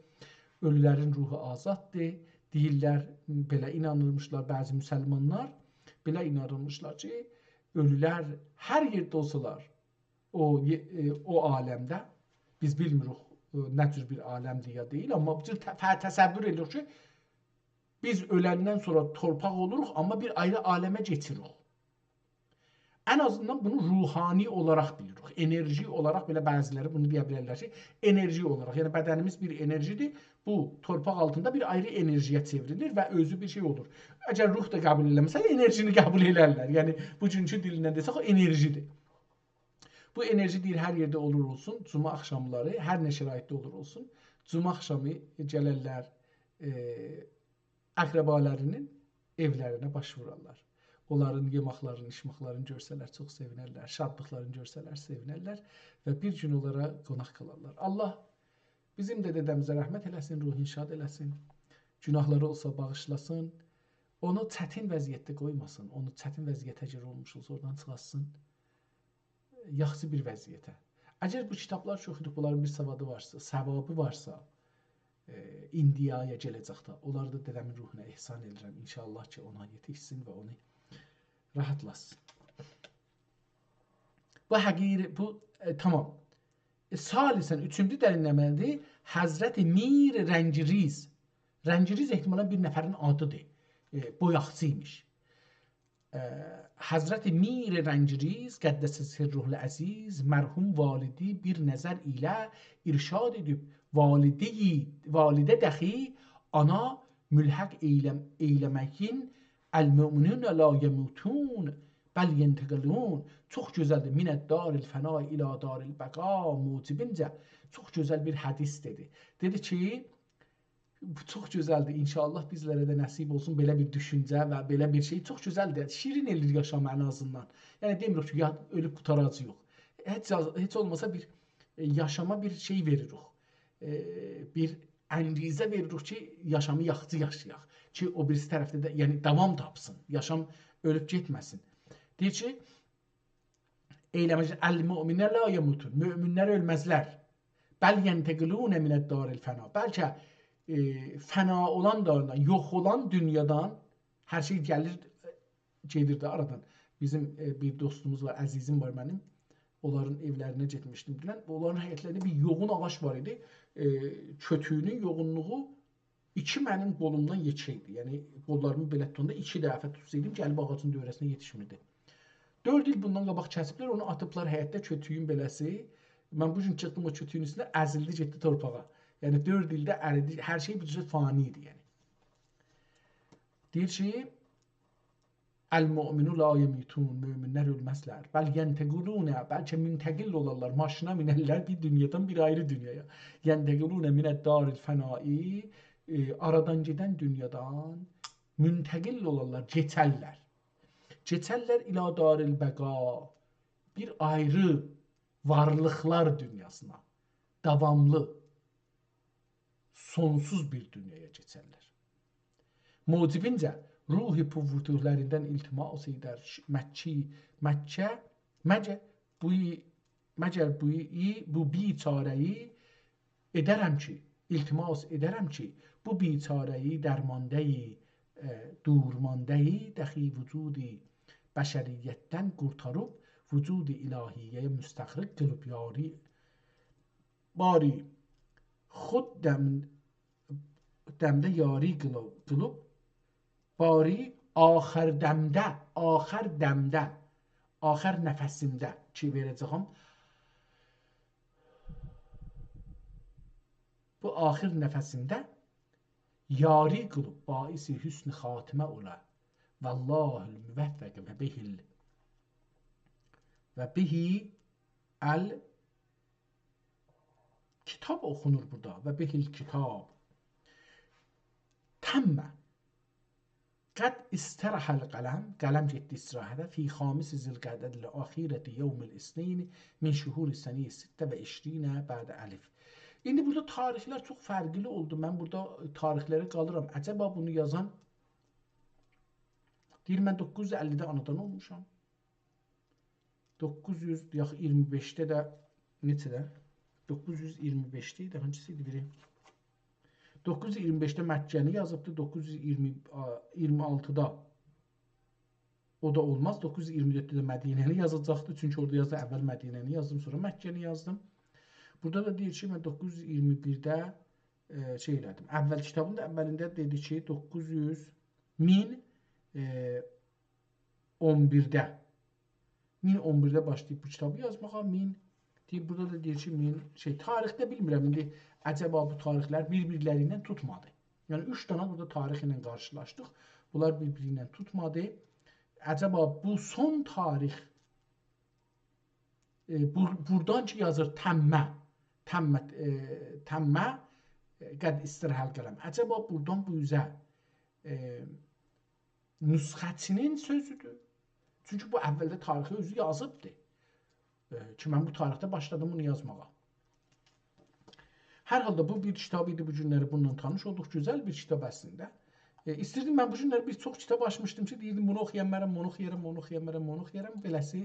A: Ölülərin ruhu azaddır. Deyirlər, belə inanırmışlar bəzi müsəlmanlar, belə inanırmışlar ki, ölülər hər yerdə olsalar, o aləmdə, biz bilmirik nə tür bir aləmdir ya deyil, amma təsəvvür edirik ki, biz öləndən sonra torpaq oluruq, amma bir ayrı aləmə geçirik. Ən azından bunu ruhani olaraq bilirik. Enerji olaraq belə bəziləri bunu deyə bilərlər ki, enerji olaraq. Yəni bədənimiz bir enerjidir. Bu torpaq altında bir ayrı enerjiyə çevrilir və özü bir şey olur. Əgər ruh da qəbul eləməsə, enerjini qəbul elərlər. Yəni bugünkü dilindən desək, o enerjidir. Bu enerji deyir, hər yerdə olur olsun. Cuma axşamları, hər nə şəraitdə olur olsun. Cuma axşamı gələrlər əqrəbalarının evlərinə baş vurarlar. Onların yeməklərini, içməklərini görsələr çox sevinərlər, şadlıqlarını görsələr sevinərlər və bir gün onlara qonaq qalarlar. Allah bizim də dedəmizə rəhmət eləsin, ruhunu şad eləsin, günahları olsa bağışlasın, onu çətin vəziyyətdə qoymasın, onu çətin vəziyyətə görə olmuş olsa oradan çıxasın, yaxşı bir vəziyyətə. Əgər bu kitablar çox idi, bunların bir savabı varsa, indiyaya gələcəkdə, onları da dedəmin ruhuna ehsan edirəm. İnşallah ki, ona yetişsin və onu rahatlasın. Bu həqiqi, bu tamam. Salisən, üçüncü dəlinləməlidir. Həzrət-i Mir Rəngiriz. Rəngiriz ehtimalən bir nəfərin adıdır. Boyaqçıymış. Həzrət-i Mir Rəngiriz, qəddəsə sirruhul əziz, mərhum validi bir nəzər ilə irşad edib, validə dəxi ana mülhəq eyləməyin əl-müminun la yemutun bəl yentəqilun. Çox gözəldir. Minət daril fəna ilə daril bəqa mucibincə. Çox gözəl bir hədis dedi. Dedi ki, Bu çox gözəldir. İnşallah bizlərə də nəsib olsun belə bir düşüncə və belə bir şey. Çox gözəldir. Şirin eləyir yaşam ən azından. Yəni demirik ki, ya ölüb qutaracağıq. Heç olmasa bir yaşama bir şey veririk. Bir əngizə veririk ki, yaşamı yaxşı yaşayaq. Ki o birisi tərəfdə də yəni davam tapsın. Yaşam ölüb getməsin. Deyir ki, eyləməcə əl-müminə la yemutun. Möminlər ölməzlər. Bəl yentəqilunə minəd-daril fəna. Bəlkə fəna olan dağından, yox olan dünyadan hər şey gəlir, gedir də aradan. Bizim bir dostumuz var, əzizim var mənim. Onların evlərinə getmişdim. Onların həyətlərində bir yoğun ağac var idi. Kötüyünün yoğunluğu 2 mənim qolumdan yetişəydi. Yəni qollarımı belə tutanda 2 dəfə tutsaydım, gəlib ağacın dövrəsinə yetişmirdi. 4 il bundan qabaq kəsiblər, onu atıblar həyətdə kötüyün beləsi. Mən bu gün çıxdım o kötüyün üstünə, əzildi, getdi torpağa. Yəni 4 ildə əridi, hər şey bir cür fani idi yəni. Deyir ki, Əl-mü'minu la yemitun, möminlər ölməzlər. Bəl yentəqilunə, bəlkə müntəqil olarlar, maşına minərlər bir dünyadan bir ayrı dünyaya. Yentəqilunə minəd-daril fənai, aradan gedən dünyadan müntəqil olarlar, keçərlər. Keçərlər ilə daril bəqa, bir ayrı varlıqlar dünyasına, davamlı, sonsuz bir dünyaya keçərlər. Mucibincə, ruhi puvvutuhlərindən iltimas edər, məcər bu biçarəyi edərəm ki, iltimas edərəm ki, bu biçarəyi dərmandəyi, durmandəyi, dəxi vücudi bəşəriyyətdən qurtarıb, vücudi ilahiyyəyə müstəxriq qılıb yari, bari xud dəmdə yari qılıb, bari axır dəmdə, axır nəfəsimdə ki verəcəyəm, bu axır nəfəsimdə yari qılıb, baisi hüsn xatimə ola, vallahül müvəffəq və bihi əl kitab oxunur burada və bihil kitab təmmə qəd istərəhəl qələm, qələm getdi istirahədə fi xamis zilqədədil axirəti yevmil isneyni min şuhuri səniyyə 26 bədə əlif. İndi burada tarixlər çox fərqli oldu. Mən burada tarixlərə qalıram. Əcəba bunu yazan deyir, mən 950-də anadan olmuşam. 925-də də neçədə? 925-də idi, hansısı idi biri? 925-də Məkkəni yazıbdı, 926-da o da olmaz, 924-də də Mədinəni yazacaqdı, çünki orada yazdı, əvvəl Mədinəni yazdım, sonra Məkkəni yazdım. Burada da deyir ki, mən 921-də şey elədim, əvvəl kitabın da əvvəlində dedi ki, 1011-də başlayıb bu kitabı yazmağa, deyir, burada da deyir ki, tarixdə bilmirəm, indi əcəba bu tarixlər bir-birləri ilə tutmadı. Yəni 3 dənə burada tarix ilə qarşılaşdıq, bunlar bir-biri ilə tutmadı. Əcəba bu son tarix, buradan ki yazır təmmə, qəd istirəhəl qələm. Əcəba buradan bu üzə nüsxəçinin sözüdür. Çünki bu əvvəldə tarixi özü yazıbdır. Ki, mən bu tarixdə başladım bunu yazmağa. Hər halda bu bir kitab idi, bu günləri bununla tanış olduq. Gözəl bir kitab əslində. İstirdim, mən bu günləri bir çox kitab açmışdım ki, deyirdim, bunu oxuyanmərəm, bunu oxuyaram. Beləsi,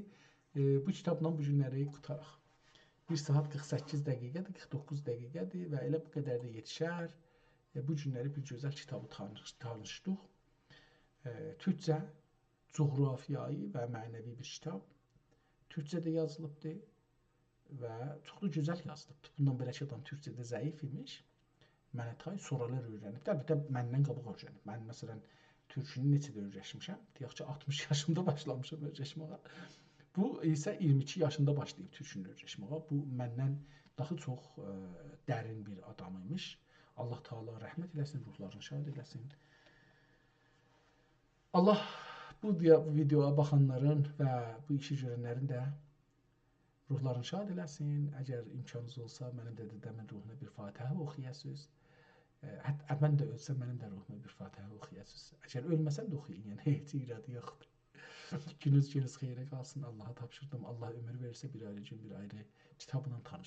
A: bu kitabla bu günləri qutaraq. 1 saat 48 dəqiqədir, 49 dəqiqədir və elə bu qədər də yetişər. Bu günləri bir gözəl kitabı tanışdıq. Türkcə, coğrafiyayı və mənəvi bir kitab. Türkçədə yazılıbdır və çox da gözəl yazılıbdır. Bundan belə ki, adam Türkçədə zəif imiş. Mənə tay soralar öyrənib. Əlbəttə, məndən qabaq öyrənib. Mən, məsələn, türkünü neçədə öyrəşmişəm? Deyək ki, 60 yaşımda başlamışam öyrəşməyə. Bu isə 22 yaşında başlayıb türkünü öyrəşməyə. Bu, məndən daha çox dərin bir adam imiş. Allah Teala rəhmət eləsin, ruhlarını şad eləsin. Allah bu videoya baxanların və bu işi görənlərin də ruhlarını şad eləsin. Əgər imkanınız olsa, mənim də dedəmin ruhuna bir Fatihə oxuyasınız. Hətta mən də ölsəm mənim də ruhuma bir Fatihə oxuyasınız. Əgər ölməsəm də oxuyun, yəni heç iradə yoxdur. Gününüz xeyrə qalsın. Allaha tapşırdım. Allah ömür verirsə bir ayrı gün, bir ayrı kitabla tanış